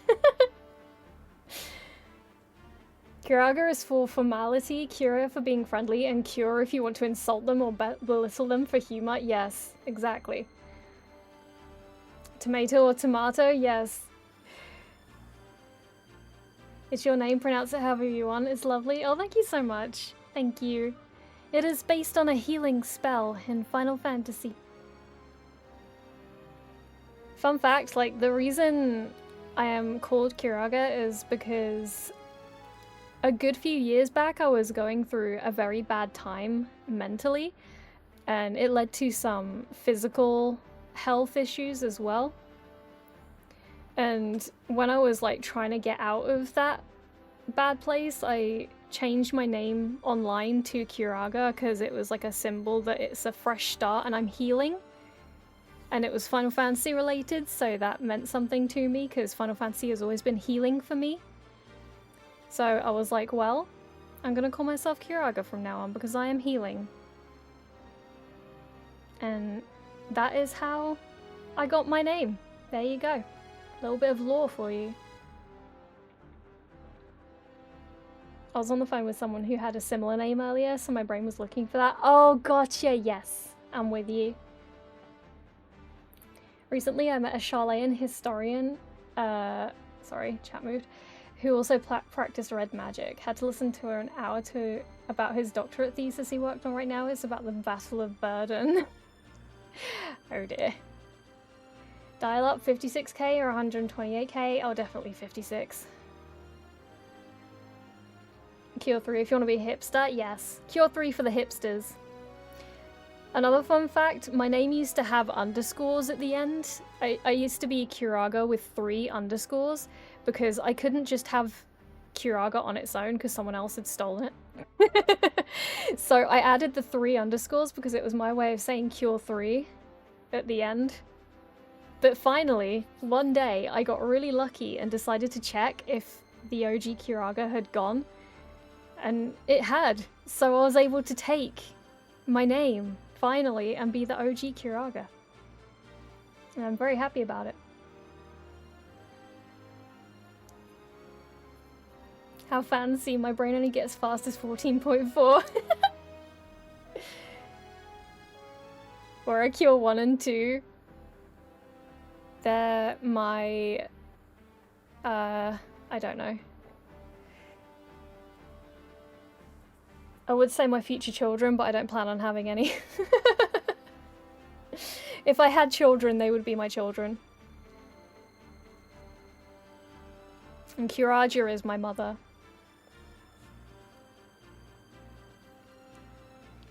Kuraga is for formality, Cura for being friendly, and Cure if you want to insult them or belittle them for humor. Yes, exactly. Tomato or tomato? Yes. It's your name, pronounce it however you want. It's lovely. Oh, thank you so much. Thank you. It is based on a healing spell in Final Fantasy. Fun fact, like, the reason I am called Kiraga is because a good few years back I was going through a very bad time mentally, and it led to some physical health issues as well. And when I was like trying to get out of that bad place, I changed my name online to Kiraga because it was like a symbol that it's a fresh start and I'm healing. And it was Final Fantasy related, so that meant something to me because Final Fantasy has always been healing for me. So I was like, well, I'm gonna call myself Kiraga from now on because I am healing. And that is how I got my name. There you go. A little bit of lore for you. I was on the phone with someone who had a similar name earlier, so my brain was looking for that. Oh, gotcha, yes. I'm with you. Recently I met a Charlayan historian, sorry, chat moved, who also practiced red magic. Had to listen to an hour about his doctorate thesis he worked on right now. It's about the Battle of Burden. Oh dear. Dial up 56k or 128k? Oh, definitely 56. Cure 3 if you want to be a hipster, yes. Cure 3 for the hipsters. Another fun fact, my name used to have underscores at the end. I used to be Kiraga with 3 underscores because I couldn't just have Kiraga on its own because someone else had stolen it. So I added the 3 underscores because it was my way of saying Cure 3 at the end. But finally, one day I got really lucky and decided to check if the OG Kiraga had gone. And it had. So I was able to take my name finally and be the OG Kiraga. And I'm very happy about it. How fancy, my brain only gets fast as 14.4. Or a Cure 1 and 2. They're my... I don't know. I would say my future children, but I don't plan on having any. If I had children, they would be my children. And Kiraja is my mother.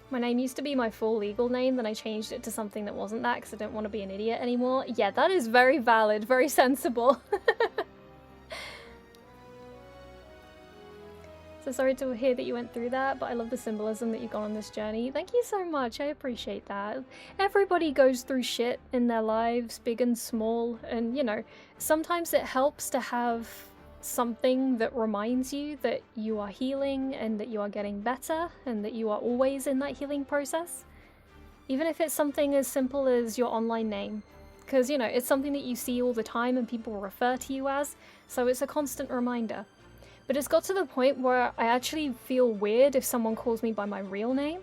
My name used to be my full legal name, then I changed it to something that wasn't that because I didn't want to be an idiot anymore. Yeah, that is very valid, very sensible. So sorry to hear that you went through that, but I love the symbolism that you've gone on this journey. Thank you so much, I appreciate that. Everybody goes through shit in their lives, big and small, and you know, sometimes it helps to have something that reminds you that you are healing and that you are getting better and that you are always in that healing process. Even if it's something as simple as your online name. Because, you know, it's something that you see all the time and people refer to you as, so it's a constant reminder. But it's got to the point where I actually feel weird if someone calls me by my real name.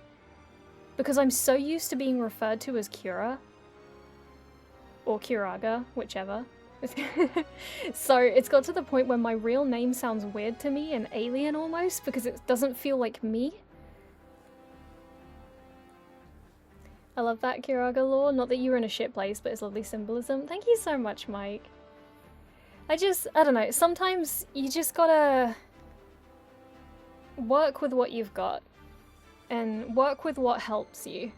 Because I'm so used to being referred to as Kira. Or Kiraga, whichever. So it's got to the point where my real name sounds weird to me and alien almost, because it doesn't feel like me. I love that Kiraga lore. Not that you were in a shit place, but it's lovely symbolism. Thank you so much, Mike. I don't know, sometimes you just gotta work with what you've got and work with what helps you.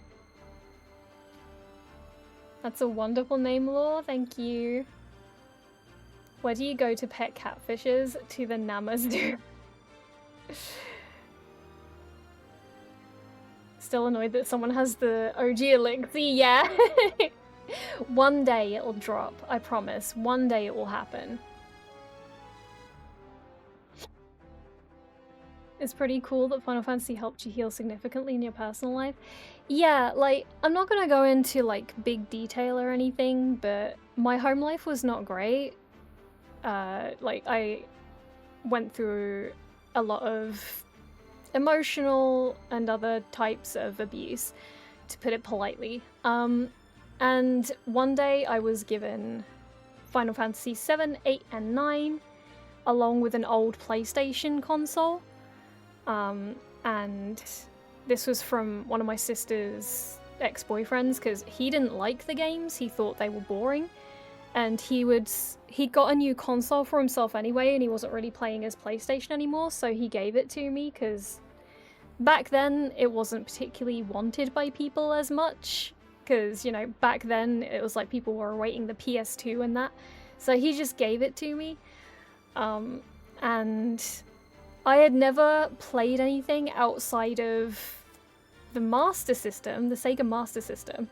That's a wonderful name, lore, thank you. Where do you go to pet catfishes? To the Namaste. Still annoyed that someone has the OG elixir, yeah. One day it'll drop, I promise. One day it will happen. It's pretty cool that Final Fantasy helped you heal significantly in your personal life. Yeah, like, I'm not gonna go into, like, big detail or anything, but my home life was not great. Like, I went through a lot of emotional and other types of abuse, to put it politely. And one day I was given Final Fantasy 7, 8, and 9, along with an old PlayStation console. And this was from one of my sister's ex-boyfriends, because he didn't like the games, he thought they were boring. and he got a new console for himself anyway, and he wasn't really playing his PlayStation anymore, so he gave it to me because back then it wasn't particularly wanted by people as much, because, you know, back then it was like people were awaiting the PS2 and that, so he just gave it to me. And I had never played anything outside of the Master System, the Sega Master System.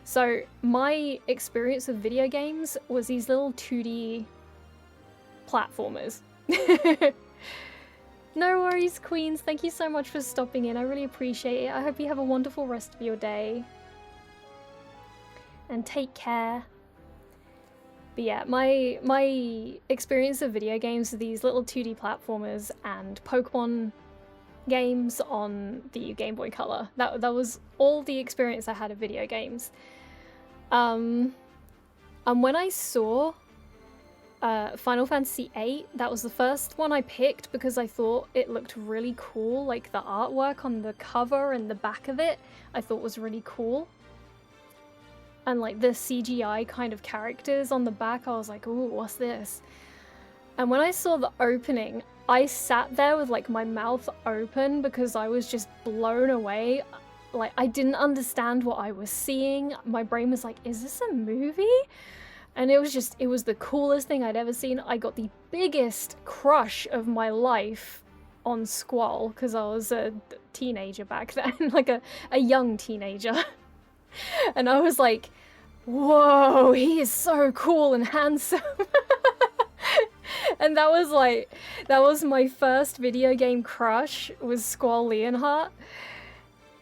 So my experience with video games was these little 2D platformers. No worries, Queens. Thank you so much for stopping in. I really appreciate it. I hope you have a wonderful rest of your day. And take care. But yeah, my experience of video games are these little 2D platformers and Pokemon games on the Game Boy Color. That was all the experience I had of video games. And when I saw Final Fantasy VIII, that was the first one I picked because I thought it looked really cool. Like the artwork on the cover and the back of it, I thought was really cool. And like the CGI kind of characters on the back, I was like, ooh, what's this? And when I saw the opening, I sat there with like my mouth open because I was just blown away. Like I didn't understand what I was seeing. My brain was like, is this a movie? And it was the coolest thing I'd ever seen. I got the biggest crush of my life on Squall because I was a teenager back then, like a young teenager. And I was like, whoa, he is so cool and handsome. And that was my first video game crush, was Squall Leonhardt.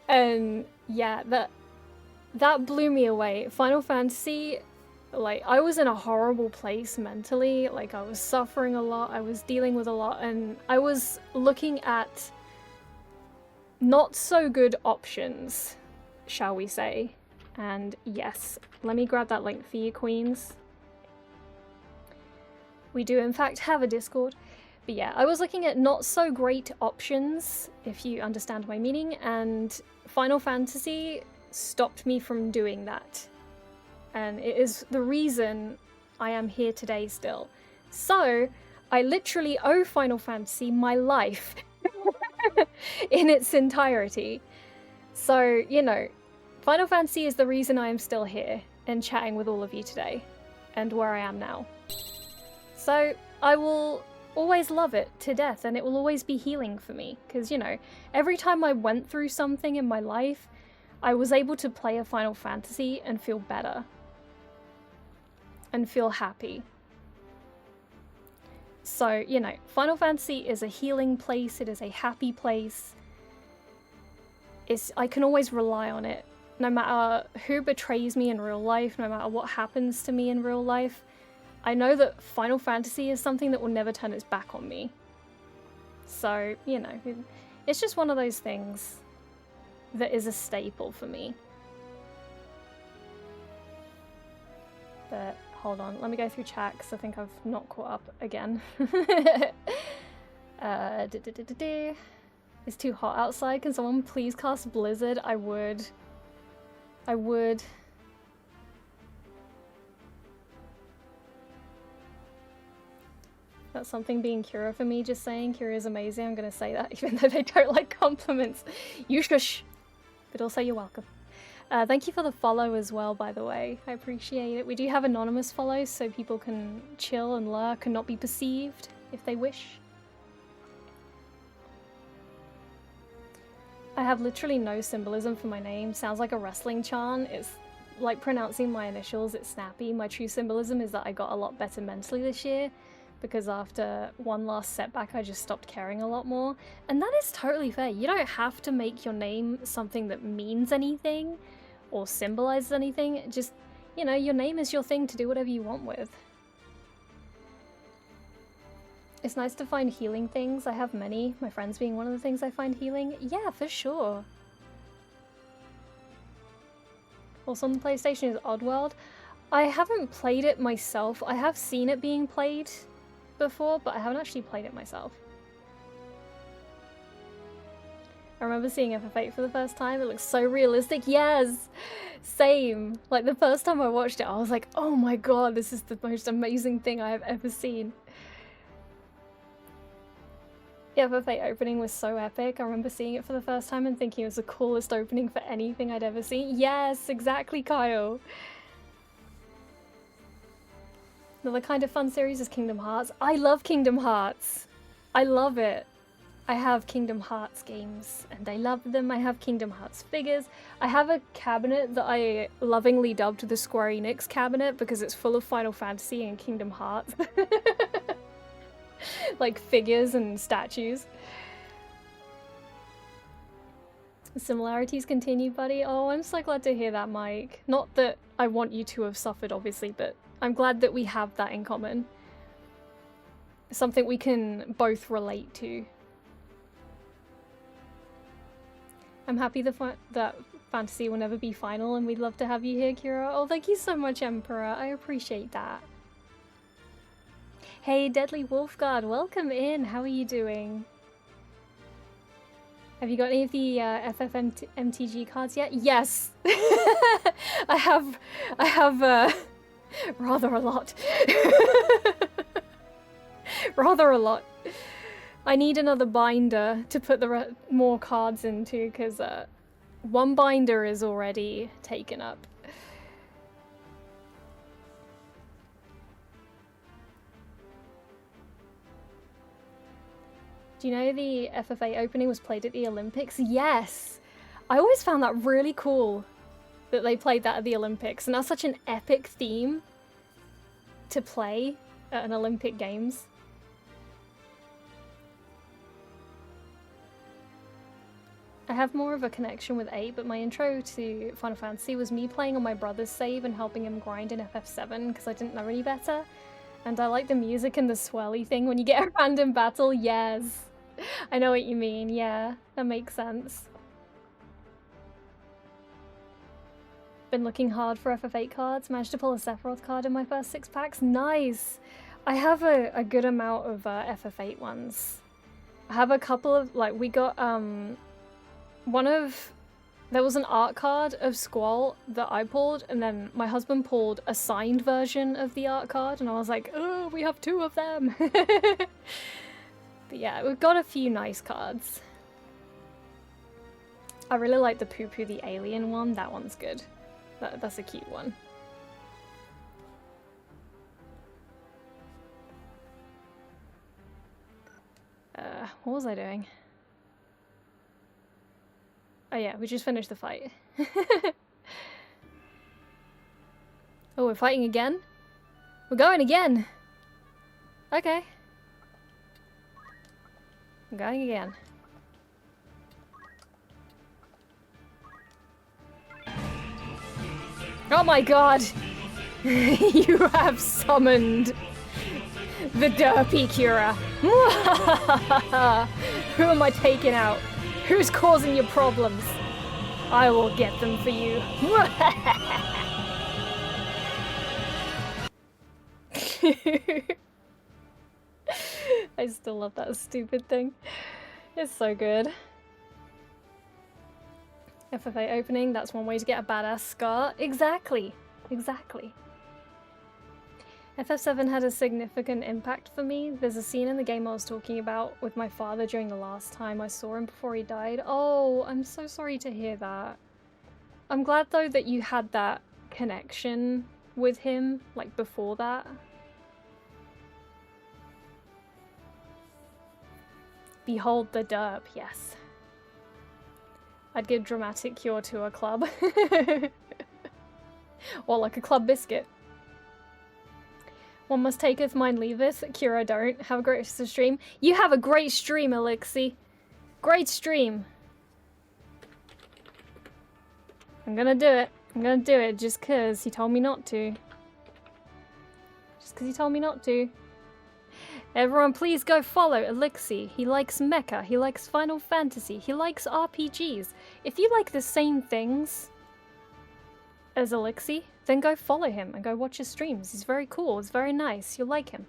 And yeah, that blew me away. Final Fantasy, like, I was in a horrible place mentally. Like, I was suffering a lot, I was dealing with a lot, and I was looking at not so good options, shall we say. And yes, let me grab that link for you, Queens. We do in fact have a Discord. But yeah, I was looking at not so great options, if you understand my meaning, and Final Fantasy stopped me from doing that. And it is the reason I am here today still. So, I literally owe Final Fantasy my life in its entirety. So, you know, Final Fantasy is the reason I am still here and chatting with all of you today, and where I am now. So I will always love it to death, and it will always be healing for me, because, you know, every time I went through something in my life, I was able to play a Final Fantasy and feel better. And feel happy. So, you know, Final Fantasy is a healing place, it is a happy place. I can always rely on it. No matter who betrays me in real life, no matter what happens to me in real life, I know that Final Fantasy is something that will never turn its back on me. So, you know, it's just one of those things that is a staple for me. But, hold on, let me go through chat, because I think I've not caught up again. It's too hot outside, can someone please cast Blizzard? I would. That's something being Kira for me, just saying. Kira is amazing, I'm gonna say that, even though they don't like compliments. You shush! But also, you're welcome. Thank you for the follow as well, by the way. I appreciate it. We do have anonymous follows, so people can chill and lurk and not be perceived, if they wish. I have literally no symbolism for my name. Sounds like a wrestling chant. It's like pronouncing my initials, it's snappy. My true symbolism is that I got a lot better mentally this year, because after one last setback I just stopped caring a lot more. And that is totally fair. You don't have to make your name something that means anything or symbolizes anything. Just, you know, your name is your thing to do whatever you want with. It's nice to find healing things. I have many, my friends being one of the things I find healing. Yeah, for sure. Also on the PlayStation is Oddworld. I haven't played it myself. I have seen it being played before, but I haven't actually played it myself. I remember seeing FF8 for the first time. It looks so realistic. Yes! Same. Like, the first time I watched it, I was like, oh my god, this is the most amazing thing I have ever seen. The FF8 opening was so epic. I remember seeing it for the first time and thinking it was the coolest opening for anything I'd ever seen. Yes, exactly, Kyle. Another kind of fun series is Kingdom Hearts. I love Kingdom Hearts. I love it. I have Kingdom Hearts games and I love them. I have Kingdom Hearts figures. I have a cabinet that I lovingly dubbed the Square Enix cabinet because it's full of Final Fantasy and Kingdom Hearts. Like figures and statues. The similarities continue, buddy. Oh, I'm so glad to hear that, Mike. Not that I want you to have suffered, obviously, but I'm glad that we have that in common. Something we can both relate to. I'm happy that fantasy will never be final and we'd love to have you here, Kira. Oh, thank you so much, Emperor. I appreciate that. Hey, Deadly Wolfguard, welcome in. How are you doing? Have you got any of the FFMTG cards yet? Yes! I have rather a lot. Rather a lot. I need another binder to put the more cards into because one binder is already taken up. Do you know the FFA opening was played at the Olympics? Yes! I always found that really cool that they played that at the Olympics, and that's such an epic theme to play at an Olympic Games. I have more of a connection with 8, but my intro to Final Fantasy was me playing on my brother's save and helping him grind in FF7 because I didn't know any better. And I like the music and the swirly thing when you get a random battle. Yes, I know what you mean. Yeah, that makes sense. Been looking hard for FF8 cards. Managed to pull a Sephiroth card in my first 6 packs. Nice! I have a good amount of FF8 ones. I have a couple of, like, we got, there was an art card of Squall that I pulled, and then my husband pulled a signed version of the art card, and I was like, oh, we have 2 of them! But yeah, we've got a few nice cards. I really like the Poo Poo the Alien one. That one's good. That's a cute one. What was I doing? Oh yeah, we just finished the fight. Oh, we're fighting again? We're going again! Okay. I'm going again. Oh my god! You have summoned the derpy Cura. Who am I taking out? Who's causing your problems? I will get them for you. I still love that stupid thing. It's so good. FFA opening, that's one way to get a badass scar. Exactly. Exactly. FF7 had a significant impact for me. There's a scene in the game I was talking about with my father during the last time I saw him before he died. Oh, I'm so sorry to hear that. I'm glad though that you had that connection with him, like before that. Behold the derp, yes. I'd give Dramatic Cure to a club. Or like a club biscuit. One must taketh, mine leaveth. Kira don't. Have a great stream. You have a great stream, Elixir. Great stream. I'm gonna do it. I'm gonna do it just cause he told me not to. Just cause he told me not to. Everyone please go follow Elixir. He likes mecha. He likes Final Fantasy. He likes RPGs. If you like the same things as Elixir, then go follow him and go watch his streams. He's very cool. He's very nice. You'll like him.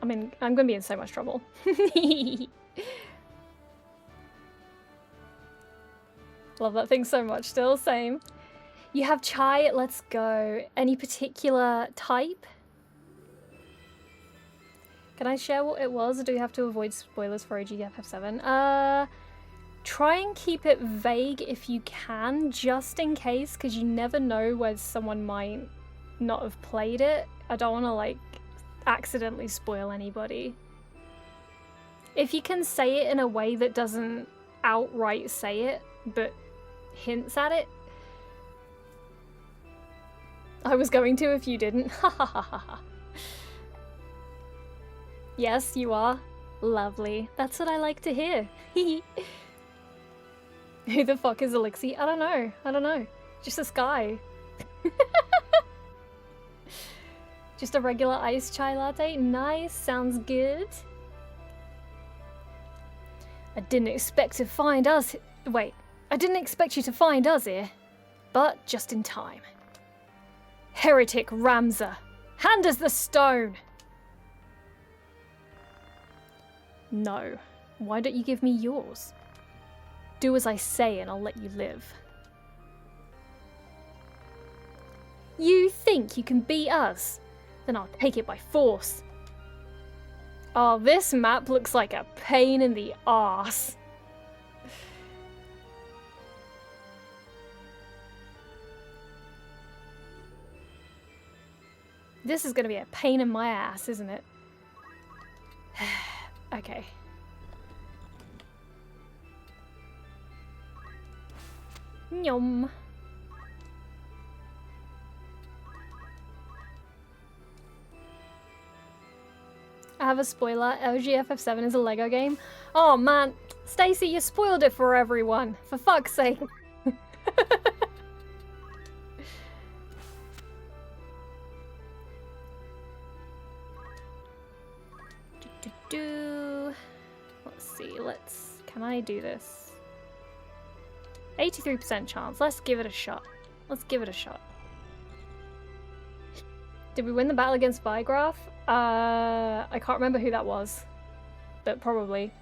I'm gonna be in so much trouble. Love that thing so much still, same. You have chai, let's go. Any particular type? Can I share what it was, or do we have to avoid spoilers for OGFF7? Try and keep it vague if you can, just in case, because you never know where someone might not have played it. I don't want to, like, accidentally spoil anybody. If you can say it in a way that doesn't outright say it, but hints at it. I was going to if you didn't. Ha ha ha ha ha. Yes, you are. Lovely. That's what I like to hear. Who the fuck is Elixir? I don't know. I don't know. Just a sky. Just a regular iced chai latte? Nice. Sounds good. I didn't expect to find us... Wait. I didn't expect you to find us here. But just in time. Heretic Ramza. Hand us the stone! No. Why don't you give me yours? Do as I say and I'll let you live. You think you can beat us? Then I'll take it by force. Oh, this map looks like a pain in the arse. This is gonna be a pain in my ass, isn't it? Okay. Yum. I have a spoiler. LGFF7 is a Lego game. Oh man, Stacy, you spoiled it for everyone. For fuck's sake. Let's see, can I do this? 83% chance. Let's give it a shot. Let's give it a shot. Did we win the battle against Vigraph? I can't remember who that was, but probably.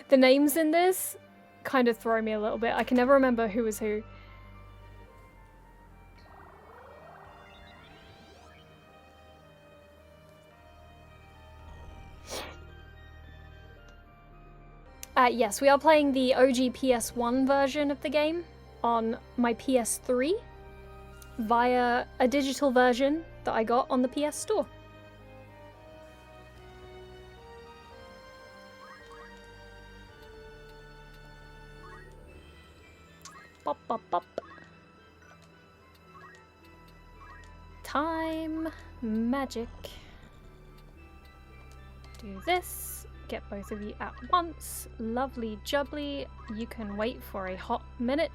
The names in this kind of throw me a little bit. I can never remember who was who. Yes, we are playing the OG PS1 version of the game on my PS3 via a digital version that I got on the PS Store. Bop, bop, bop. Time magic. Do this. Get both of you at once. Lovely jubbly. You can wait for a hot minute.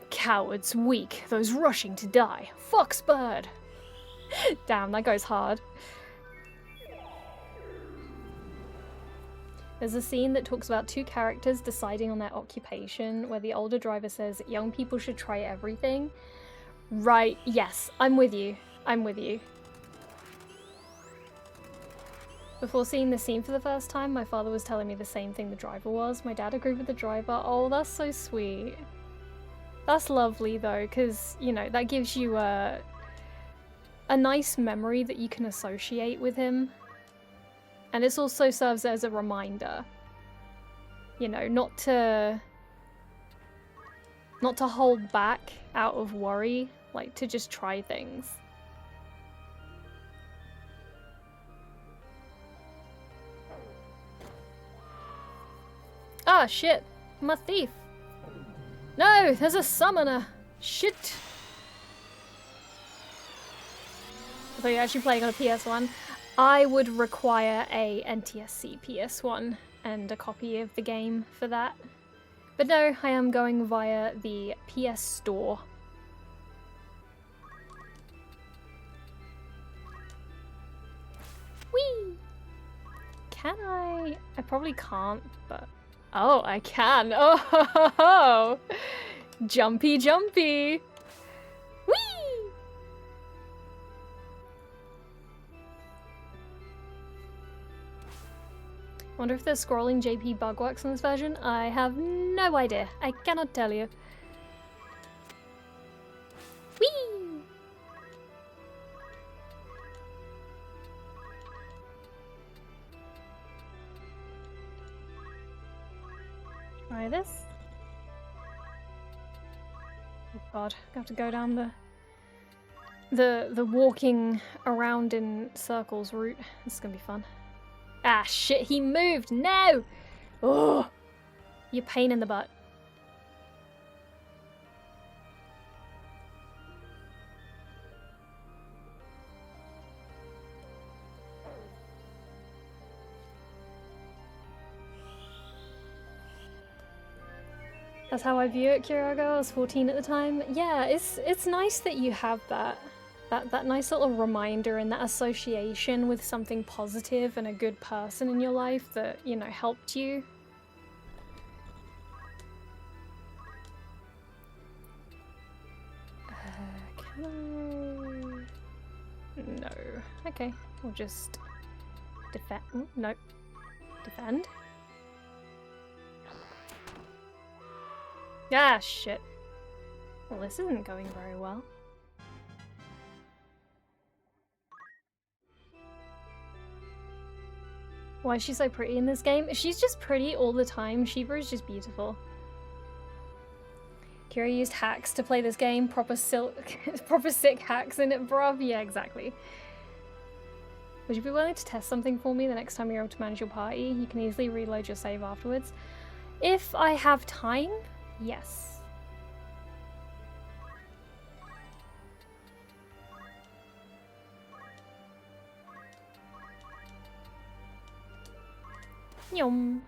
Cowards, weak, those rushing to die. Foxbird! Damn, that goes hard. There's a scene that talks about two characters deciding on their occupation, where the older driver says young people should try everything. Right, yes, I'm with you. I'm with you. Before seeing the scene for the first time, my father was telling me the same thing the driver was. My dad agreed with the driver. Oh, that's so sweet. That's lovely though, because, you know, that gives you a nice memory that you can associate with him. And it also serves as a reminder, you know, not to hold back out of worry, like to just try things. Ah, shit. I'm a thief. No, there's a summoner. Shit. So you're actually playing on a PS1. I would require a NTSC PS1 and a copy of the game for that. But no, I am going via the PS Store. Whee! Can I? I probably can't, but... Oh, I can. Oh, ho, ho, ho. Jumpy, jumpy. Whee! Wonder if the scrolling JP bug works on this version. I have no idea. I cannot tell you. Whee! Try this. Oh god, I have to go down the walking around in circles route. This is gonna be fun. Ah shit, he moved! No! Oh, you pain in the butt. That's how I view it, Kirago. I was 14 at the time. Yeah, it's nice that you have that nice little reminder and that association with something positive and a good person in your life that, you know, helped you. Can I? No. Okay, we'll just defend. Nope. Defend. Ah, shit. Well, this isn't going very well. Why is she so pretty in this game? She's just pretty all the time. Shiva is just beautiful. Kira used hacks to play this game. Proper sick hacks in it, bruv. Yeah, exactly. Would you be willing to test something for me the next time you're able to manage your party? You can easily reload your save afterwards. If I have time, yes. Yum.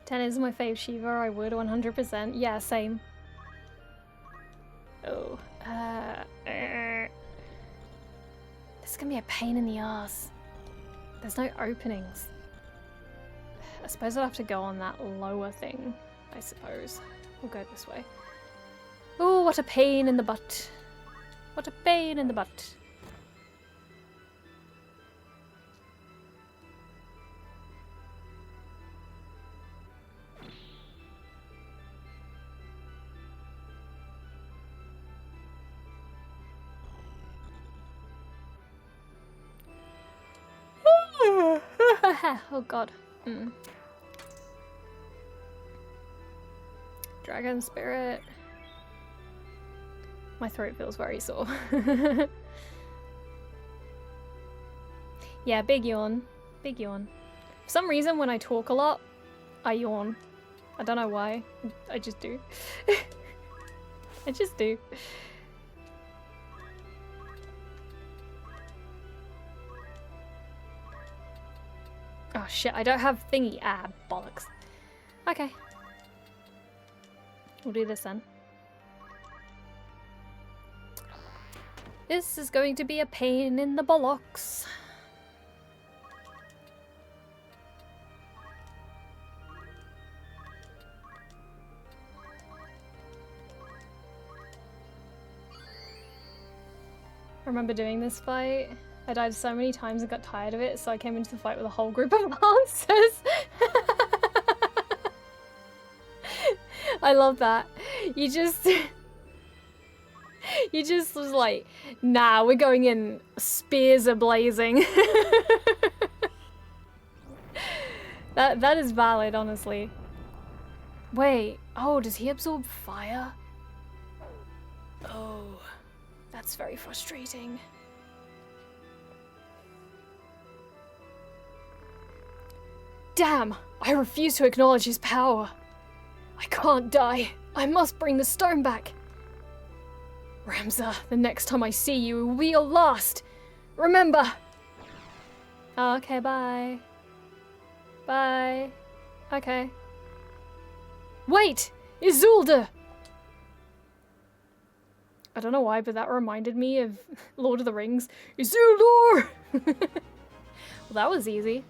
10 is my fave Shiva, I would 100%. Yeah, same. Oh, this is gonna be a pain in the ass. There's no openings. I suppose I'll have to go on that lower thing, I suppose. We'll go this way. Oh, what a pain in the butt. What a pain in the butt. Oh god. Dragon spirit. My throat feels very sore. Yeah, big yawn. Big yawn. For some reason when I talk a lot, I yawn. I don't know why. I just do. I just do. Oh shit, I don't have thingy. Ah, bollocks. Okay. We'll do this then. This is going to be a pain in the bollocks. I remember doing this fight. I died so many times and got tired of it, so I came into the fight with a whole group of monsters. I love that. You just was like, nah, we're going in, spears are blazing. That is valid, honestly. Wait, oh, does he absorb fire? Oh, that's very frustrating. Damn! I refuse to acknowledge his power. I can't die. I must bring the stone back. Ramza, the next time I see you, it will be your last. Remember! Oh, okay, bye. Bye. Okay. Wait! Isolde! I don't know why, but that reminded me of Lord of the Rings. Isildur! Well, that was easy.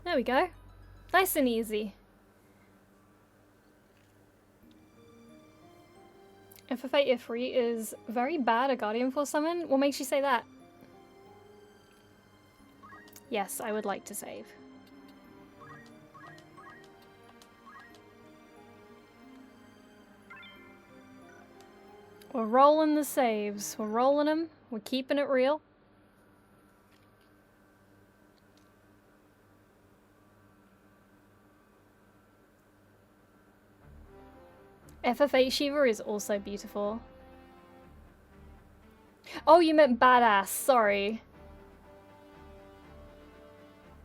There we go. Nice and easy. FFA Ifrit is very bad at Guardian Force Summon. What makes you say that? Yes, I would like to save. We're rolling the saves. We're rolling them. We're keeping it real. FF8 Shiva is also beautiful. Oh, you meant badass. Sorry.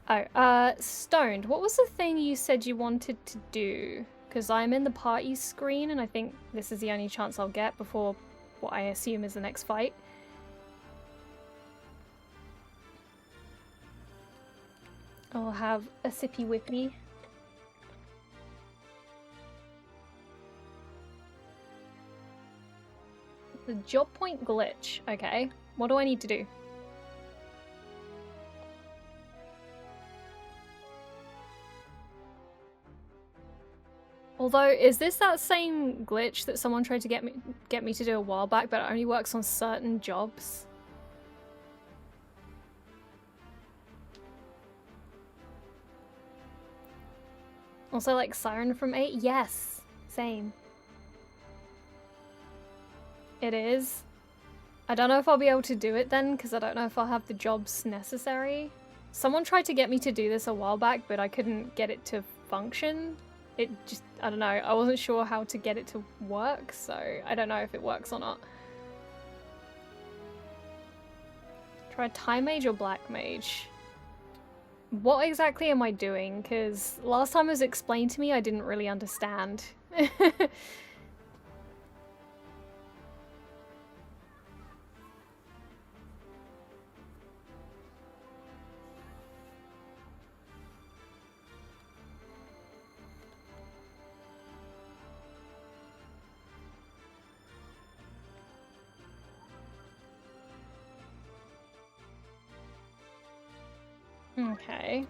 Oh, Stoned. What was the thing you said you wanted to do? Because I'm in the party screen and I think this is the only chance I'll get before what I assume is the next fight. I'll have a sippy whippy. The job point glitch. Okay. What do I need to do? Although, is this that same glitch that someone tried to get me to do a while back, but it only works on certain jobs? Also, like Siren from 8? Yes, same. It is. I don't know if I'll be able to do it then, because I don't know if I'll have the jobs necessary. Someone tried to get me to do this a while back, but I couldn't get it to function. It just, I don't know, I wasn't sure how to get it to work, so I don't know if it works or not. Try Time Mage or Black Mage? What exactly am I doing? Because last time it was explained to me, I didn't really understand. Okay.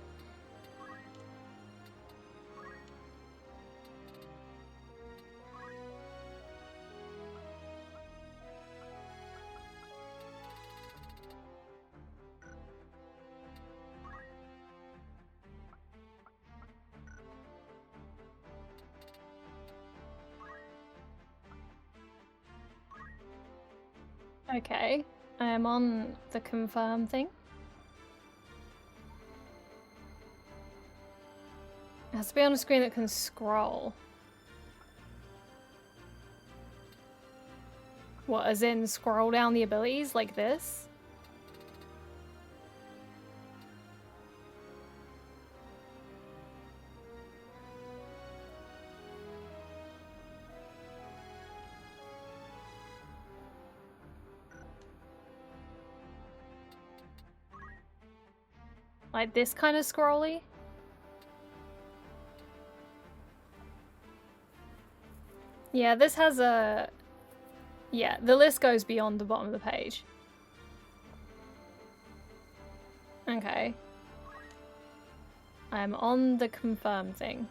Okay, I am on the confirm thing. It has to be on a screen that can scroll. What, as in scroll down the abilities like this? Like this kind of scrolly? Yeah, this has a... Yeah, the list goes beyond the bottom of the page. Okay. I'm on the confirm thing.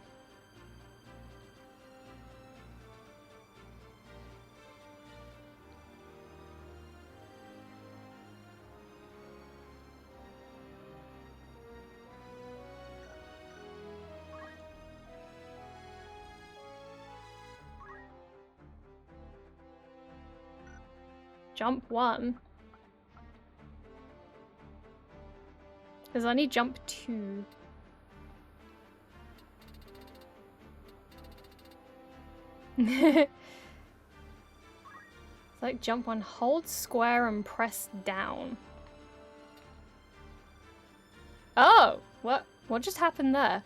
Jump 1. There's only jump 2. It's like jump 1, hold square and press down. Oh! What just happened there?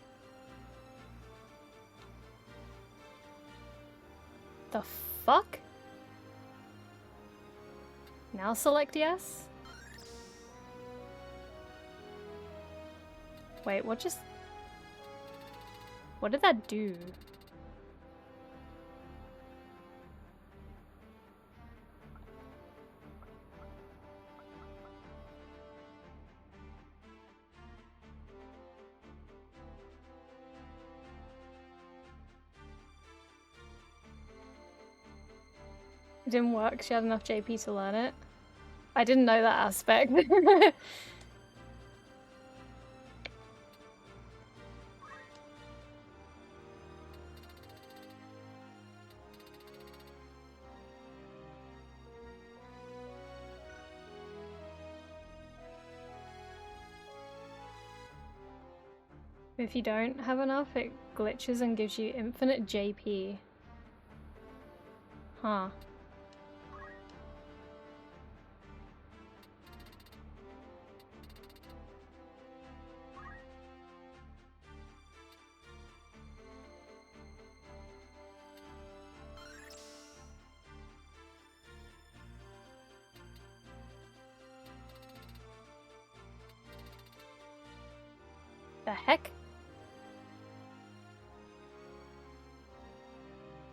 The fuck? Now select yes? Wait, what did that do? It didn't work. She had enough JP to learn it. I didn't know that aspect. If you don't have enough, it glitches and gives you infinite JP. Huh. The heck?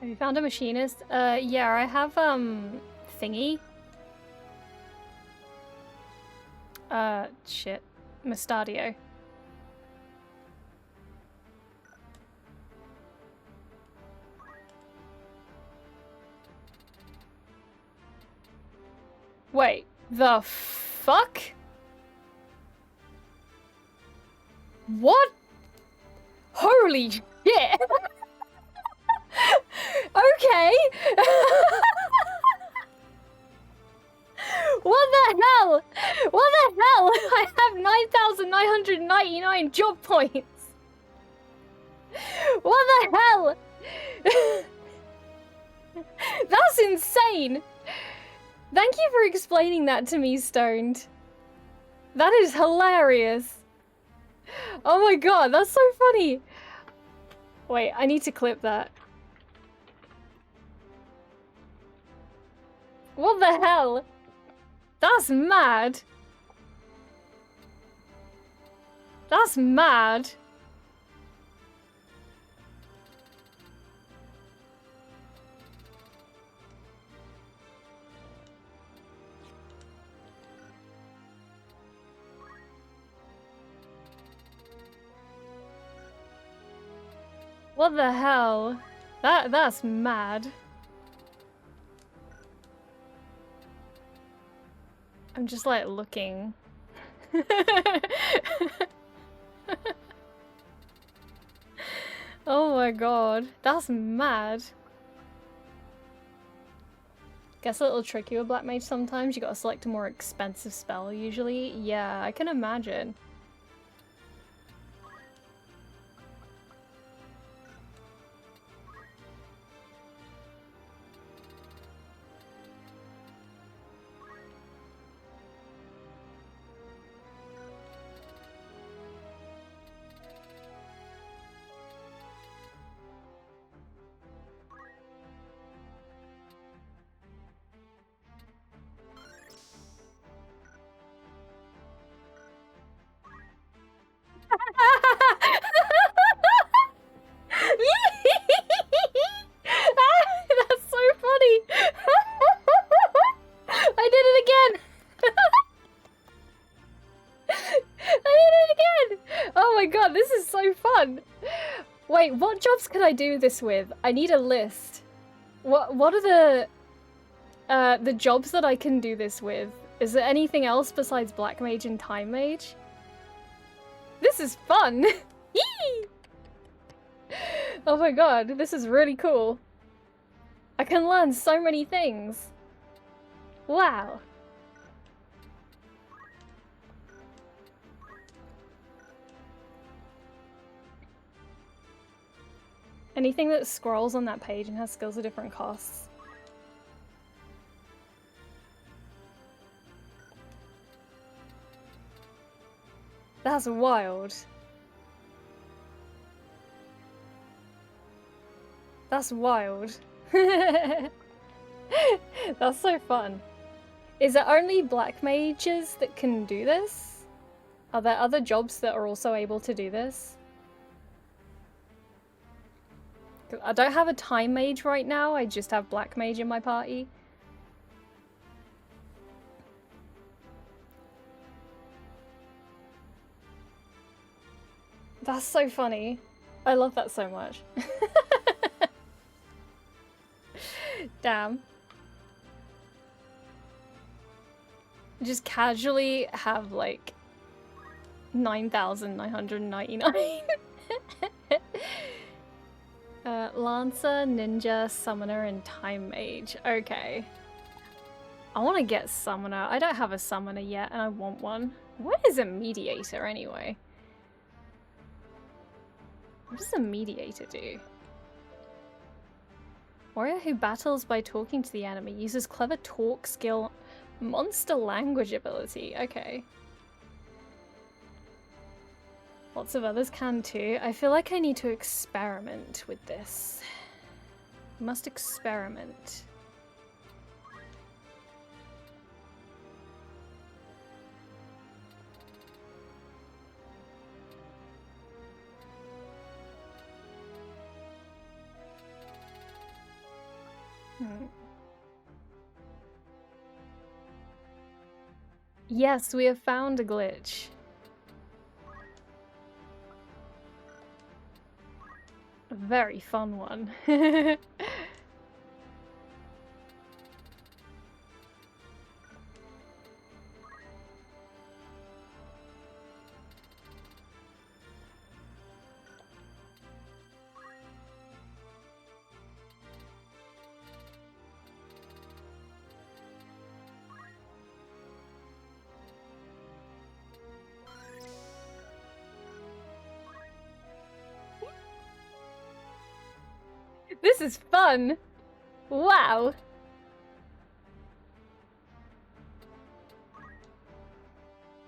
Have you found a machinist? Yeah, I have, thingy. Shit. Mustadio. Wait, the fuck? What? Holy shit! Okay! What the hell? What the hell? I have 9,999 job points! What the hell? That's insane! Thank you for explaining that to me, Stoned. That is hilarious. Oh my god, that's so funny! Wait, I need to clip that. What the hell? That's mad. That's mad. What the hell? That's mad. I'm just like looking. Oh my god, that's mad. Gets a little tricky with Black Mage sometimes. You gotta select a more expensive spell usually. Yeah, I can imagine. That's so funny. I did it again. I did it again. Oh my god, this is so fun. Wait, what jobs can I do this with? I need a list. What are the jobs that I can do this with? Is there anything else besides Black Mage and Time Mage? This is fun! Yee! Oh my god, this is really cool. I can learn so many things. Wow. Anything that scrolls on that page and has skills at different costs. That's wild. That's wild. That's so fun. Is it only Black Mages that can do this? Are there other jobs that are also able to do this? I don't have a Time Mage right now, I just have Black Mage in my party. That's so funny. I love that so much. Damn. Just casually have like 9,999. Lancer, Ninja, Summoner, and Time Mage. Okay. I want to get Summoner. I don't have a Summoner yet, and I want one. What is a Mediator, anyway? What does a Mediator do? Warrior who battles by talking to the enemy. Uses clever talk skill. Monster language ability. Okay. Lots of others can too. I feel like I need to experiment with this. Must experiment. Yes, we have found a glitch. A very fun one. This is fun! Wow!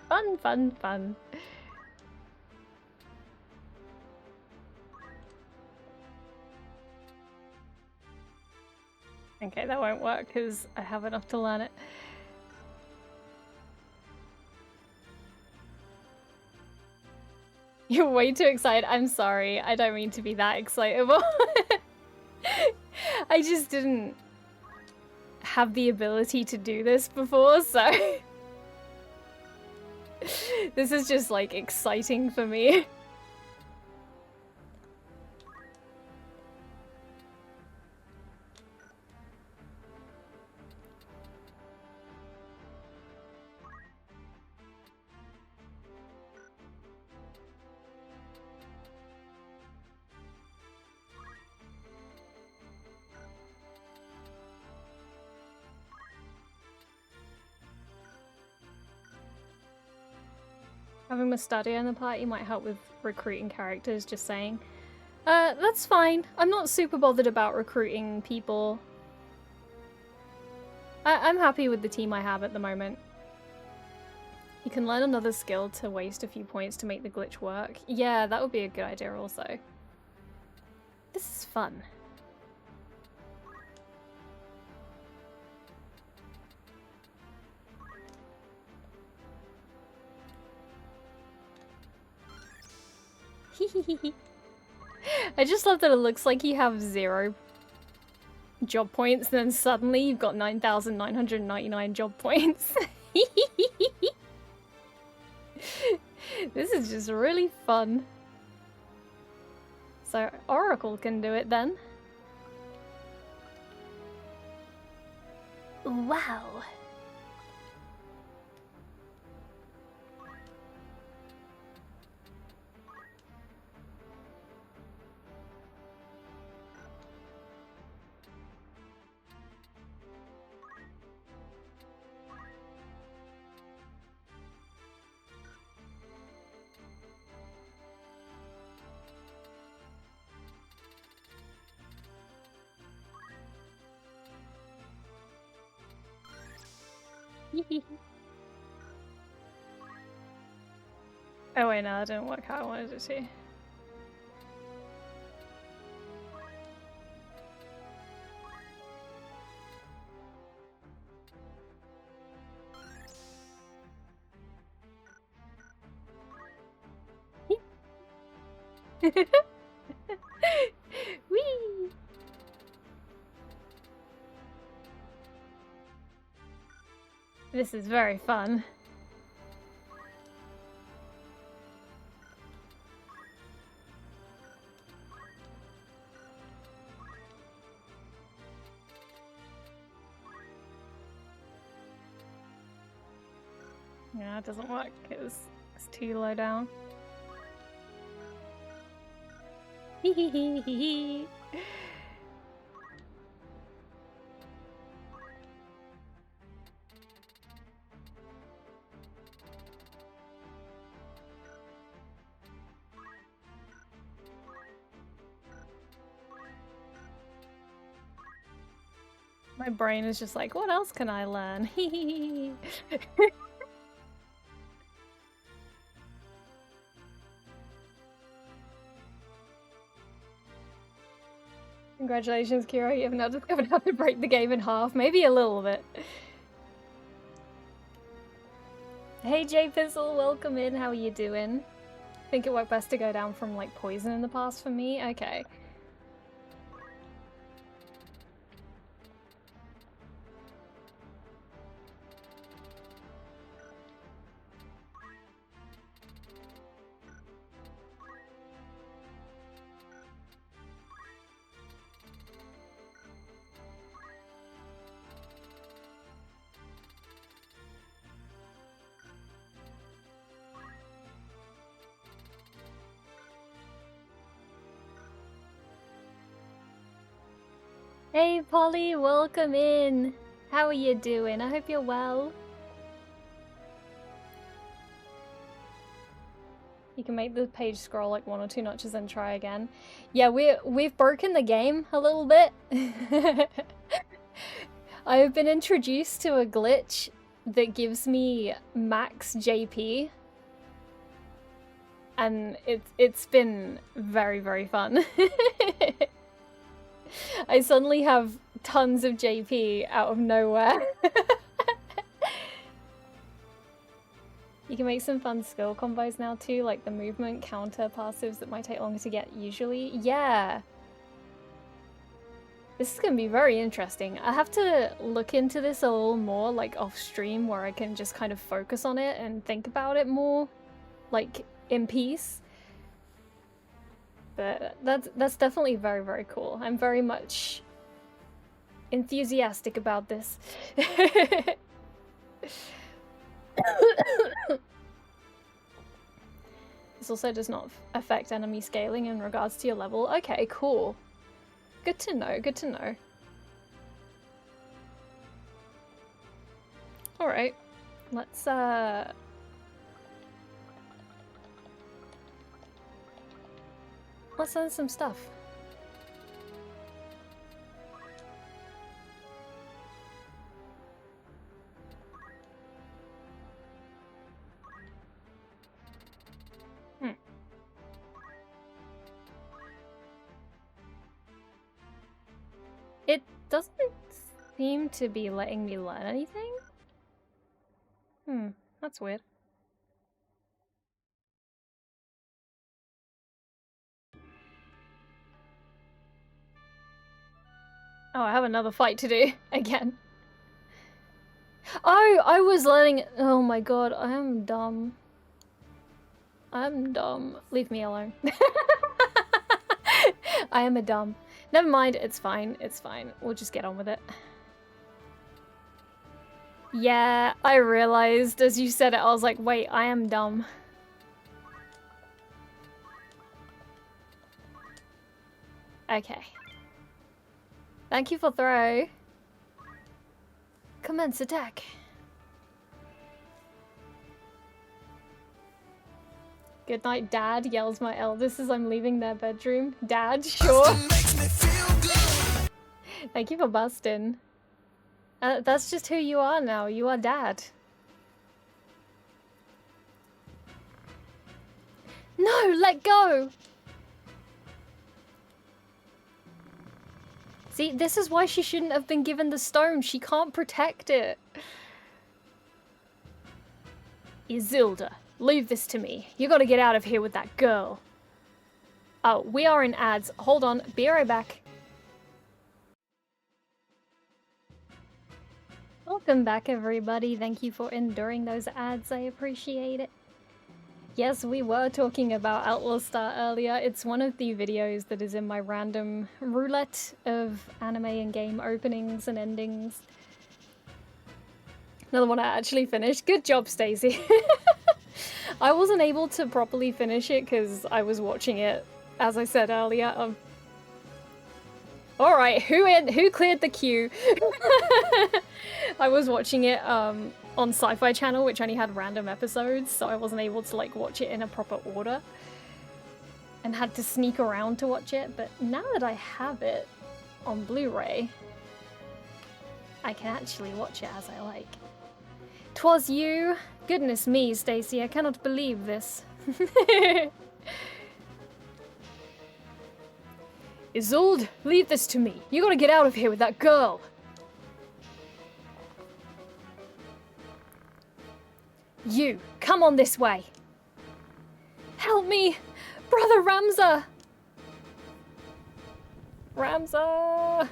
Fun, fun, fun. Okay, that won't work because I have enough to learn it. You're way too excited. I'm sorry. I don't mean to be that excitable. I just didn't have the ability to do this before, so this is just like exciting for me. Having Mustadia in the party might help with recruiting characters, just saying. That's fine. I'm not super bothered about recruiting people. I'm happy with the team I have at the moment. You can learn another skill to waste a few points to make the glitch work. Yeah, that would be a good idea also. This is fun. I just love that it looks like you have 0 job points, and then suddenly you've got 9,999 job points. This is just really fun. So Oracle can do it then. Wow. Oh wait, no, that didn't work how I wanted it to. Whee! This is very fun. Yeah, it doesn't work. It's too low down. Hee hee hee hee hee. My brain is just like, what else can I learn? Congratulations, Kira. You have now discovered how to break the game in half. Maybe a little bit. Hey, J Pizzle, welcome in. How are you doing? Think it worked best to go down from like poison in the past for me? Okay. Hey Polly, welcome in. How are you doing? I hope you're well. You can make the page scroll like 1 or 2 notches and try again. Yeah, we've broken the game a little bit. I've been introduced to a glitch that gives me max JP. And it's been very, very fun. I suddenly have tons of JP out of nowhere. You can make some fun skill combos now too, like the movement counter passives that might take longer to get usually. Yeah. This is gonna be very interesting. I have to look into this a little more, like off stream, where I can just kind of focus on it and think about it more, like in peace. But that's definitely very, very cool. I'm very much enthusiastic about this. This also does not affect enemy scaling in regards to your level. Okay, cool. Good to know, good to know. Alright, let's learn some stuff. It doesn't seem to be letting me learn anything. That's weird. Oh, I have another fight to do again. Oh, I was learning. Oh my god, I am dumb. I'm dumb. Leave me alone. I am a dumb. Never mind, it's fine, it's fine. We'll just get on with it. Yeah, I realized as you said it, I was like, wait, I am dumb. Okay. Thank you for throw. Commence attack. Good night, Dad, yells my eldest as I'm leaving their bedroom. Dad, sure. Thank you for busting. That's just who you are now. You are Dad. No, let go! See, this is why she shouldn't have been given the stone. She can't protect it. Isilda, leave this to me. You gotta get out of here with that girl. Oh, we are in ads. Hold on, be right back. Welcome back, everybody. Thank you for enduring those ads. I appreciate it. Yes, we were talking about Outlaw Star earlier. It's one of the videos that is in my random roulette of anime and game openings and endings. Another one I actually finished. Good job, Stacey. I wasn't able to properly finish it because I was watching it, as I said earlier. All right, who cleared the queue? I was watching it on Sci-Fi Channel, which only had random episodes, so I wasn't able to like watch it in a proper order, and had to sneak around to watch it. But now that I have it on Blu-ray, I can actually watch it as I like. 'Twas you. Goodness me, Stacey, I cannot believe this. Isolde, leave this to me. You gotta get out of here with that girl. You, come on this way. Help me, Brother Ramza. Ramza.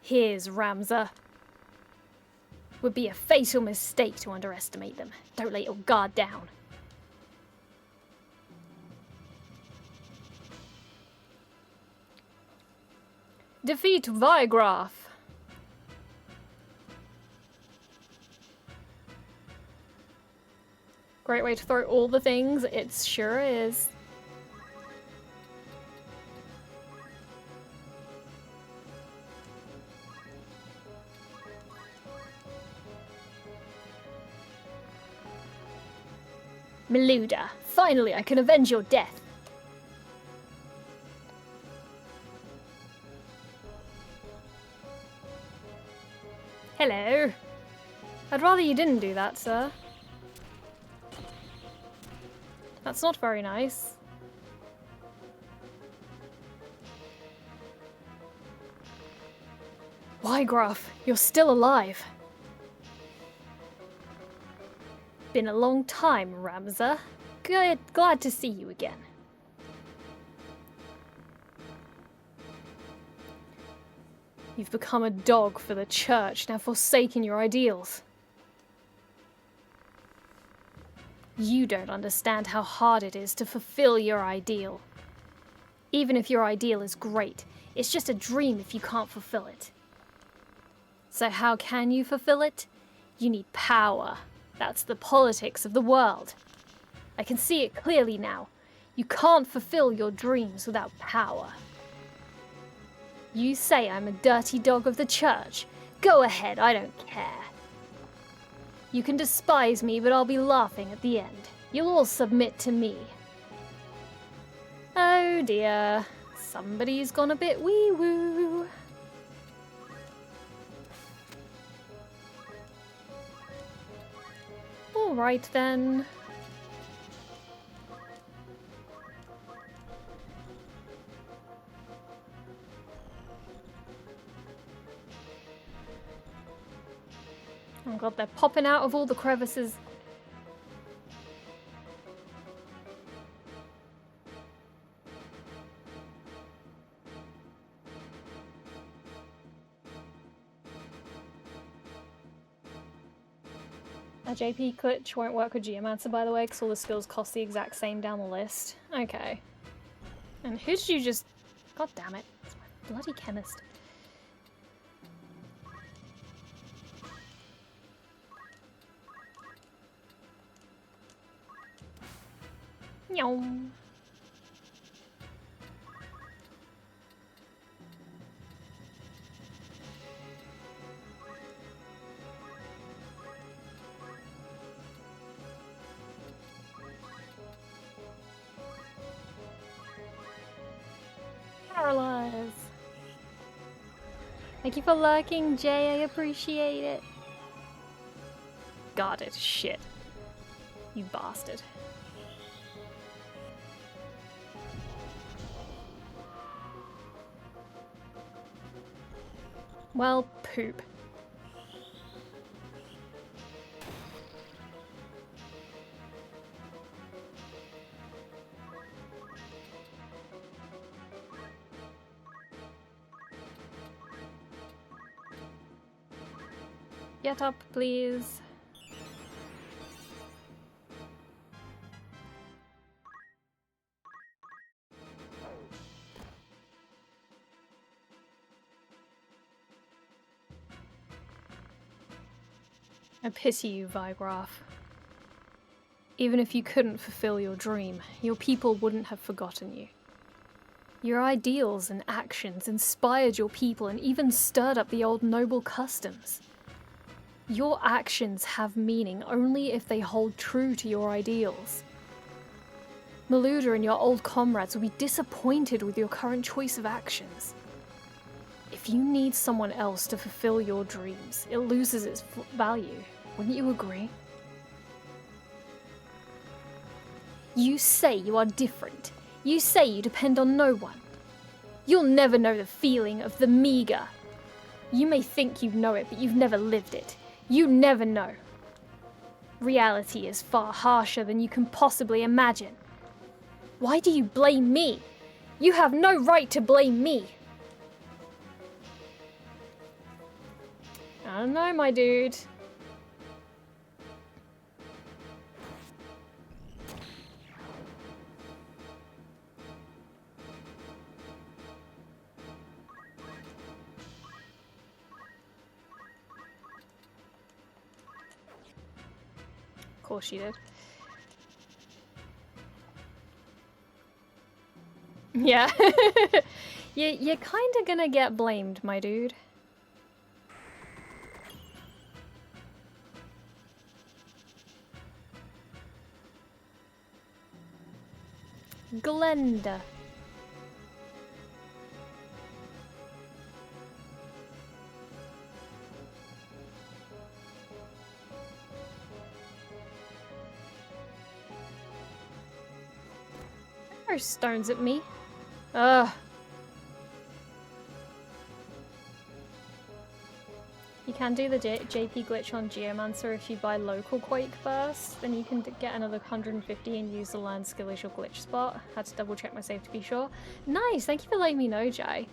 Here's Ramza. Would be a fatal mistake to underestimate them. Don't let your guard down. Defeat Vigraph. Great way to throw all the things, it sure is. Meluda, finally I can avenge your death. Hello. I'd rather you didn't do that, sir. That's not very nice. Wygraph, you're still alive. Been a long time, Ramza. Good, glad to see you again. You've become a dog for the church, now forsaken your ideals. You don't understand how hard it is to fulfill your ideal. Even if your ideal is great, it's just a dream if you can't fulfill it. So how can you fulfill it? You need power. That's the politics of the world. I can see it clearly now. You can't fulfill your dreams without power. You say I'm a dirty dog of the church. Go ahead, I don't care. You can despise me, but I'll be laughing at the end. You'll all submit to me. Oh dear. Somebody's gone a bit wee-woo. Alright then. Oh god, they're popping out of all the crevices. A JP glitch won't work with Geomancer, by the way, because all the skills cost the exact same down the list. Okay. And who did you just... God damn it. It's my bloody chemist. Nyong. Paralyze. Thank you for lurking, Jay. I appreciate it. Got it. Shit. You bastard. Well, poop. Get up, please. I pity you, Vigraph. Even if you couldn't fulfill your dream, your people wouldn't have forgotten you. Your ideals and actions inspired your people and even stirred up the old noble customs. Your actions have meaning only if they hold true to your ideals. Maluda and your old comrades will be disappointed with your current choice of actions. If you need someone else to fulfill your dreams, it loses its value. Wouldn't you agree? You say you are different. You say you depend on no one. You'll never know the feeling of the meager. You may think you know it, but you've never lived it. You never know. Reality is far harsher than you can possibly imagine. Why do you blame me? You have no right to blame me. I don't know, my dude. Of course she did. Yeah. You're kind of gonna get blamed, my dude. Glenda. Throw stones at me. Ugh. You can do the JP glitch on Geomancer if you buy local Quake Burst, then you can get another 150 and use the learn skill as your glitch spot. Had to double check my save to be sure. Nice, thank you for letting me know, Jai.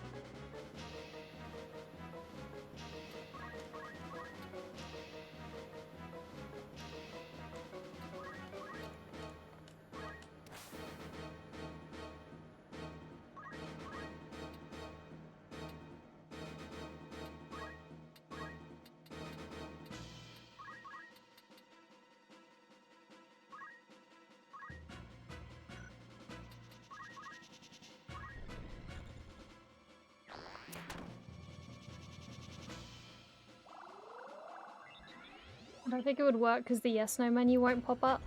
I don't think it would work because the yes no menu won't pop up.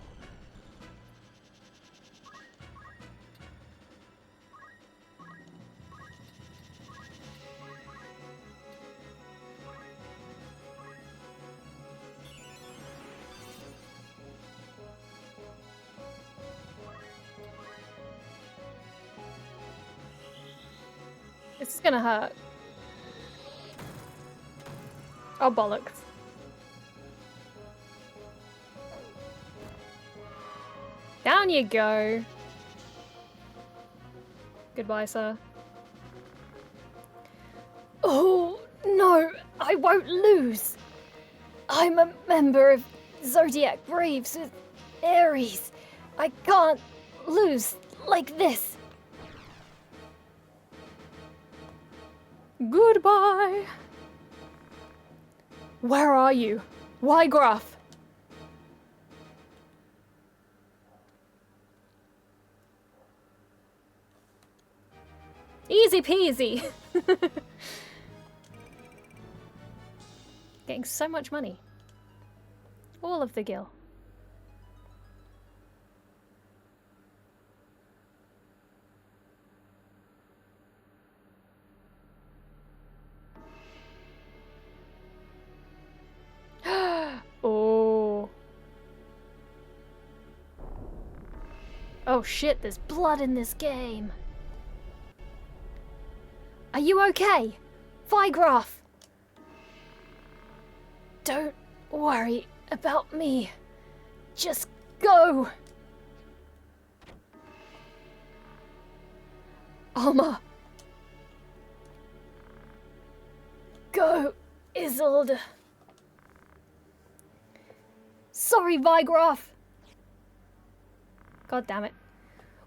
It's gonna hurt. Oh, bollocks. Down you go. Goodbye, sir. Oh, no, I won't lose. I'm a member of Zodiac Braves with Ares. I can't lose like this. Goodbye. Where are you? Why, Graf? Easy peasy. Getting so much money. All of the gil. Oh. Oh shit, there's blood in this game. Are you okay? Vigraph! Don't worry about me. Just go! Alma! Go, Isolde! Sorry, Vigraph! God damn it.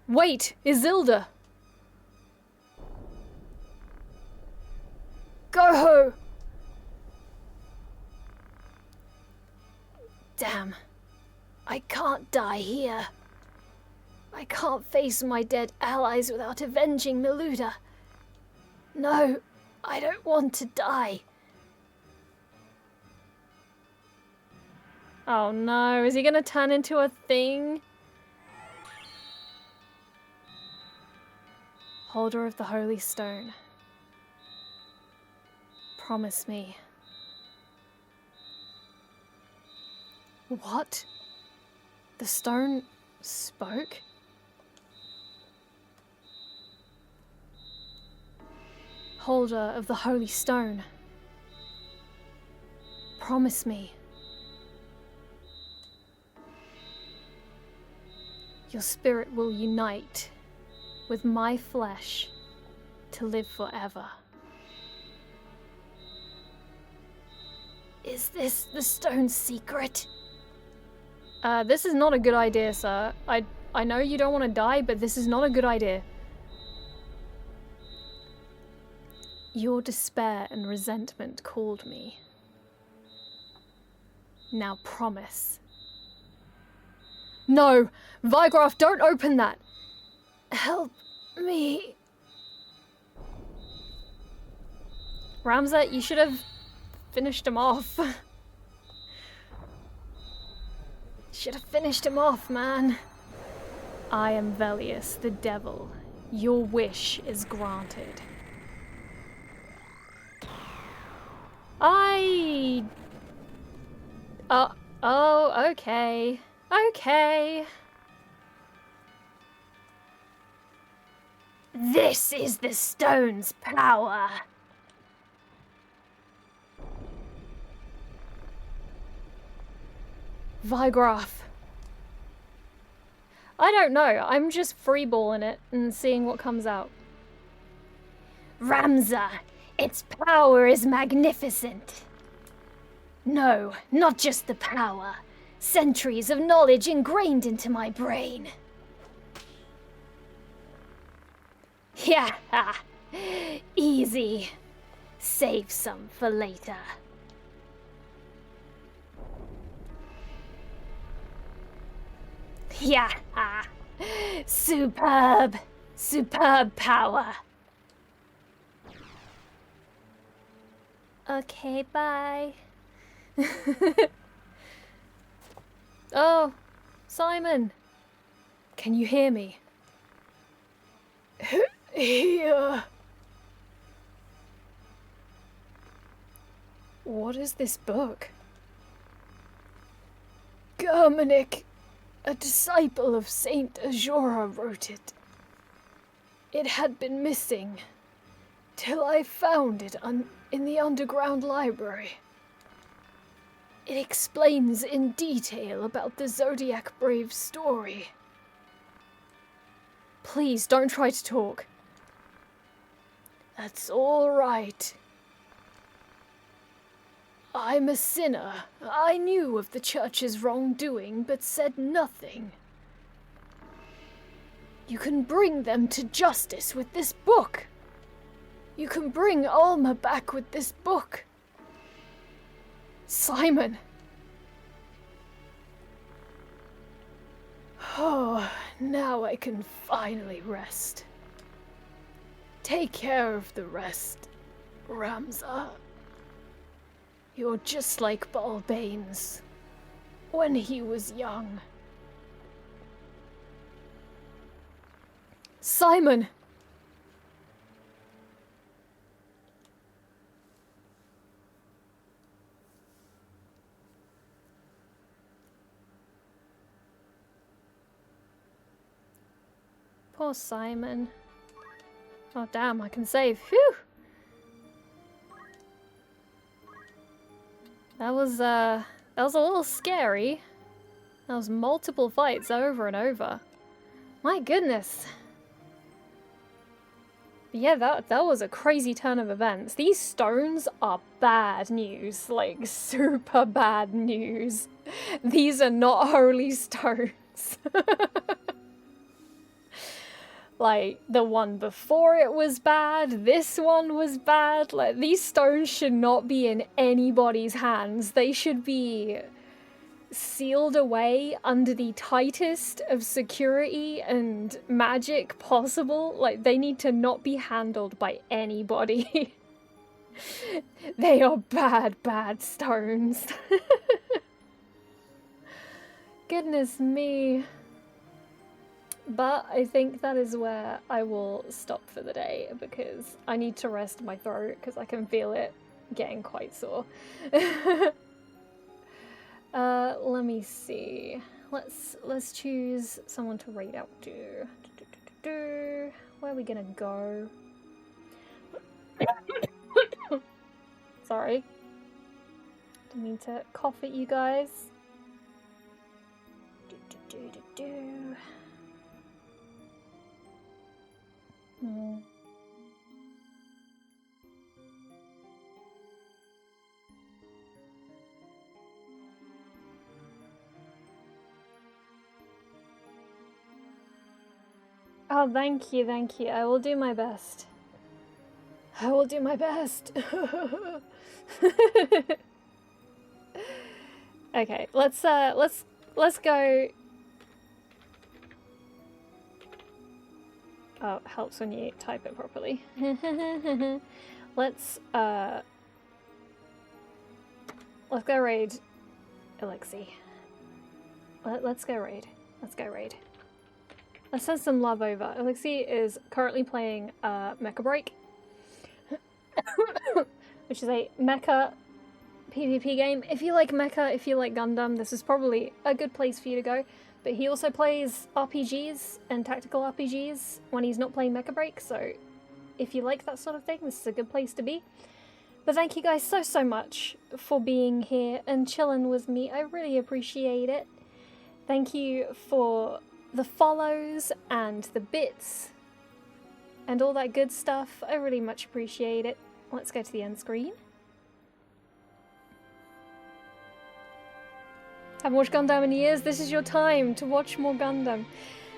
Wait, Isilda! Go! Damn. I can't die here. I can't face my dead allies without avenging Miluda. No, I don't want to die. Oh no, is he gonna turn into a thing? Holder of the Holy Stone. Promise me. What? The stone spoke? Holder of the Holy Stone. Promise me. Your spirit will unite with my flesh to live forever. Is this the stone's secret? This is not a good idea, sir. I know you don't want to die, but this is not a good idea. Your despair and resentment called me. Now promise. No! Vigraf, don't open that! Help me. Ramza, you should have finished him off. Should have finished him off, man. I am Velius, the devil. Your wish is granted. Oh, okay. Okay. This is the stone's power. Vigraf. I don't know, I'm just freeballing it and seeing what comes out. Ramza, its power is magnificent. No, not just the power. Centuries of knowledge ingrained into my brain. Yeah, easy. Save some for later. Yeah, superb, superb power. Okay, bye. Oh, Simon. Can you hear me? Here. What is this book? Germanic, a disciple of Saint Azura, wrote it. It had been missing till I found it in the underground library. It explains in detail about the Zodiac Brave's story. Please don't try to talk. That's all right. I'm a sinner. I knew of the church's wrongdoing, but said nothing. You can bring them to justice with this book. You can bring Alma back with this book. Simon. Oh, now I can finally rest. Take care of the rest, Ramza. You're just like Balbanes when he was young. Simon! Poor Simon. Oh damn, I can save. Phew! That was a little scary. That was multiple fights over and over. My goodness. But yeah, that was a crazy turn of events. These stones are bad news. Like, super bad news. These are not holy stones. Like, the one before it was bad, this one was bad. Like, these stones should not be in anybody's hands. They should be sealed away under the tightest of security and magic possible. Like, they need to not be handled by anybody. They are bad, bad stones. Goodness me. But I think that is where I will stop for the day, because I need to rest my throat because I can feel it getting quite sore. Let me see. Let's choose someone to raid out to. Where are we gonna go? Sorry. Didn't mean to cough at you guys. Oh, thank you, thank you. I will do my best. I will do my best. Okay, let's go. Oh, it helps when you type it properly. Let's go raid Elixir. Let's go raid. Let's go raid. Let's send some love over. Elixir is currently playing Mecha Break, which is a mecha PvP game. If you like mecha, if you like Gundam, this is probably a good place for you to go. But he also plays RPGs and tactical RPGs when he's not playing Mecha Break, so if you like that sort of thing, this is a good place to be. But thank you guys so much for being here and chilling with me. I really appreciate it. Thank you for the follows and the bits and all that good stuff. I really much appreciate it. Let's go to the end screen. Haven't watched Gundam in years. This is your time to watch more Gundam.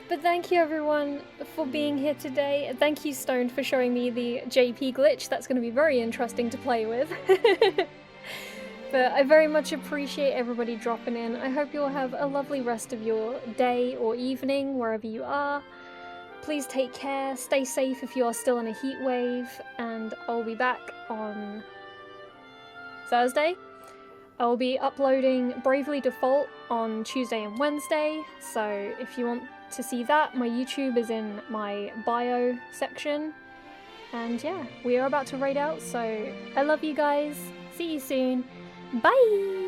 But thank you everyone for being here today. Thank you Stone for showing me the JP glitch. That's going to be very interesting to play with. But I very much appreciate everybody dropping in. I hope you'll have a lovely rest of your day or evening, wherever you are. Please take care, stay safe if you are still in a heat wave, and I'll be back on Thursday. I'll be uploading Bravely Default on Tuesday and Wednesday, so if you want to see that, my YouTube is in my bio section. And yeah, we are about to raid out, so I love you guys. See you soon. Bye!